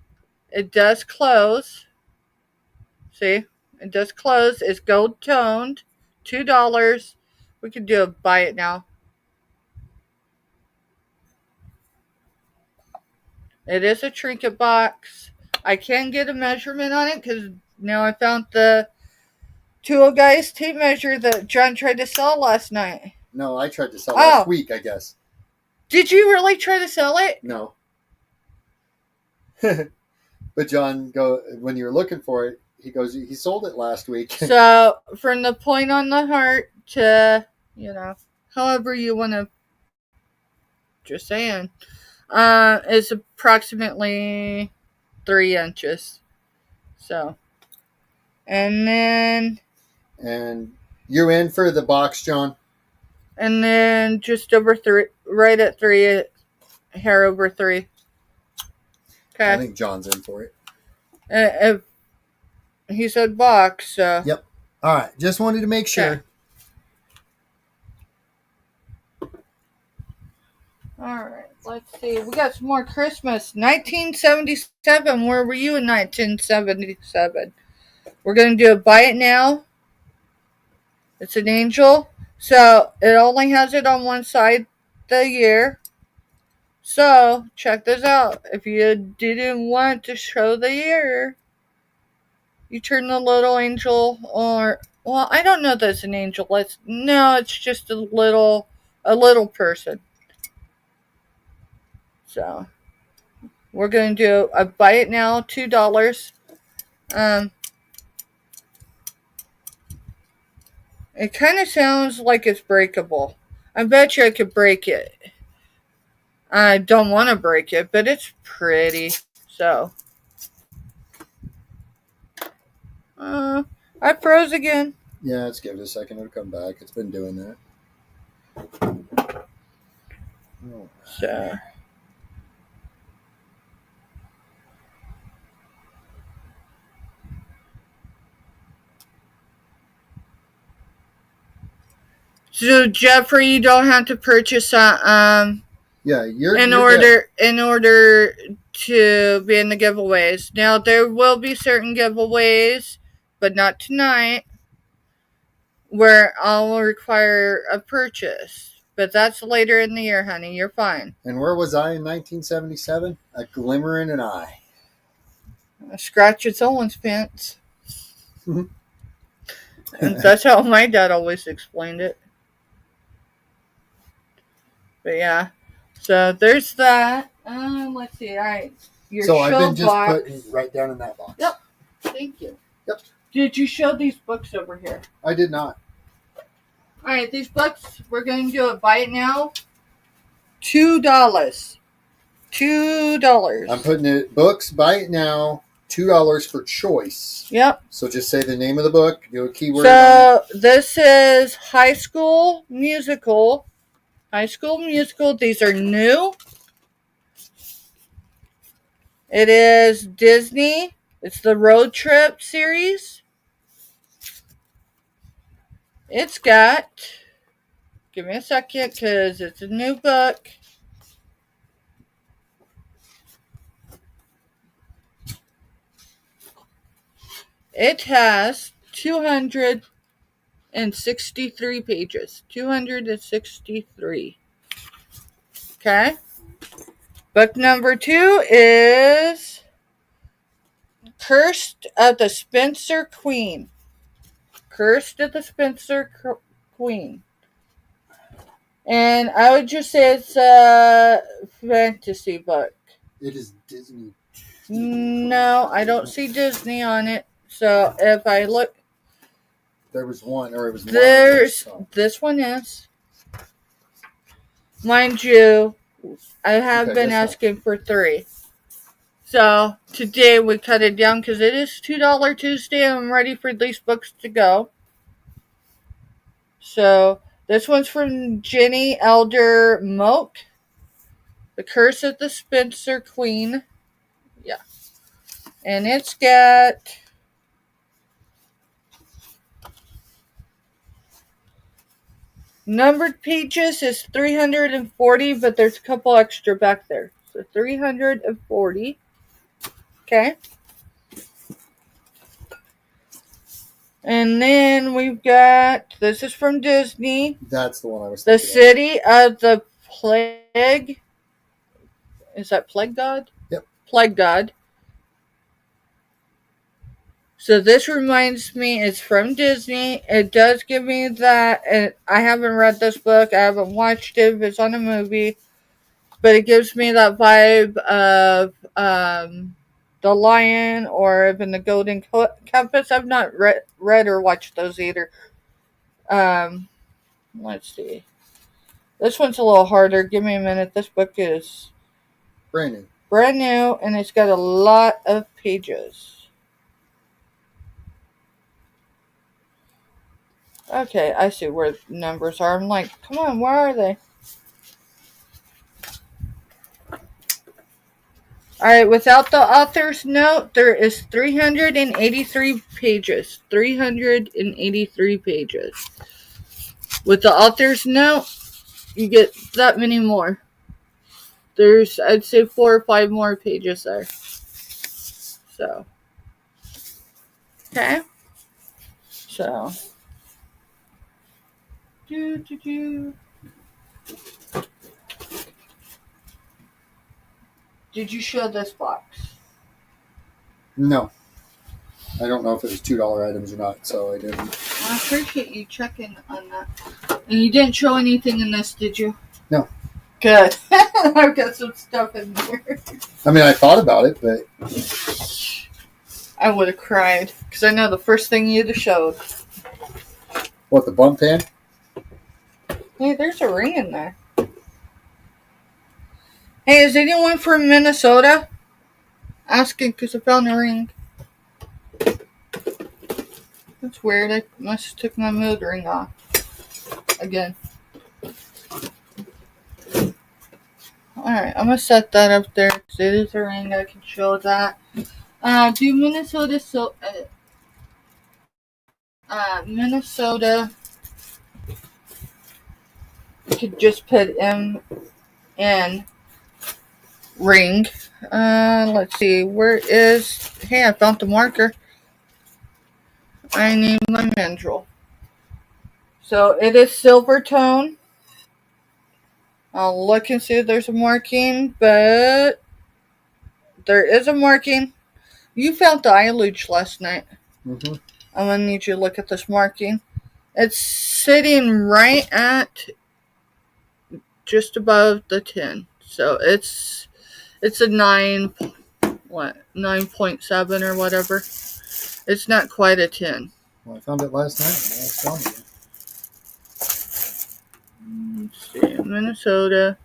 It does close. See? It does close. It's gold toned. $2. We could do a buy it now. It is a trinket box. I can get a measurement on it because now I found the Tool Guy's tape measure that John tried to sell last night. No, I tried to sell last week, I guess. Did you really try to sell it? No. But John, when you were looking for it, He goes, he sold it last week. So from the point on the heart to, however you want to, just saying, is approximately 3 inches. So, and then you're in for the box, John? And then just over 3, right at 3, hair over 3. Okay. I think John's in for it. If he said box, so. Yep. All right. Just wanted to make sure. Okay. All right. Let's see. We got some more Christmas. 1977. Where were you in 1977? We're going to do a buy it now. It's an angel. So it only has it on one side the year. So check this out. If you didn't want to show the year, you turn the little angel, or, well, I don't know that it's an angel. It's just a little person. So we're going to do a buy it now, $2. It kind of sounds like it's breakable. I bet you I could break it. I don't want to break it, but it's pretty. So I froze again. Yeah, let's give it a second. It'll come back. It's been doing that. So Jeffrey, you don't have to purchase that. You're in order to be in the giveaways. Now there will be certain giveaways, but not tonight, where I'll require a purchase. But that's later in the year, honey. You're fine. And where was I in 1977? A glimmer in an eye. A scratch at someone's pants. And that's how my dad always explained it. But yeah. So there's that. Let's see. All right. So I've been just putting right down in that box. Yep. Thank you. Yep. Did you show these books over here? I did not. All right, these books, we're going to do a buy it now. $2. $2. I'm putting it, books, buy it now, $2 for choice. Yep. So just say the name of the book, do a keyword. So this is High School Musical. High School Musical. These are new. It is Disney. It's the Road Trip series. It's got, give me a second because it's a new book. It has 263 pages. 263. Okay. Book number 2 is Cursed of the Spencer Queen. Cursed of the Spencer Queen. And I would just say it's a fantasy book. It is Disney. No, I don't see Disney on it. So if I look, there was one, or it was there's this one is. Mind you, I have been asking for 3. So today we cut it down because it is $2 Tuesday. I'm ready for these books to go. So this one's from Jenny Elder Moak. The Curse of the Spencer Queen. Yeah. And it's got numbered pages is 340, but there's a couple extra back there. So 340. Okay. And then we've got, this is from Disney. That's the one I was thinking. The City of the Plague. Is that Plague God? Yep. Plague God. So this reminds me, it's from Disney. It does give me that. And I haven't read this book. I haven't watched it. It's on a movie. But it gives me that vibe of the the Lion or even the Golden Compass. I've not read or watched those either. Let's see. This one's a little harder. Give me a minute. This book is Brand new, and it's got a lot of pages. Okay, I see where numbers are. I'm like, come on, where are they? Alright, without the author's note, there is 383 pages. 383 pages. With the author's note, you get that many more. There's, I'd say, 4 or 5 more pages there. So. Okay. So. Did you show this box? No. I don't know if it was $2 items or not, so I didn't. I appreciate you checking on that. And you didn't show anything in this, did you? No. Good. I've got some stuff in here. I mean, I thought about it, but I would have cried because I know the first thing you'd have showed. What, the bump pan? Hey, there's a ring in there. Hey, is anyone from Minnesota? Asking because I found a ring. That's weird. I must have took my mood ring off. Again. Alright, I'm going to set that up there because it is a ring. I can show that. Do Minnesota Minnesota, you could just put M-N ring. Let's see, where is, hey, I found the marker. I need my mandrel. So it is silver tone. I'll look and see if there's a marking, but there is a marking. You found the eyelage last night. Mm-hmm. I'm going to need you to look at this marking. It's sitting right at just above the 10. So it's a 9.7 or whatever. It's not quite a 10. Well, I found it last night. I was telling you. Let's see, Minnesota.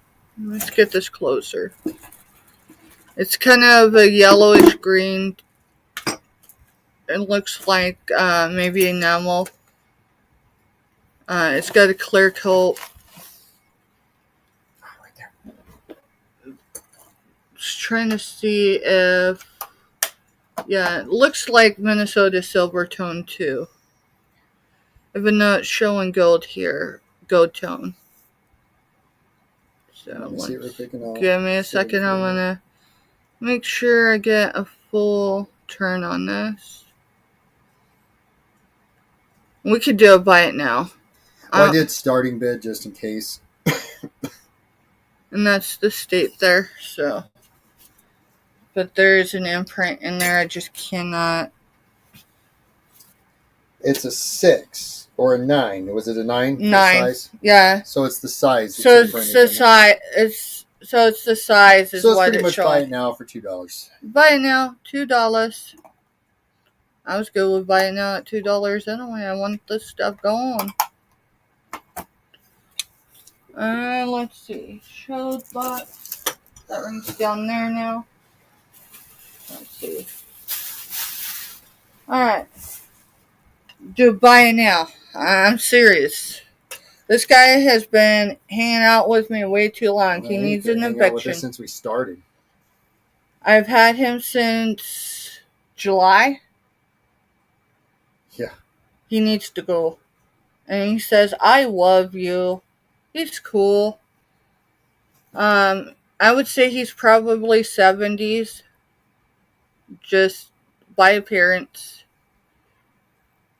Let's get this closer. It's kind of a yellowish green. It looks like maybe enamel. It's got a clear coat. Right there. Just trying to see if, yeah, it looks like Minnesota silver tone too. Even though it's showing gold here, gold tone. So Let me see real quick and I'll give me a second. I'm gonna make sure I get a full turn on this. We could do a buy it now. Well, I did starting bid just in case. And that's the state there, so. But there is an imprint in there. I just cannot. It's a 6 or a 9. Was it a 9? 9. Size? Yeah. So it's the size. So it's the size. It's the size is so it's what pretty it's much showing. buy it now for $2. Buy it now, $2. I was good with buying now at $2 anyway. I want this stuff going. Let's see. Showed box. That ring's down there now. Let's see. Alright. Do buy it now. I'm serious. This guy has been hanging out with me way too long. He needs an eviction. Since we started. I've had him since July. Yeah. He needs to go. And he says, I love you. He's cool. I would say he's probably 70s. Just by appearance.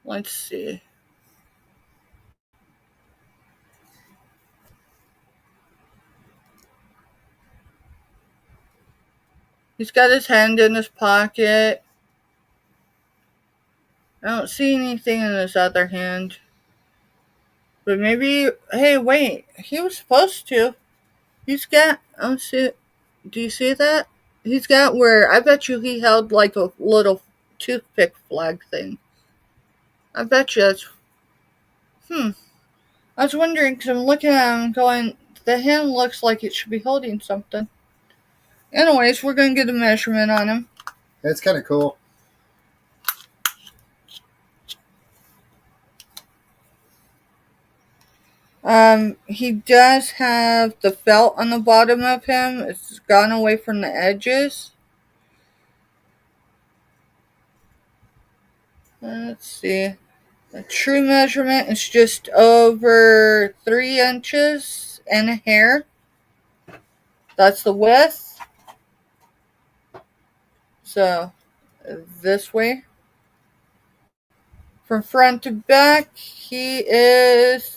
Let's see. He's got his hand in his pocket. I don't see anything in his other hand. But maybe, hey, wait. He was supposed to. He's got, do you see that? he's got where I bet you he held like a little toothpick flag thing. I bet you that's. I was wondering because I'm looking at him going, the hand looks like it should be holding something. Anyways, we're going to get a measurement on him. That's kind of cool. He does have the felt on the bottom of him. It's gone away from the edges. Let's see. The true measurement is just over 3 inches and a hair. That's the width. So, this way. From front to back, he is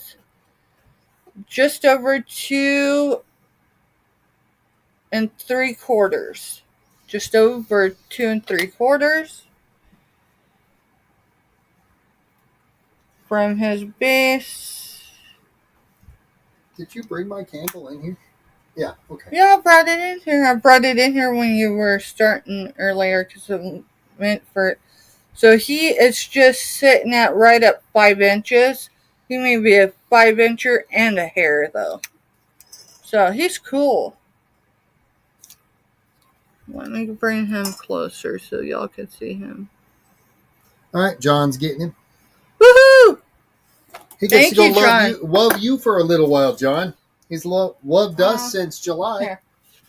just over 2 3/4. Just over 2 3/4. From his base. Did you bring my candle in here? Yeah, okay. Yeah, I brought it in here. I brought it in here when you were starting earlier because it meant for it. So he is just sitting at right at 5 inches. He may be a 5-incher and a hair though. So he's cool. Let me bring him closer so y'all can see him. All right, John's getting him. Woohoo! He gets Thank to go you, John. love you for a little while, John. He's loved us since July. Here.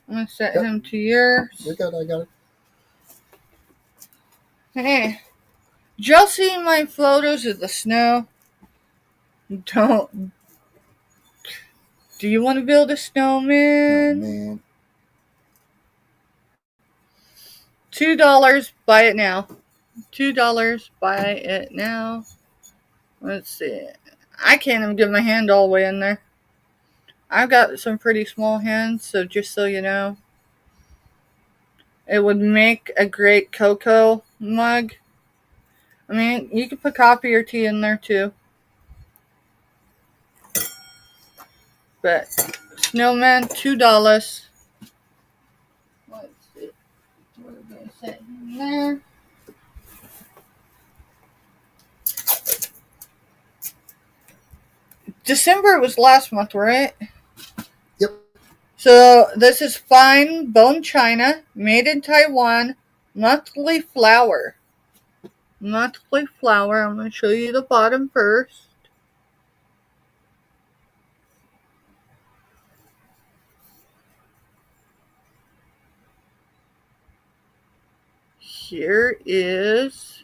I'm going to set him to yours. I got it. Hey, did y'all see my photos of the snow? Don't. Do you want to build a snowman? Oh, man. $2, buy it now. $2, buy it now. Let's see. I can't even get my hand all the way in there. I've got some pretty small hands, so just so you know. It would make a great cocoa mug. I mean, you could put coffee or tea in there too. But snowman, $2. Let's see. We're going to set him there. December was last month, right? Yep. So this is fine bone china, made in Taiwan, monthly flower. Monthly flower. I'm going to show you the bottom first. Here is.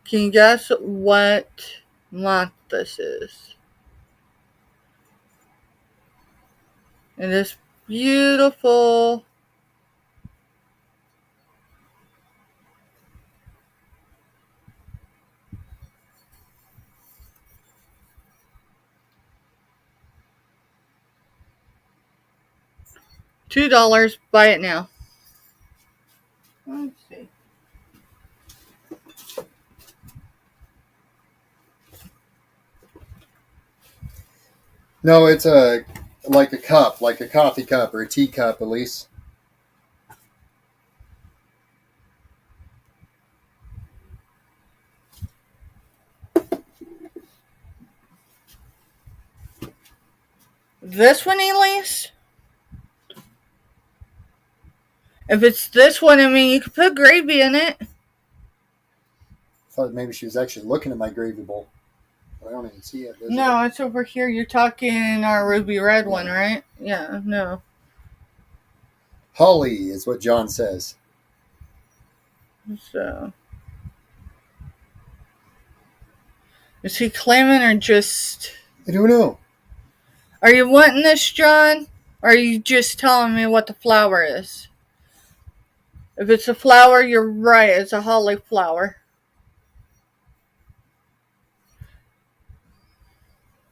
Can you guess what month this is? It is beautiful. $2, buy it now. Let's see. No, it's like a cup, like a coffee cup or a tea cup, at least. This one, Elise? If it's this one, I mean, you could put gravy in it. I thought maybe she was actually looking at my gravy bowl. But I don't even see it. No, it's over here. You're talking our ruby red one, right? Yeah, no. Holly is what John says. So. Is he claiming or just... I don't know. Are you wanting this, John? Or are you just telling me what the flower is? If it's a flower, you're right. It's a holly flower.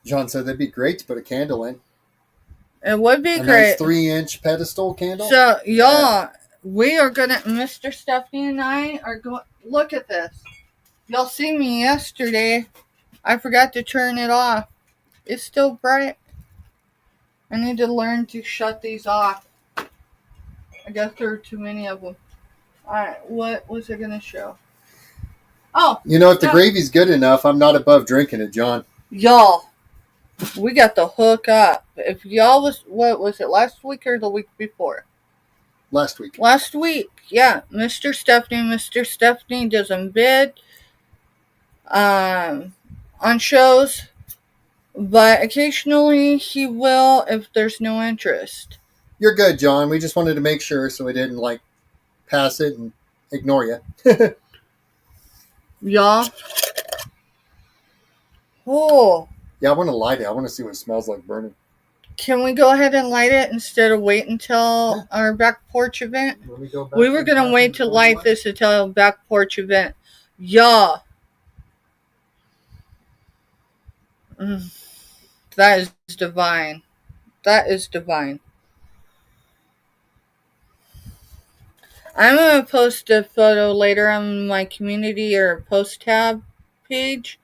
John said that'd be great to put a candle in. It would be a great. Nice 3-inch pedestal candle. So, y'all, we are going to... Mr. Stephanie and I are going... Look at this. Y'all see me yesterday. I forgot to turn it off. It's still bright. I need to learn to shut these off. got through too many of them. Alright, what was I going to show? Oh, You know, if the gravy's good enough, I'm not above drinking it, John. y'all, we got the hook up. If y'all what was it, last week or the week before? Last week. Last week, yeah. Mr. Stephanie doesn't bid on shows, but occasionally he will if there's no interest. You're good, John. We just wanted to make sure so we didn't, like, pass it and ignore you. Y'all. Oh. Yeah, I want to light it. I want to see what it smells like burning. Can we go ahead and light it instead of wait until our back porch event? We were going to wait to light this until our back porch event. Yeah. That is divine. That is divine. I'm going to post a photo later on my community or post tab page.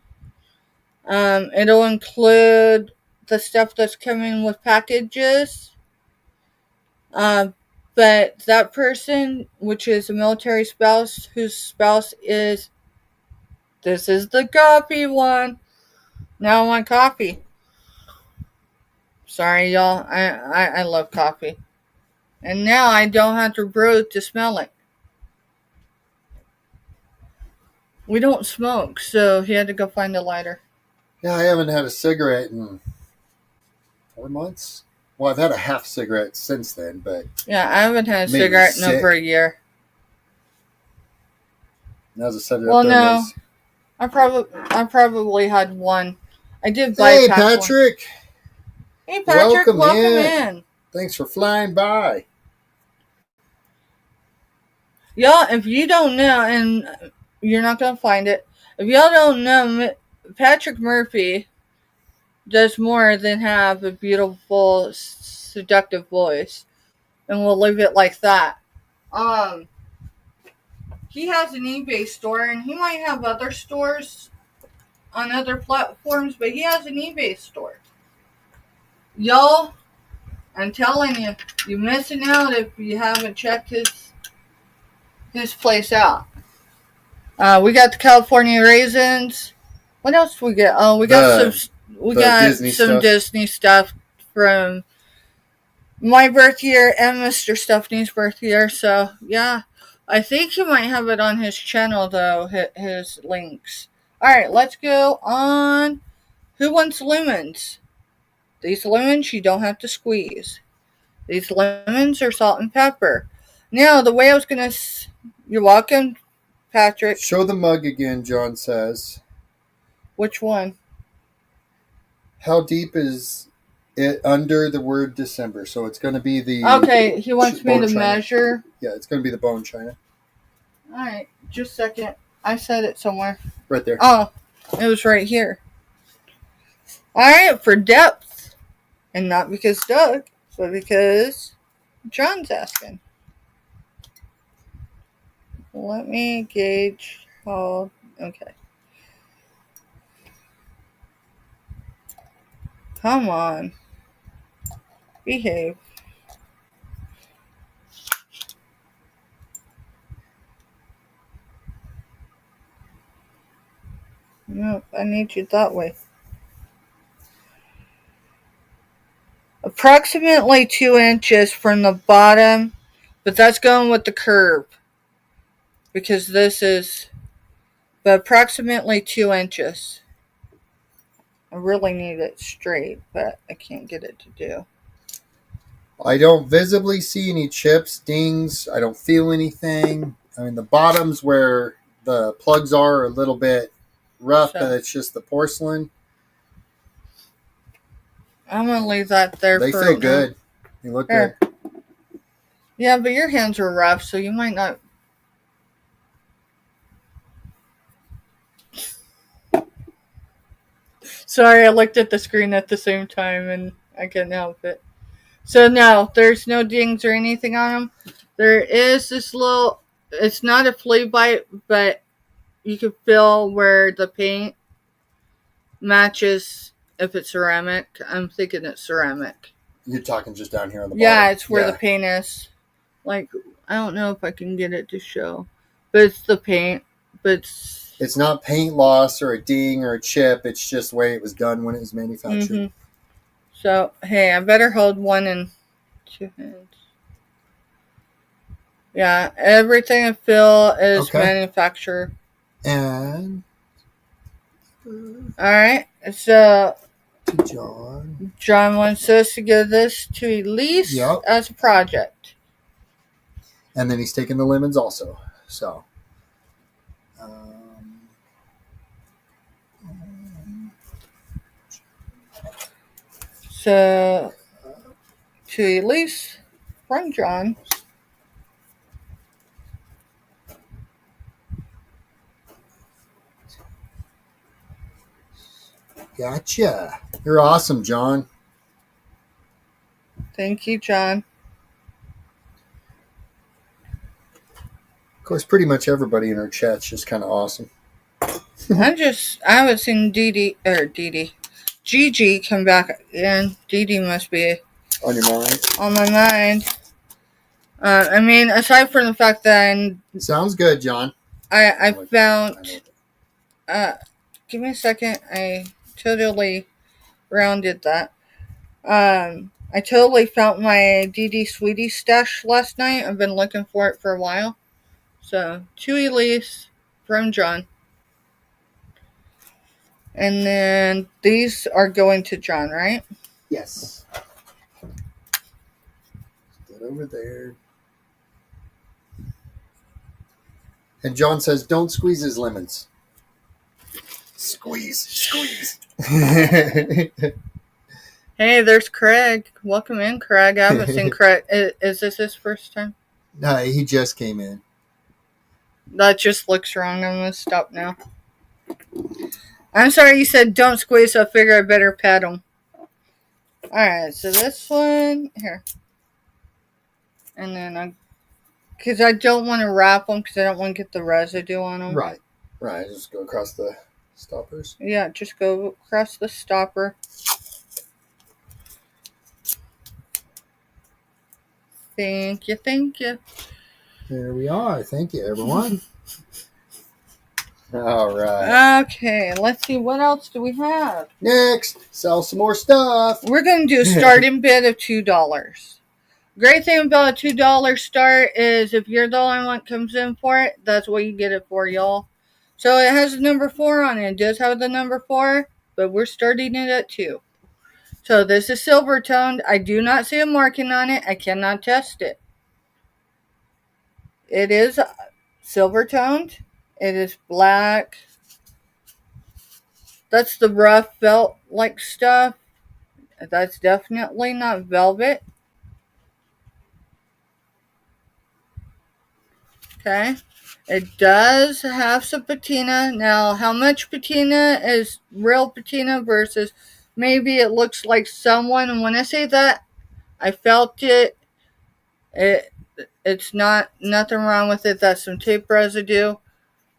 It'll include the stuff that's coming with packages. But that person, which is a military spouse, whose spouse is, this is the coffee one. Now I want coffee. Sorry, y'all. I love coffee. And now I don't have to brew to smell it. We don't smoke, so he had to go find a lighter. Yeah, I haven't had a cigarette in 4 months. Well, I've had a half cigarette since then, but yeah, I haven't had a cigarette in over a year. As I said, well, no, I probably had one. I did buy. Hey, Patrick. One. Hey, Patrick, welcome in. Thanks for flying by. Y'all, if you don't know, and you're not gonna find it, if y'all don't know, Patrick Murphy does more than have a beautiful, seductive voice. And we'll leave it like that. He has an eBay store, and he might have other stores on other platforms, but he has an eBay store. Y'all, I'm telling you, you're missing out if you haven't checked his place out. We got the California raisins. What else do we get? Oh, we got some Disney stuff from my birth year and Mr. Stephanie's birth year. So, yeah. I think he might have it on his channel, though, his links. Alright, let's go on. Who wants lemons? These lemons you don't have to squeeze. These lemons are salt and pepper. Now, the way I was going to... You're welcome, Patrick. Show the mug again, John says. Which one? How deep is it under the word December? So it's going to be the... Okay, he wants me to measure. Yeah, it's going to be the bone china. Alright, just a second. I said it somewhere. Right there. Oh, it was right here. Alright, for depth. And not because Doug, but because John's asking. Let me gauge how... Okay. Come on. Behave. No, I need you that way. Approximately 2 inches from the bottom, but that's going with the curve. Because this is... But approximately 2 inches. I really need it straight, but I can't get it to do. I don't visibly see any chips, dings. I don't feel anything. I mean, the bottoms where the plugs are a little bit rough, but it's just the porcelain. I'm going to leave that there they for feel good. They look good. Yeah, but your hands are rough, so you might not... Sorry, I looked at the screen at the same time, and I couldn't help it. So, no, there's no dings or anything on them. There is this little... It's not a flea bite, but you can feel where the paint matches if it's ceramic. I'm thinking it's ceramic. You're talking just down here on the bottom. Yeah, it's where the paint is. Like, I don't know if I can get it to show. But it's the paint. But It's not paint loss or a ding or a chip. It's just the way it was done when it was manufactured. Mm-hmm. So, hey, I better hold one in 2 hands. Yeah, everything I feel is manufacturer. And alright, so John wants us to give this to Elise as a project. And then he's taking the lemons also. So So, to Elise from John. Gotcha. You're awesome, John. Thank you, John. Of course, pretty much everybody in our chat's just kind of awesome. I was in Gigi come back in. Didi must be on your mind. On my mind. I mean, aside from the fact that sounds good, John. I found. Give me a second. I totally rounded that. I totally found my DD Sweetie stash last night. I've been looking for it for a while. So, to Elise from John. And then these are going to John, right? Yes. Get over there. And John says, don't squeeze his lemons. Squeeze. Hey, there's Craig. Welcome in, Craig. I haven't seen Craig. Is this his first time? No, he just came in. That just looks wrong. I'm going to stop now. I'm sorry you said don't squeeze, so I figure I better pat him. Alright, so this one, here. And then because I don't want to wrap them because I don't want to get the residue on them. Right. Just go across the stoppers. Yeah, just go across the stopper. Thank you. There we are. Thank you, everyone. All right. Okay, let's see. What else do we have? Next, sell some more stuff. We're going to do a starting bid of $2. Great thing about a $2 start is if you're the only one that comes in for it, that's what you get it for, y'all. So it has a number 4 on it. It does have the number 4, but we're starting it at 2. So this is silver toned. I do not see a marking on it. I cannot test it. It is silver toned. It is black. That's the rough felt like stuff. That's definitely not velvet. Okay. It does have some patina. Now, how much patina is real patina versus maybe it looks like someone, and when I say that, I felt it. It's not nothing wrong with it. That's some tape residue.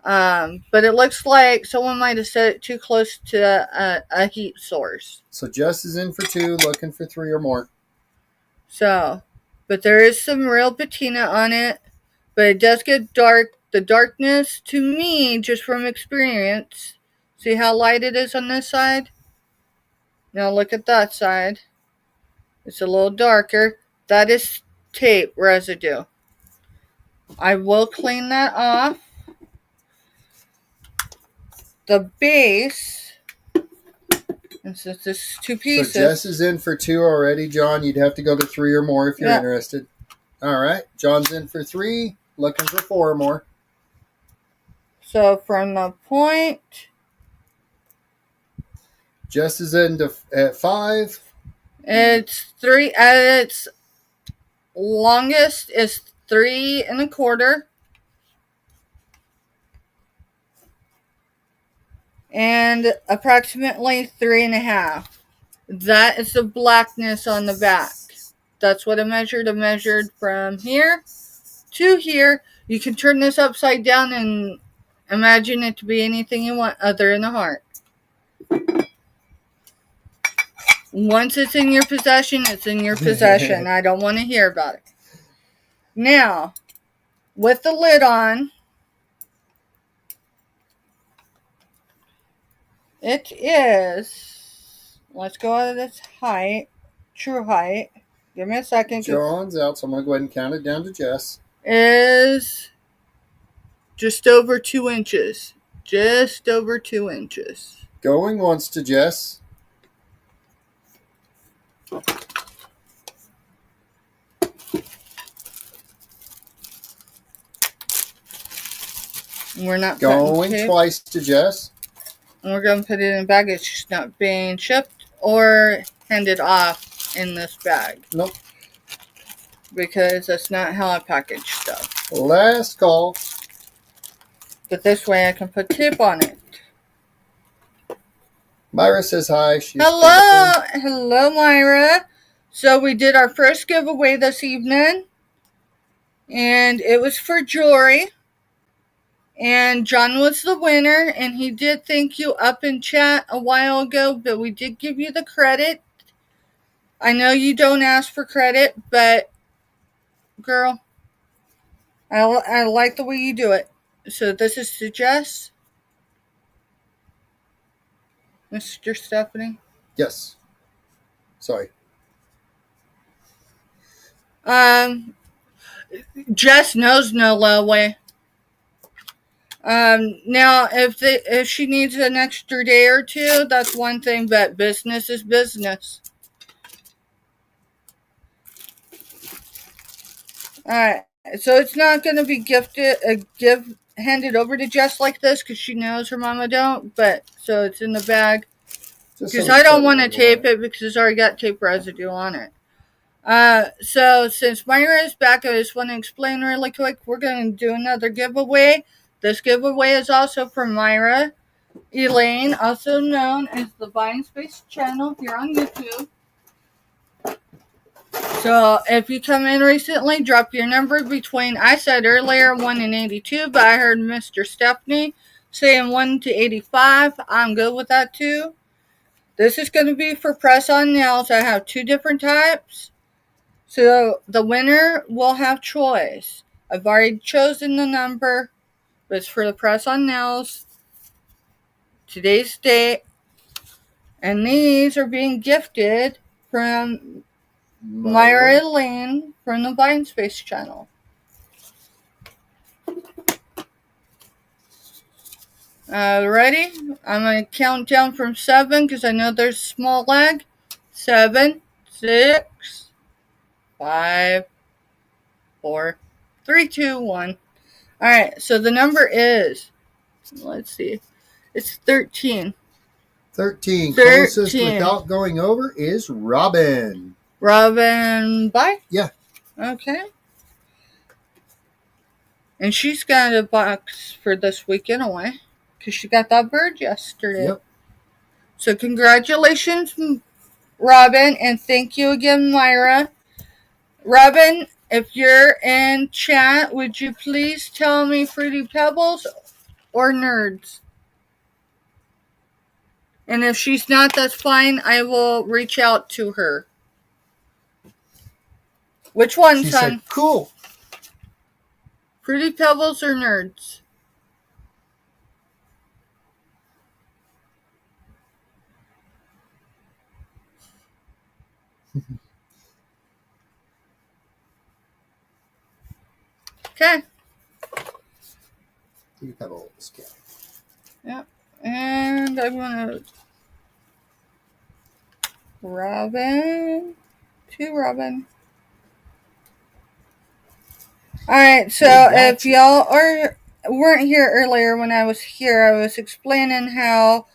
But it looks like someone might have set it too close to a heat source. So Jess is in for 2, looking for 3 or more. So, but there is some real patina on it. But it does get dark. The darkness, to me, just from experience, see how light it is on this side? Now look at that side. It's a little darker. That is tape residue. I will clean that off. The base, and since this is 2 pieces. So Jess is in for 2 already, John. You'd have to go to 3 or more if you're interested. All right. John's in for 3, looking for 4 or more. So from the point. Jess is in at 5. It's 3. At its longest is 3 1/4. And approximately 3 1/2. That is the blackness on the back. That's what I measured. I measured from here to here. You can turn this upside down and imagine it to be anything you want other than a heart. Once it's in your possession, it's in your possession. I don't want to hear about it. Now, with the lid on, it is, let's go at its height, true height. Give me a second. John's out, so I'm going to go ahead and count it down to Jess. Is just over 2 inches. Just over 2 inches. Going once to Jess. We're not going twice to Jess. And we're going to put it in a bag. It's just not being shipped or handed off in this bag. Nope. Because that's not how I package stuff. Last call. But this way I can put tape on it. Myra says hi. Hello. Hello, Myra. So we did our first giveaway this evening. And it was for jewelry. And John was the winner. And he did thank you up in chat a while ago. But we did give you the credit. I know you don't ask for credit. But, girl, I like the way you do it. So this is to Jess. Mr. Stephanie? Yes. Sorry. Jess knows no low way. Now if she needs an extra day or two, that's one thing, but business is business. Alright. So it's not gonna be handed over to Jess like this because she knows her mama don't, but so it's in the bag. Because I don't want to tape it because it's already got tape residue on it. So since Myra is back, I just want to explain really quick. We're going to do another giveaway. This giveaway is also from Myra Elaine, also known as the Buying Space channel here on YouTube. So if you come in recently, drop your number between, I said earlier 1 and 82, but I heard Mr. Stephanie saying 1 to 85. I'm good with that too. This is going to be for press-on nails. I have 2 different types. So the winner will have choice. I've already chosen the number. But it's for the press-on nails. Today's date. And these are being gifted from Myra Elaine from the Buying Space channel. Ready? I'm going to count down from 7 because I know there's a small lag. 7, 6, 5, 4, 3, 2, 1. Alright, so the number is, let's see, it's 13. 13. Closest without going over is Robin. Robin bye? Yeah. Okay. And she's got a box for this weekend away because she got that bird yesterday. Yep. So congratulations, Robin, and thank you again, Myra. Robin, if you're in chat, would you please tell me Fruity Pebbles or Nerds? And if she's not, that's fine. I will reach out to her. Which one, she son? Said, cool. Fruity Pebbles or Nerds? Okay. Fruity Pebbles. Yep. And I'm going to Robin. To Robin. Alright, so if y'all weren't here earlier when I was here, I was explaining how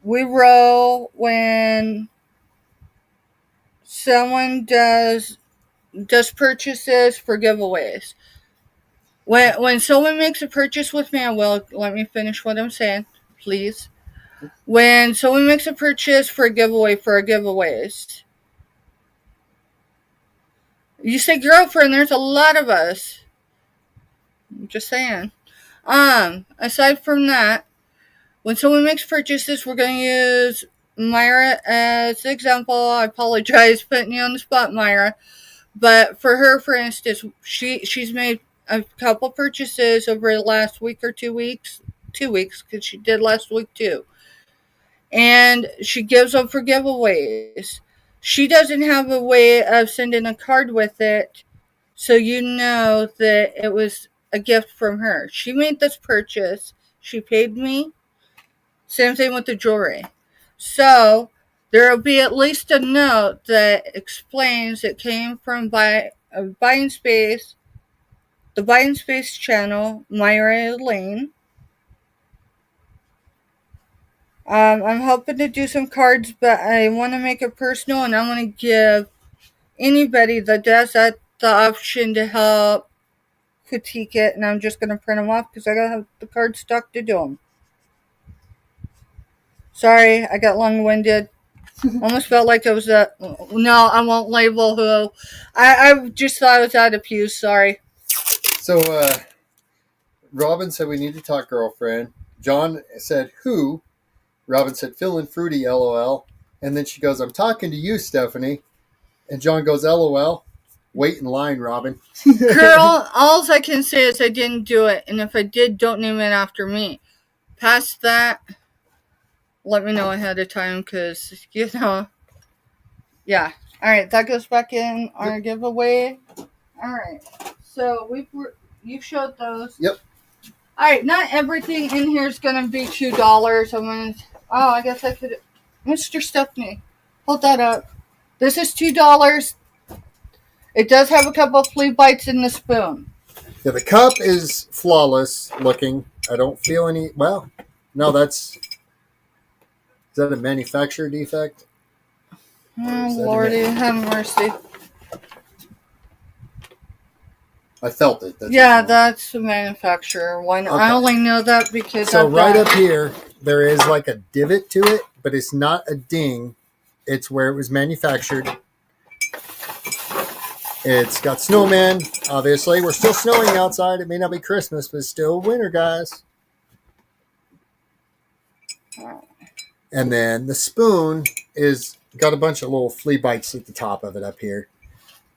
we roll when someone does purchases for giveaways. When someone makes a purchase with me, let me finish what I'm saying, please. When someone makes a purchase for a giveaway for our giveaways, you say girlfriend, there's a lot of us. I'm just saying. Aside from that, when someone makes purchases, we're going to use Myra as an example. I apologize putting you on the spot, Myra. But for her, for instance, she's made a couple purchases over the last week or 2 weeks. 2 weeks, because she did last week too. And she gives them for giveaways. She doesn't have a way of sending a card with it, so you know that it was a gift from her. She made this purchase. She paid me. Same thing with the jewelry. So there will be at least a note that explains it came from Buying Space, the Buying Space channel, Myra Lane. I'm hoping to do some cards, but I want to make it personal, and I want to give anybody that does that the option to help critique it, and I'm just going to print them off because I got to have the card stock to do them. Sorry, I got long-winded. Almost felt like it was no, I won't label who. I just thought it was out of pew, sorry. So, Robin said we need to talk, girlfriend. John said, who? Robin said, feeling fruity, LOL. And then she goes, I'm talking to you, Stephanie. And John goes, LOL. Wait in line, Robin. Girl, all I can say is I didn't do it. And if I did, don't name it after me. Past that, let me know ahead of time because, yeah. All right, that goes back in our giveaway. All right. So you showed those. Yep. All right, not everything in here is going to be $2. I guess I could. Mr. Stephanie, hold that up. This is $2. It does have a couple of flea bites in the spoon. Yeah, the cup is flawless looking. I don't feel any. Well, no, is that a manufacturer defect? Oh, Lordy, have mercy. I felt it. That's the manufacturer one. Okay. I only know that because so right up here, there is like a divot to it, but it's not a ding. It's where it was manufactured. It's got snowman, obviously. We're still snowing outside. It may not be Christmas, but it's still winter, guys. And then the spoon is got a bunch of little flea bites at the top of it up here.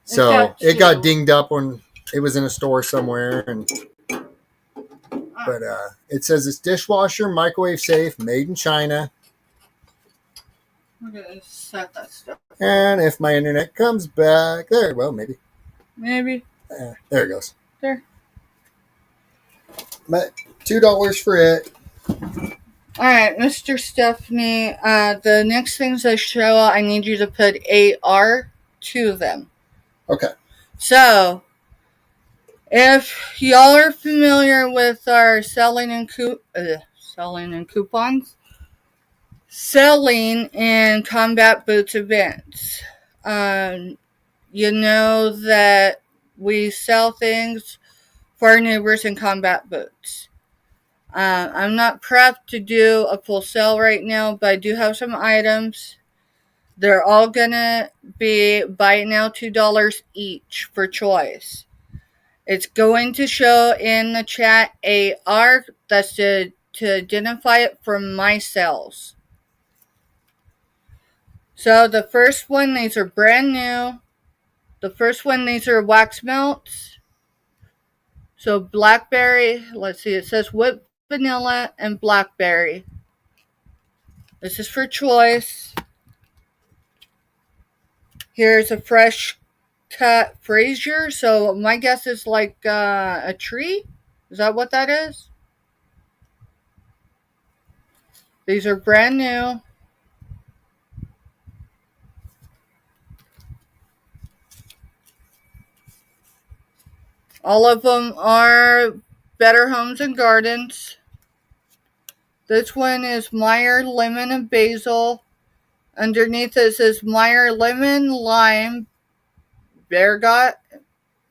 So it got dinged up when it was in a store somewhere. But it says it's dishwasher, microwave safe, made in China. We're going to set that stuff. And if my internet comes back, there, well, maybe. There it goes. There. But $2 for it. All right, Mr. Stephanie, the next things I show, I need you to put AR to them. Okay. So, if y'all are familiar with our selling in coupons, selling in combat boots events, you know that we sell things for our neighbors in combat boots. I'm not prepped to do a full sale right now, but I do have some items. They're all going to be buy now $2 each for choice. It's going to show in the chat AR. That's to identify it from my sales. So the first one, these are brand new. The first one, these are wax melts. So blackberry, let's see, it says whipped vanilla and blackberry. This is for choice. Here's a fresh cut Fraser. So my guess is like a tree. Is that what that is? These are brand new. All of them are Better Homes and Gardens. This one is Meyer Lemon and Basil. Underneath it says Meyer Lemon, Lime, Bergamot.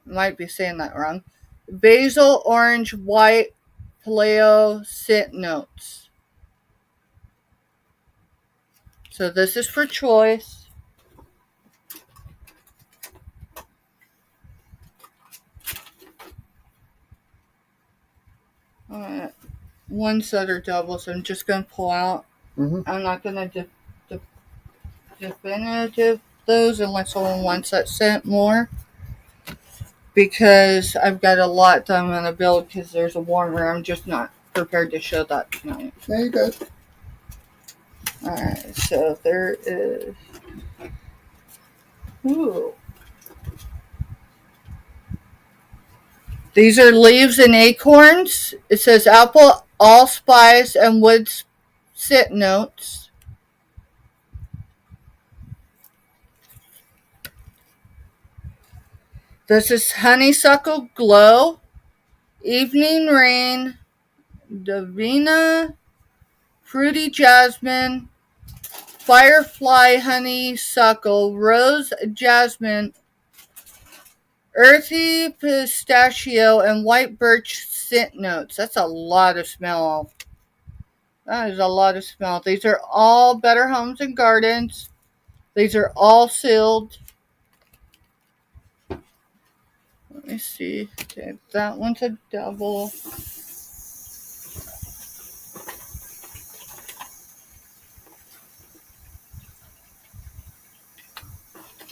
Might be saying that wrong. Basil, Orange, White, Paleo, Scent Notes. So this is for choice. One set or double, so I'm just going to pull out. Mm-hmm. I'm not going to definitive those unless someone wants that scent more. because I've got a lot that I'm going to build because there's a warmer. I'm just not prepared to show that tonight. There you go. Alright, so there is... Ooh. These are leaves and acorns. It says apple, allspice, and wood sit notes. This is honeysuckle glow, evening rain, divina, fruity jasmine, firefly honeysuckle, rose jasmine, earthy pistachio, and white birch scent notes. That's a lot of smell. That is a lot of smell. These are all Better Homes and Gardens. These are all sealed. Let me see. Okay, that one's a double.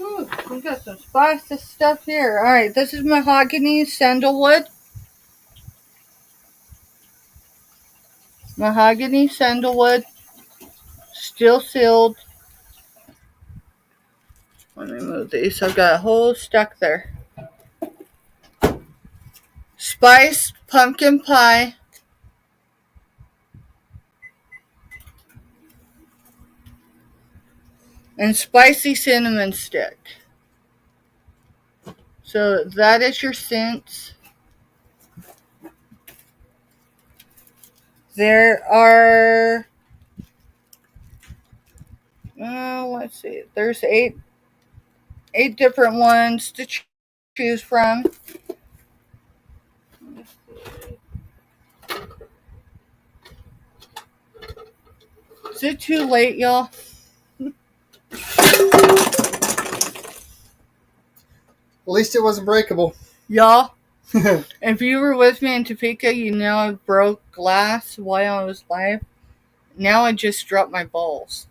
Ooh, we got some spicy stuff here. Alright, this is mahogany sandalwood. Mahogany sandalwood. Still sealed. Let me move these. I've got a whole stack there. Spiced pumpkin pie. And spicy cinnamon stick. So that is your scents. There are, let's see, there's eight different ones to choose from. Is it too late, y'all? At least it wasn't breakable. Y'all, if you were with me in Topeka, you know I broke glass while I was live. Now I just dropped my balls.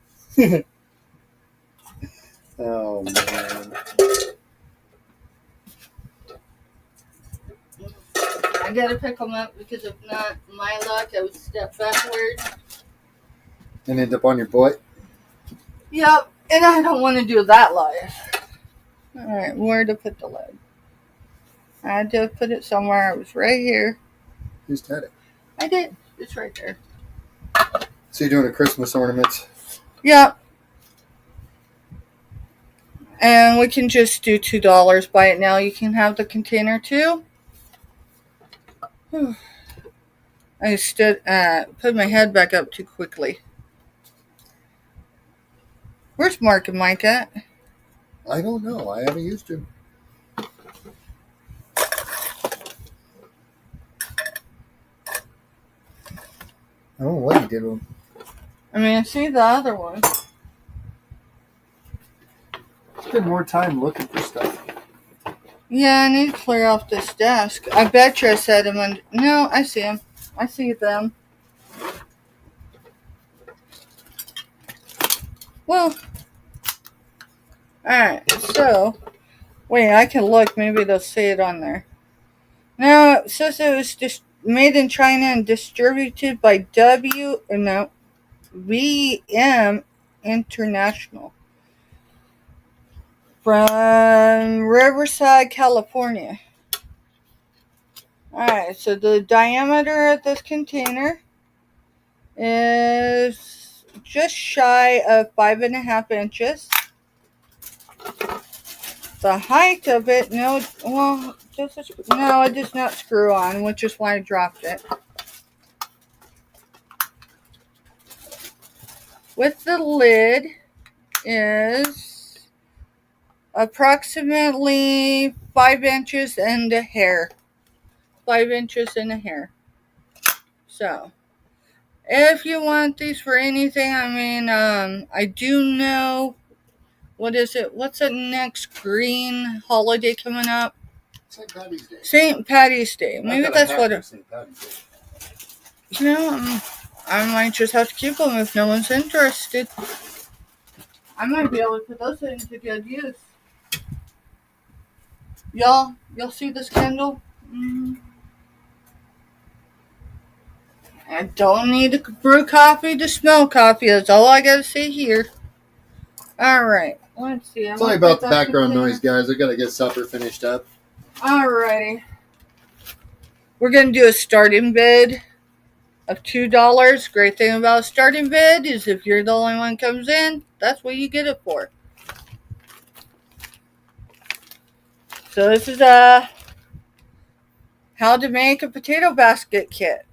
Oh, man. I gotta pick them up because if not, my luck, I would step backward. And end up on your butt? Yep, and I don't want to do that live. Alright, where to put the lid? I had to put it somewhere. It was right here. You just had it. I did. It's right there. So you're doing a Christmas ornament? Yep. And we can just do $2. Buy it now. You can have the container too. Whew. I put my head back up too quickly. Where's Mark and Mike at? I don't know. I haven't used him. I don't know what he did with him. I mean, I see the other one. Spend more time looking for stuff. Yeah, I need to clear off this desk. I bet you I said him under... No, I see him. I see them. Well, alright, so... Wait, I can look. Maybe they'll see it on there. No, it says it was just made in China and distributed by VM International. From Riverside, California. Alright, so the diameter of this container is just shy of 5.5 inches. The height of it, it does not screw on, which is why I dropped it. With the lid is approximately 5 inches and a hair. 5 inches and a hair. So, if you want these for anything, I mean, I do know, what is it? What's the next green holiday coming up? St. Patty's Day. St. Patty's Day. Maybe that's what it... St. Patty's Day. You know, I might just have to keep them if no one's interested. I might be able to put those into good use. Y'all, You'll see this candle. I don't need to brew coffee to smell coffee. That's all I gotta say here. Alright, let's see. Sorry about the background noise, guys. I gotta get supper finished up. Alrighty. We're gonna do a starting bid of $2. Great thing about a starting bid is if you're the only one comes in, that's what you get it for. So this is how to make a potato basket kit.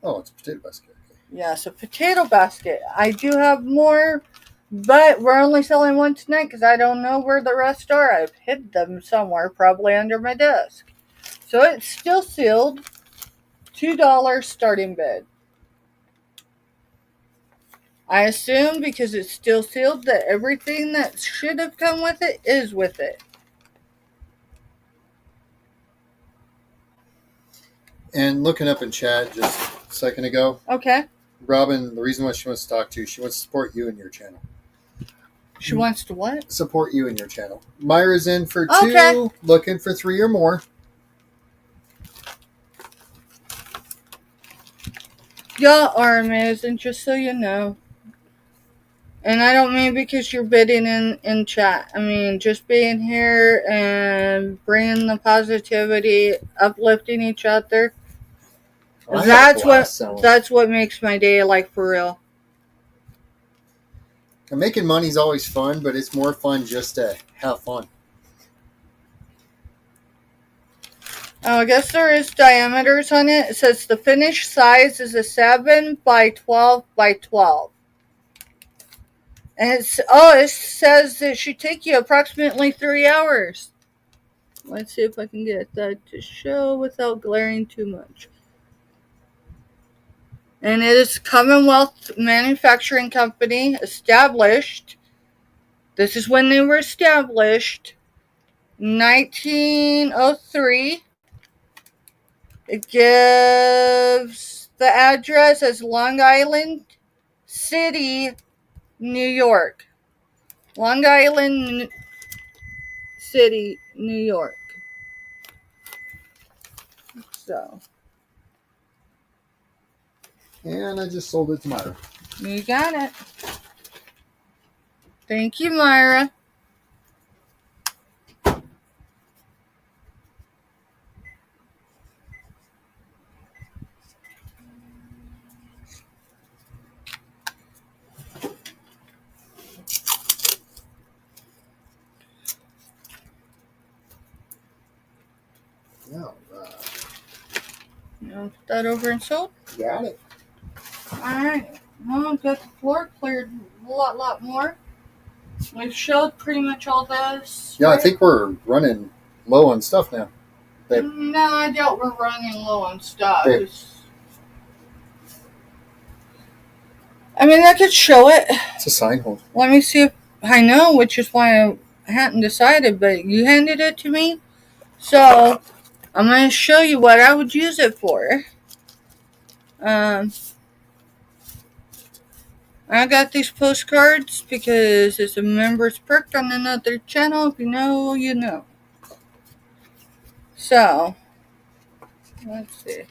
Oh, it's a potato basket. Okay. Yes, a potato basket. I do have more, but we're only selling one tonight because I don't know where the rest are. I've hid them somewhere, probably under my desk. So it's still sealed. $2 starting bid. I assume because it's still sealed that everything that should have come with it is with it. And looking up in chat just a second ago, Okay. Robin, the reason why she wants to talk to you, she wants to support you and your channel. She wants to what? Support you and your channel. Myra's in for 2, Okay. looking for 3 or more. Y'all are amazing, just so you know. And I don't mean because you're bidding in chat. I mean, just being here and bringing the positivity, uplifting each other. That's what makes my day, like, for real. And making money's always fun, but it's more fun just to have fun. Oh, I guess there is diameters on it. It says the finished size is a 7 by 12 by 12. And it says it should take you approximately 3 hours. Let's see if I can get that to show without glaring too much. And it is Commonwealth Manufacturing Company, established. This is when they were established. 1903. It gives the address as Long Island City, New York. Long Island City, New York. So. And I just sold it to Myra. You got it. Thank you, Myra. Yeah, Put that over and sold. got it. Alright. Well, I've got the floor cleared a lot more. We've showed pretty much all this. Yeah, right? I think we're running low on stuff now. No, I doubt we're running low on stuff. I mean, I could show it. It's a sign hold. Let me see if I know, which is why I hadn't decided, but you handed it to me. So, I'm going to show you what I would use it for. I got these postcards because it's a member's perk on another channel. If you know, you know. So, let's see.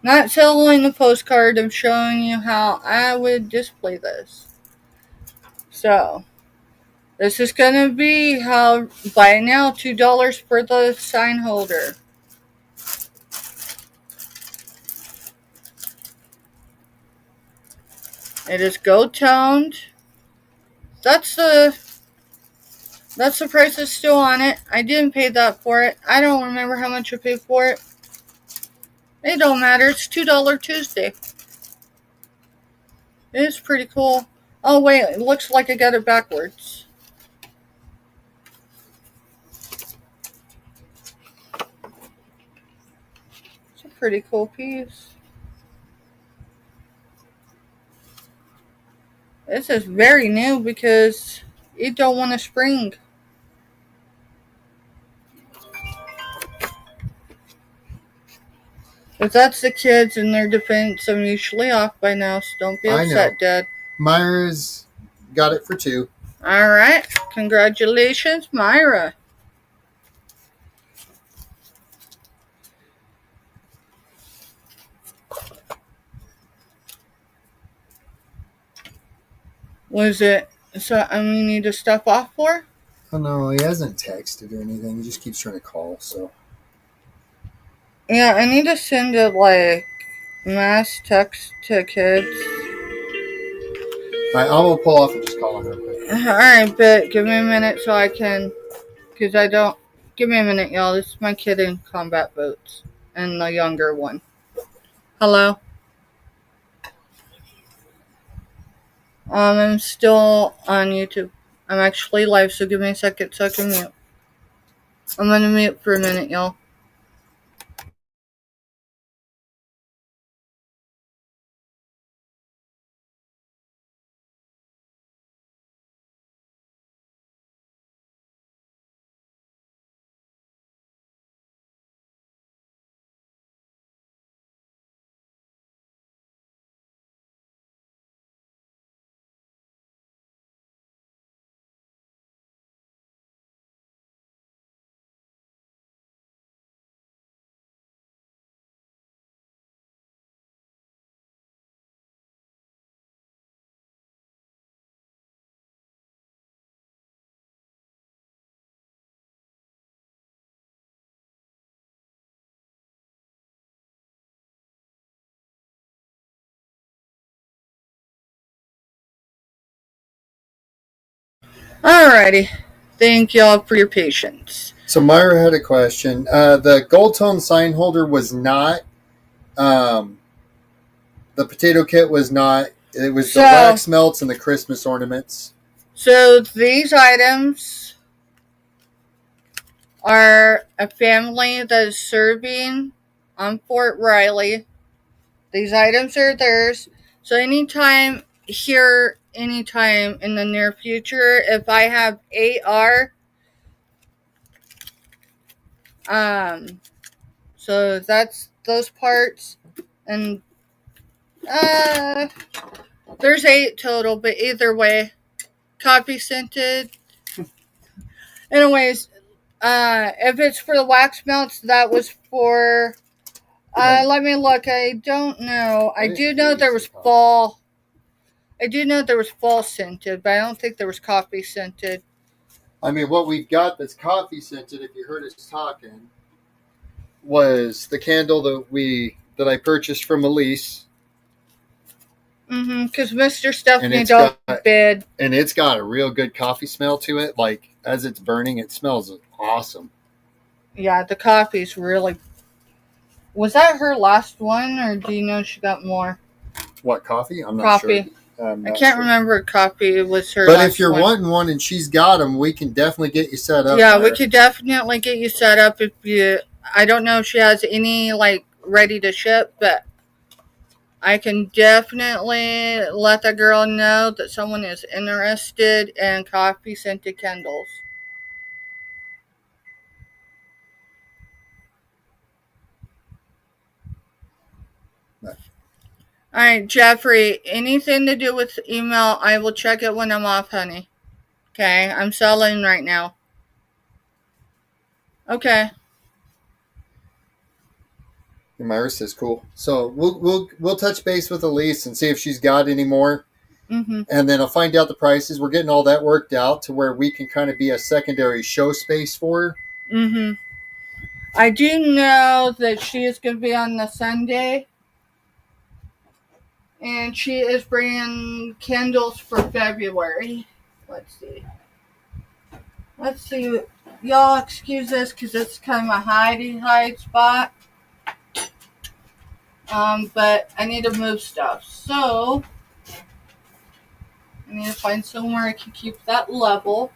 Not selling the postcard, I'm showing you how I would display this. So, this is going to be how, by now, $2 for the sign holder. It is gold toned. That's the price that's still on it. I didn't pay that for it. I don't remember how much I paid for it. It don't matter. It's $2 Tuesday. It's pretty cool. Oh, wait. It looks like I got it backwards. It's a pretty cool piece. This is very new because it don't want to spring. If that's the kids in their defense, I'm usually off by now, so don't be upset, Dad. Myra's got it for 2. Alright. Congratulations, Myra. Was it something you need to step off for? Oh no, he hasn't texted or anything. He just keeps trying to call. So Yeah, I need to send a like mass text to kids. all right, I'm gonna pull off and just call him real quick. Alright, but give me a minute so I can, because I don't. Give me a minute, y'all. This is my kid in combat boots and the younger one. Hello? I'm still on YouTube. I'm actually live, so give me a second so I can mute. I'm gonna mute for a minute, y'all. Alrighty. Thank y'all for your patience. So Myra had a question. The gold tone sign holder was not. The potato kit was not. It was the wax melts and the Christmas ornaments. So these items are a family that is serving on Fort Riley. These items are theirs. So anytime in the near future, if I have AR, so that's those parts, and there's 8 total, but either way, copy scented. Anyways, if it's for the wax melts, that was for. Let me look. I don't know. I do know there was fall. I do know there was fall scented, but I don't think there was coffee scented. I mean, what we've got that's coffee scented, if you heard us talking, was the candle that I purchased from Elise. Because Mr. Stephanie don't bid. And it's got a real good coffee smell to it. Like, as it's burning, it smells awesome. Yeah, the coffee's really. Was that her last one, or do you know she got more? What, coffee? I'm not sure. I can't remember coffee. It was her But if you're wanting one and she's got them, we can definitely get you set up. Yeah, we could definitely get you set up if you. I don't know if she has any, like, ready to ship, but I can definitely let the girl know that someone is interested in coffee scented candles. All right, Jeffrey, anything to do with email, I will check it when I'm off, honey. Okay, I'm selling right now. Okay. Myra says cool. So we'll touch base with Elise and see if she's got any more. Mm-hmm. And then I'll find out the prices. We're getting all that worked out to where we can kind of be a secondary show space for her. Mm-hmm. I do know that she is going to be on the Sunday. And she is bringing candles for February. Let's see. Y'all excuse this because it's kind of a hide spot. But I need to move stuff. So, I need to find somewhere I can keep that level.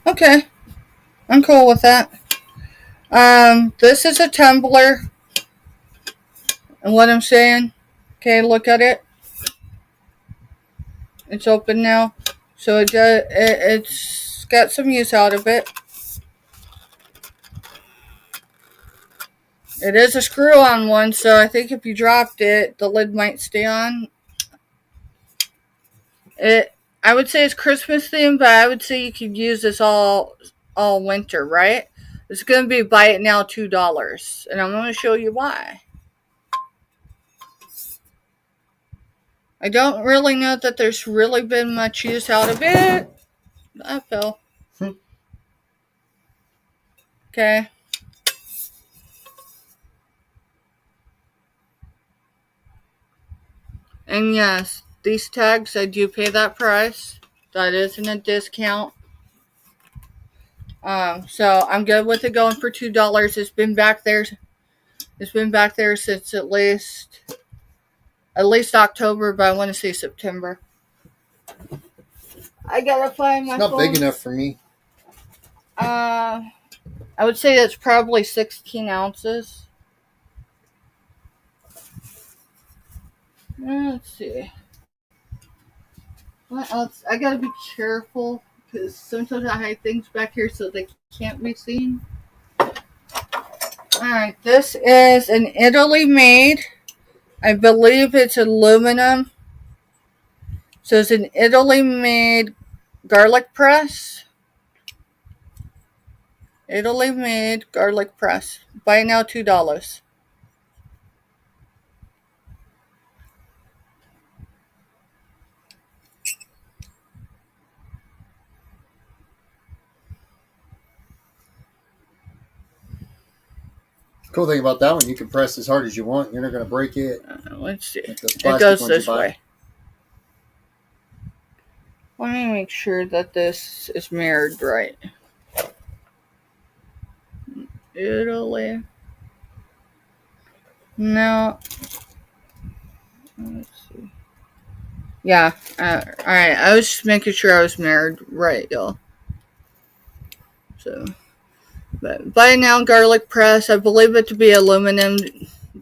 Okay. I'm cool with that. This is a tumbler. And what I'm saying, okay, look at it. It's open now. So it's got some use out of it. It is a screw-on one, so I think if you dropped it, the lid might stay on. I would say it's Christmas themed, but I would say you could use this all winter, right? It's going to be buy it now $2, and I'm going to show you why. I don't really know that there's really been much use out of it. I fell. Okay. And yes, these tags, I do pay that price. That isn't a discount. So I'm good with it going for $2. It's been back there. It's been back there since at least October, but I want to say September. I gotta find my It's not phone. big enough for me. I would say it's probably 16 ounces. Let's see. What else? I gotta be careful because sometimes I hide things back here so they can't be seen. Alright, this is an Italy made. I believe it's aluminum. So it's an Italy made garlic press. Italy made garlic press. Buy now $2. Cool thing about that one, you can press as hard as you want. You're not going to break it. Let's see. Like those It plastic goes ones you this buy. way. Let me make sure that this is mirrored right. Italy. No. Let's see. Yeah. Alright. I was just making sure I was mirrored right, y'all. So. But buy now garlic press. I believe it to be aluminum.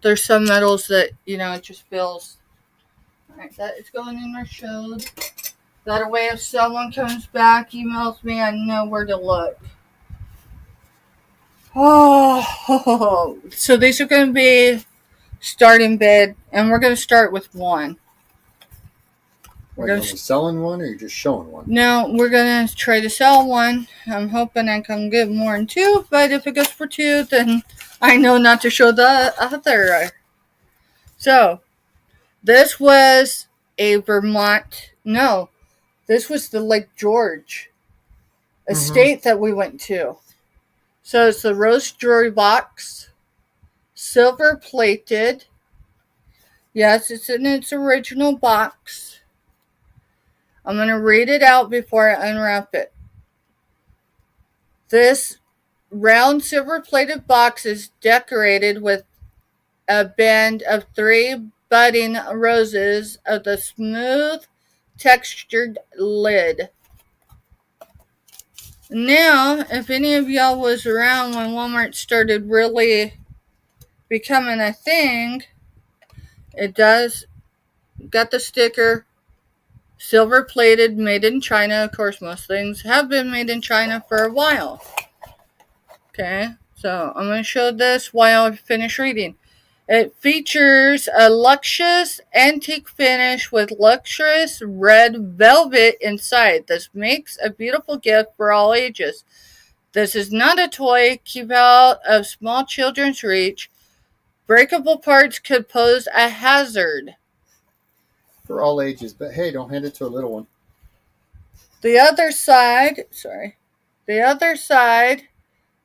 There's some metals that, it just feels. Alright, that is going in our show. That way, if someone comes back, emails me, I know where to look. Oh, so these are going to be starting bid, and we're going to start with one. We're going to selling one, or you're just showing one? No, we're going to try to sell one. I'm hoping I can get more than two, but if it goes for two, then I know not to show the other. So, this was a Vermont. No, this was the Lake George estate that we went to. So it's the rose jewelry box, silver plated. Yes, it's in its original box. I'm going to read it out before I unwrap it. This round silver plated box is decorated with a band of 3 budding roses of the smooth textured lid. Now, if any of y'all was around when Walmart started really becoming a thing, it does got the sticker, silver plated, made in China. Of course, most things have been made in China for a while. Okay, so I'm going to show this while I finish reading. It features a luxurious antique finish with luxurious red velvet inside. This makes a beautiful gift for all ages. This is not a toy. Keep out of small children's reach. Breakable parts could pose a hazard. For all ages, but hey, don't hand it to a little one. The other side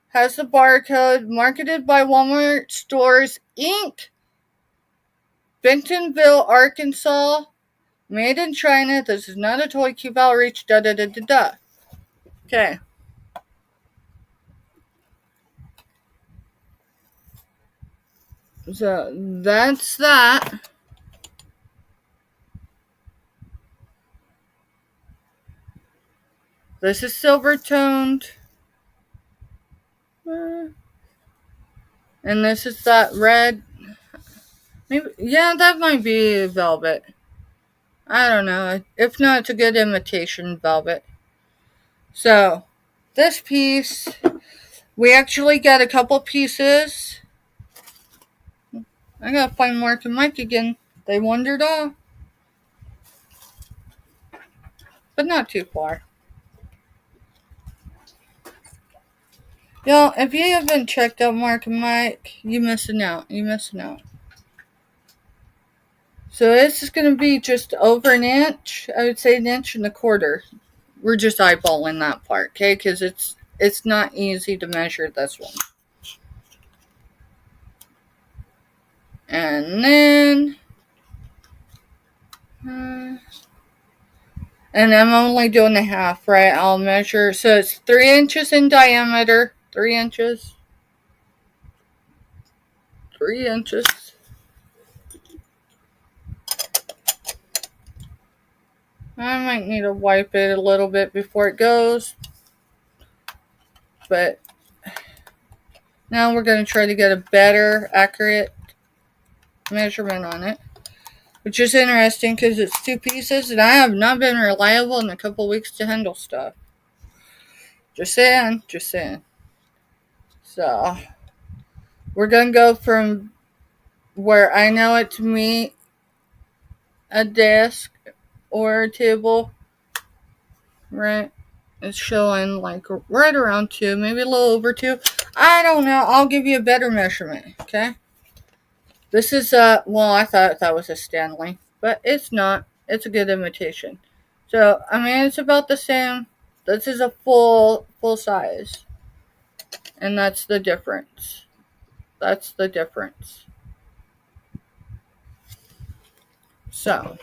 has the barcode, marketed by Walmart Stores, Inc., Bentonville, Arkansas, made in China. This is not a toy. Keep out of reach. Okay. So that's that. This is silver toned. And this is that red. Maybe, yeah, that might be velvet. I don't know. If not, it's a good imitation velvet. So, this piece, we actually got a couple pieces. I gotta find Mark and Mike again. They wandered off. but not too far. Y'all, if you haven't checked out Mark and Mike, you missing out. You missing out. So this is going to be just over an inch. I would say 1.25 inches. We're just eyeballing that part, okay? Because it's not easy to measure this one. And then... and I'm only doing a half, right? I'll measure. So it's 3 inches in diameter. 3 inches. 3 inches. I might need to wipe it a little bit before it goes. But now we're going to try to get a better, accurate measurement on it. Which is interesting because it's 2 pieces and I have not been reliable in a couple weeks to handle stuff. Just saying. Just saying. So, we're going to go from where I know it to meet a desk or a table, right? It's showing like right around 2, maybe a little over 2. I don't know. I'll give you a better measurement, okay? This is well, I thought that was a Stanley, but it's not. It's a good imitation. So, I mean, it's about the same. This is a full size. And that's the difference. That's the difference. So,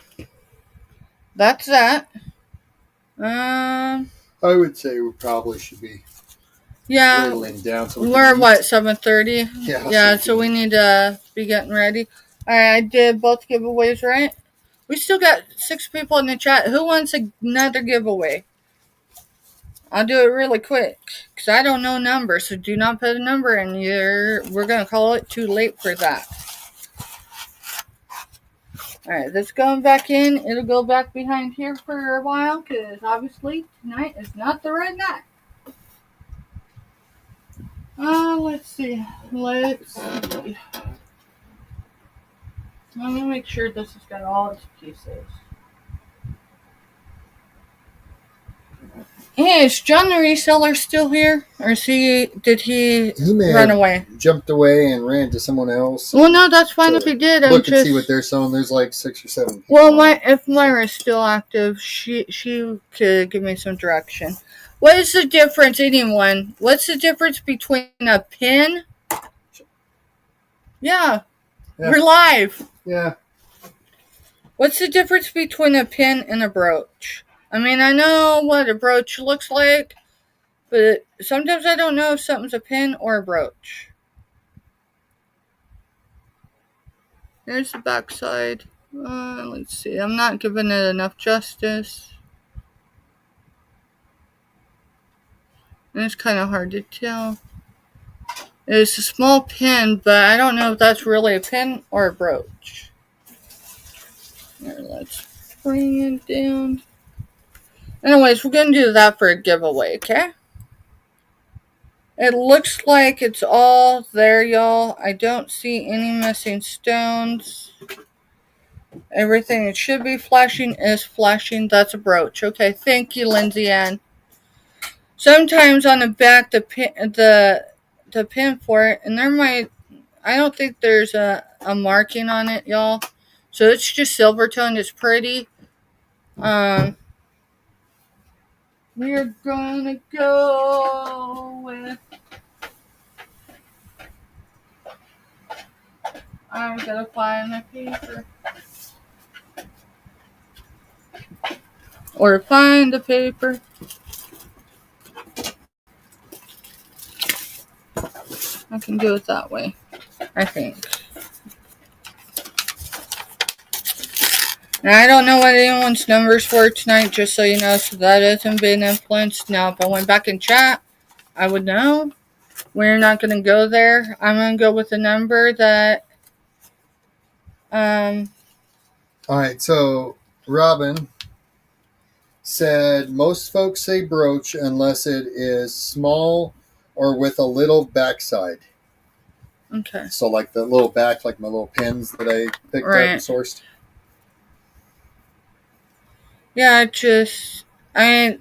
that's that. I would say we probably should be yeah. whittling down. So we're what, 7:30? Yeah. So we need to be getting ready. Alright, I did both giveaways, right? We still got 6 people in the chat. Who wants another giveaway? I'll do it really quick. Because I don't know numbers, so do not put a number in here. We're going to call it too late for that. Alright, that's going back in. It'll go back behind here for a while, because obviously tonight is not the right night. Let's see. Let me make sure this has got all its pieces. Hey, is John the reseller still here? Or did he run away? Jumped away and ran to someone else. Well, no, that's fine if he did. Look and see what they're selling. There's like 6 or 7 people. Well, if Myra's still active, she could give me some direction. What is the difference, anyone? What's the difference between a pin? Yeah. We're live. Yeah. What's the difference between a pin and a brooch? I mean, I know what a brooch looks like, but sometimes I don't know if something's a pin or a brooch. There's the back side. Let's see. I'm not giving it enough justice. And it's kind of hard to tell. It's a small pin, but I don't know if that's really a pin or a brooch. Here, let's bring it down. Anyways, we're going to do that for a giveaway, okay? It looks like it's all there, y'all. I don't see any missing stones. Everything that should be flashing is flashing. That's a brooch. Okay, thank you, Lindsay Ann. Sometimes on the back, the pin for it, and I don't think there's a marking on it, y'all. So it's just silver toned. It's pretty. We're gonna go with. I'm gonna find my paper. Or find the paper. I can do it that way, I think. Now, I don't know what anyone's numbers were tonight, just so you know, so that hasn't been influenced. Now, if I went back in chat, I would know. We're not going to go there. I'm going to go with the number that... Alright, so Robin said most folks say brooch unless it is small or with a little backside. Okay. So like the little back, like my little pins that I picked up and sourced. Yeah, just I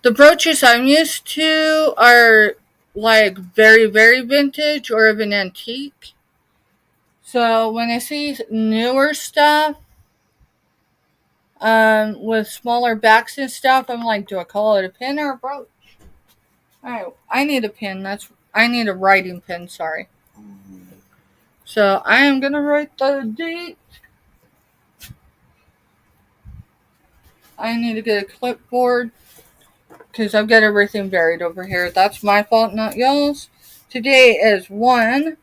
the brooches I'm used to are like very, very vintage or of an antique. So when I see newer stuff, with smaller backs and stuff, I'm like, do I call it a pin or a brooch? Alright, I need a pin. I need a writing pen, sorry. So I am gonna write the date. I need to get a clipboard because I've got everything buried over here. That's my fault, not y'all's. Today is 1/7.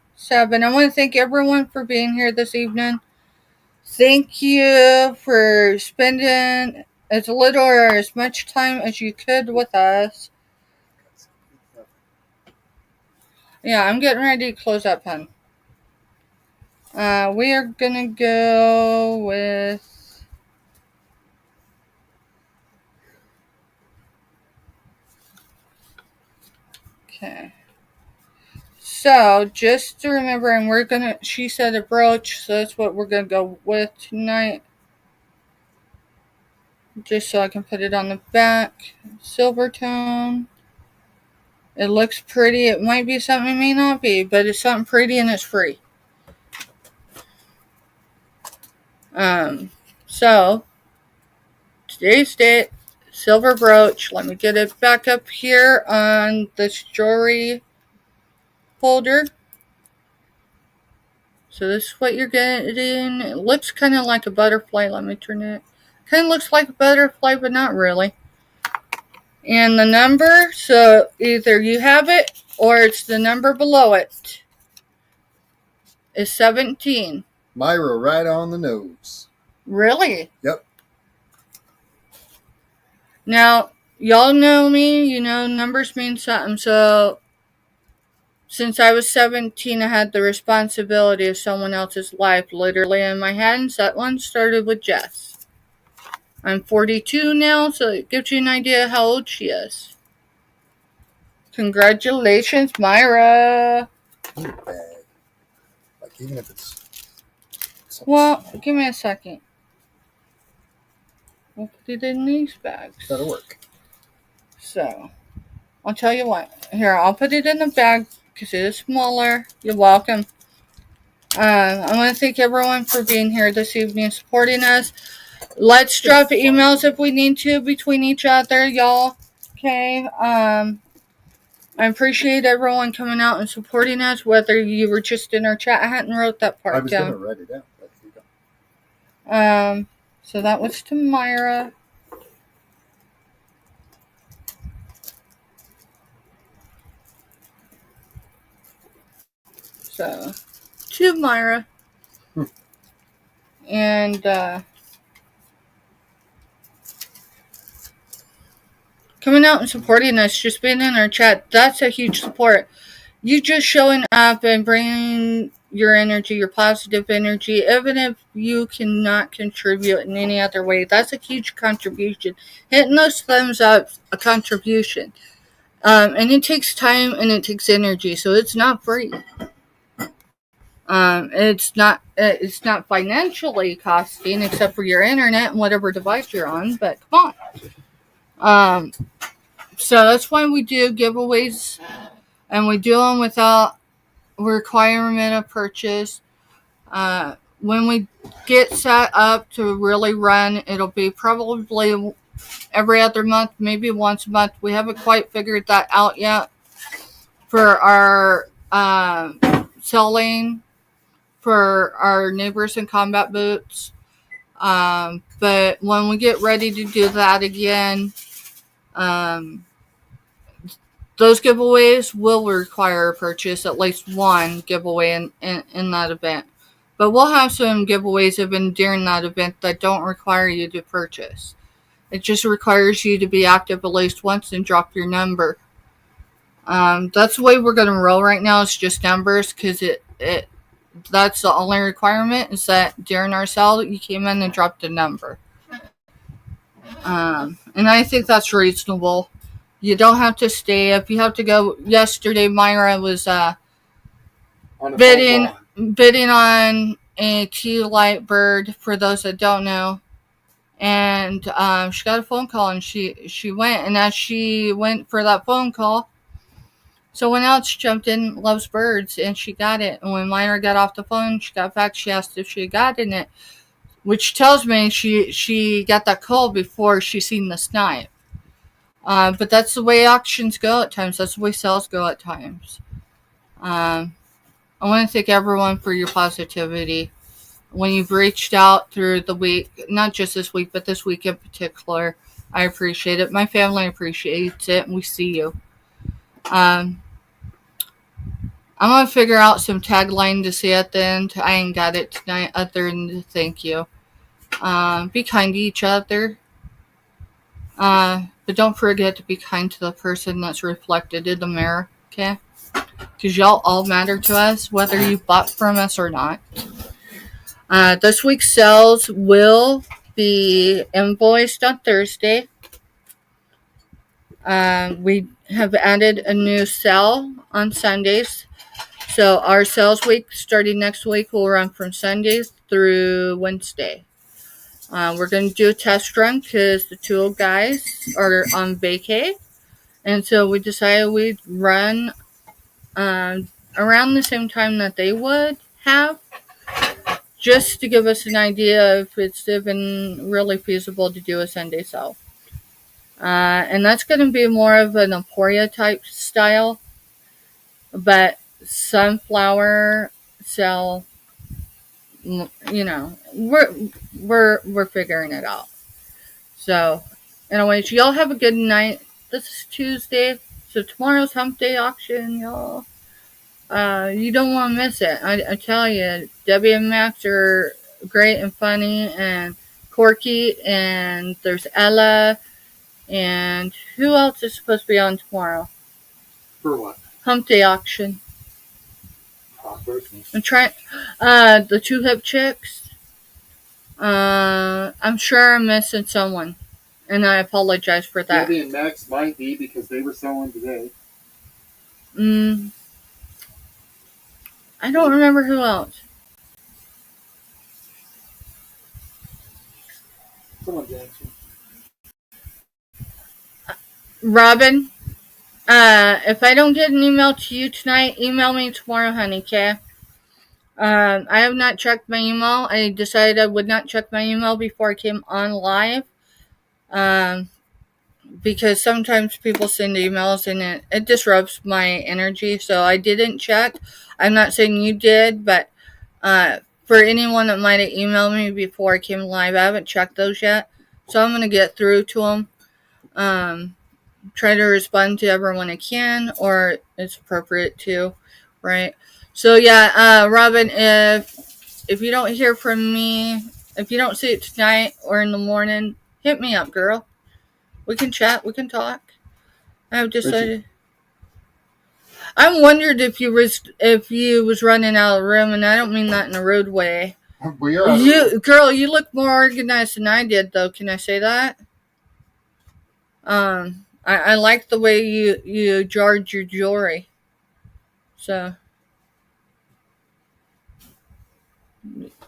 I want to thank everyone for being here this evening. Thank you for spending as little or as much time as you could with us. Yeah, I'm getting ready to close up, hun. We are gonna go with... Okay. So, just to remember, and she said a brooch, so that's what we're gonna go with tonight. Just so I can put it on the back. Silver tone. It looks pretty. It might be something, it may not be, but it's something pretty and it's free. So, today's date, silver brooch. Let me get it back up here on this jewelry folder. So this is what you're getting. It looks kind of like a butterfly. Let me turn it. Kind of looks like a butterfly, but not really. And the number, so either you have it or it's the number below it, is 17. Myra, right on the nose. Really? Yep. Now, y'all know me, you know numbers mean something, so since I was 17, I had the responsibility of someone else's life literally in my hands. That one started with Jess. I'm 42 now, so it gives you an idea how old she is. Congratulations, Myra. Bag. Like, even if it's... Well, give me a second. We'll put it in these bags. That'll work. So, I'll tell you what. Here, I'll put it in the bag because it is smaller. You're welcome. I want to thank everyone for being here this evening, supporting us. Let's drop emails if we need to between each other, y'all. Okay. I appreciate everyone coming out and supporting us, whether you were just in our chat. I hadn't wrote that part down. I was going to write it down. So that was to Myra. So, to Myra. And, coming out and supporting us, just being in our chat, that's a huge support. You just showing up and bringing your energy, your positive energy, even if you cannot contribute in any other way, that's a huge contribution. Hitting those thumbs up, a contribution. And it takes time and it takes energy, so it's not free. It's not financially costing, except for your internet and whatever device you're on, but come on. So that's why we do giveaways, and we do them without requirement of purchase. When we get set up to really run, it'll be probably every other month, maybe once a month. We haven't quite figured that out yet for our selling for our Neighbors in Combat boots. But when we get ready to do that again, those giveaways will require a purchase, at least one giveaway in that event. But we'll have some giveaways even during that event that don't require you to purchase. It just requires you to be active at least once and drop your number. That's the way we're going to roll right now. It's just numbers, because that's the only requirement, is that during our sale you came in and dropped a number. And I think that's reasonable. You don't have to stay. If you have to go, yesterday Myra was bidding on a Tea Light Bird. For those that don't know, And she got a phone call, and she went. And as she went for that phone call, someone else jumped in, loves birds, and she got it. And when Myra got off the phone, she got back. She asked if she had gotten it, which tells me she got that call before she seen the snipe. But that's the way auctions go at times. That's the way sales go at times. I want to thank everyone for your positivity. When you've reached out through the week, not just this week, but this week in particular, I appreciate it. My family appreciates it, and we see you. I'm going to figure out some tagline to say at the end. I ain't got it tonight other than thank you. Be kind to each other. But don't forget to be kind to the person that's reflected in the mirror, okay? Because y'all all matter to us, whether you bought from us or not. This week's sales will be invoiced on Thursday. We have added a new sale on Sundays. So our sales week starting next week will run from Sundays through Wednesday. We're going to do a test run because the two guys are on vacay. And so we decided we'd run around the same time that they would have, just to give us an idea if it's even really feasible to do a Sunday sale. And that's going to be more of an Emporia type style, but sunflower sale, we're figuring it out. So, anyways, y'all have a good night. This is Tuesday, so tomorrow's Hump Day auction, y'all. You don't want to miss it. I tell you, Debbie and Max are great and funny and quirky, and there's Ella, and who else is supposed to be on tomorrow? For what? Hump Day auction. I'm trying. The two hip chicks. I'm sure I'm missing someone, and I apologize for that. Debbie and Max might be because they were selling today. I don't remember who else. Someone's answering. Robin, if I don't get an email to you tonight, email me tomorrow, honey, okay? I have not checked my email. I decided I would not check my email before I came on live. Because sometimes people send emails and it disrupts my energy, so I didn't check. I'm not saying you did, but for anyone that might have emailed me before I came live, I haven't checked those yet. So I'm going to get through to them. Try to respond to everyone I can, or it's appropriate to, right? So yeah, Robin, if you don't hear from me, if you don't see it tonight or in the morning, hit me up, girl. We can chat. We can talk. I've decided. I wondered if you was running out of room, and I don't mean that in a rude way. We are. Girl, you look more organized than I did, though. Can I say that? I like the way you jarred your jewelry. So,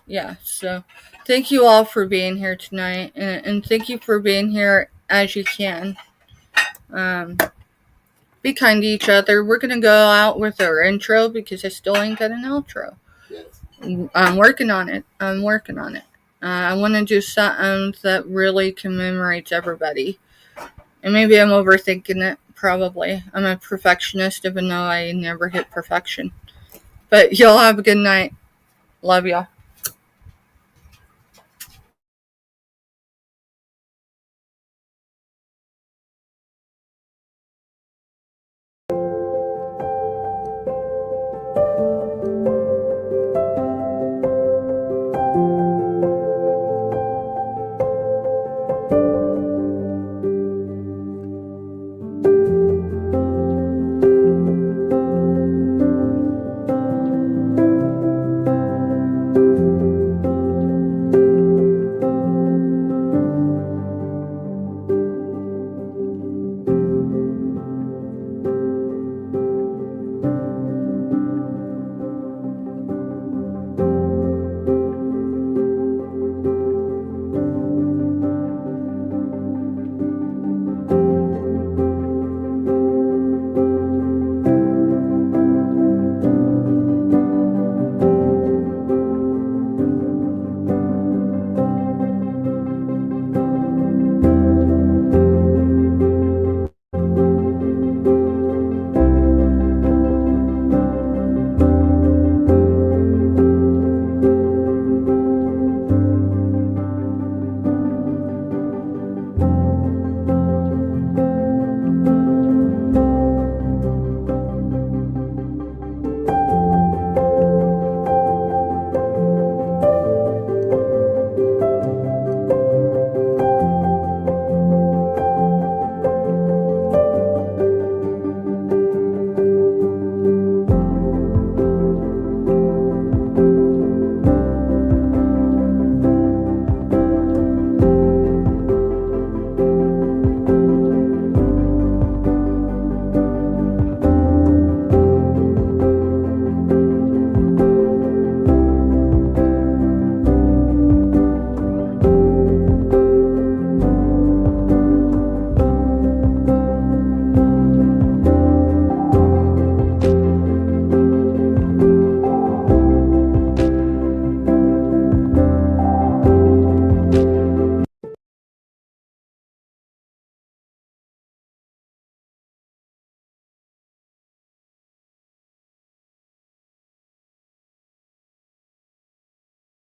yeah. So, thank you all for being here tonight, and thank you for being here as you can. Be kind to each other. We're going to go out with our intro because I still ain't got an outro. Yes. I'm working on it. I want to do something that really commemorates everybody. And maybe I'm overthinking it. Probably. I'm a perfectionist, even though I never hit perfection. But y'all have a good night. Love y'all.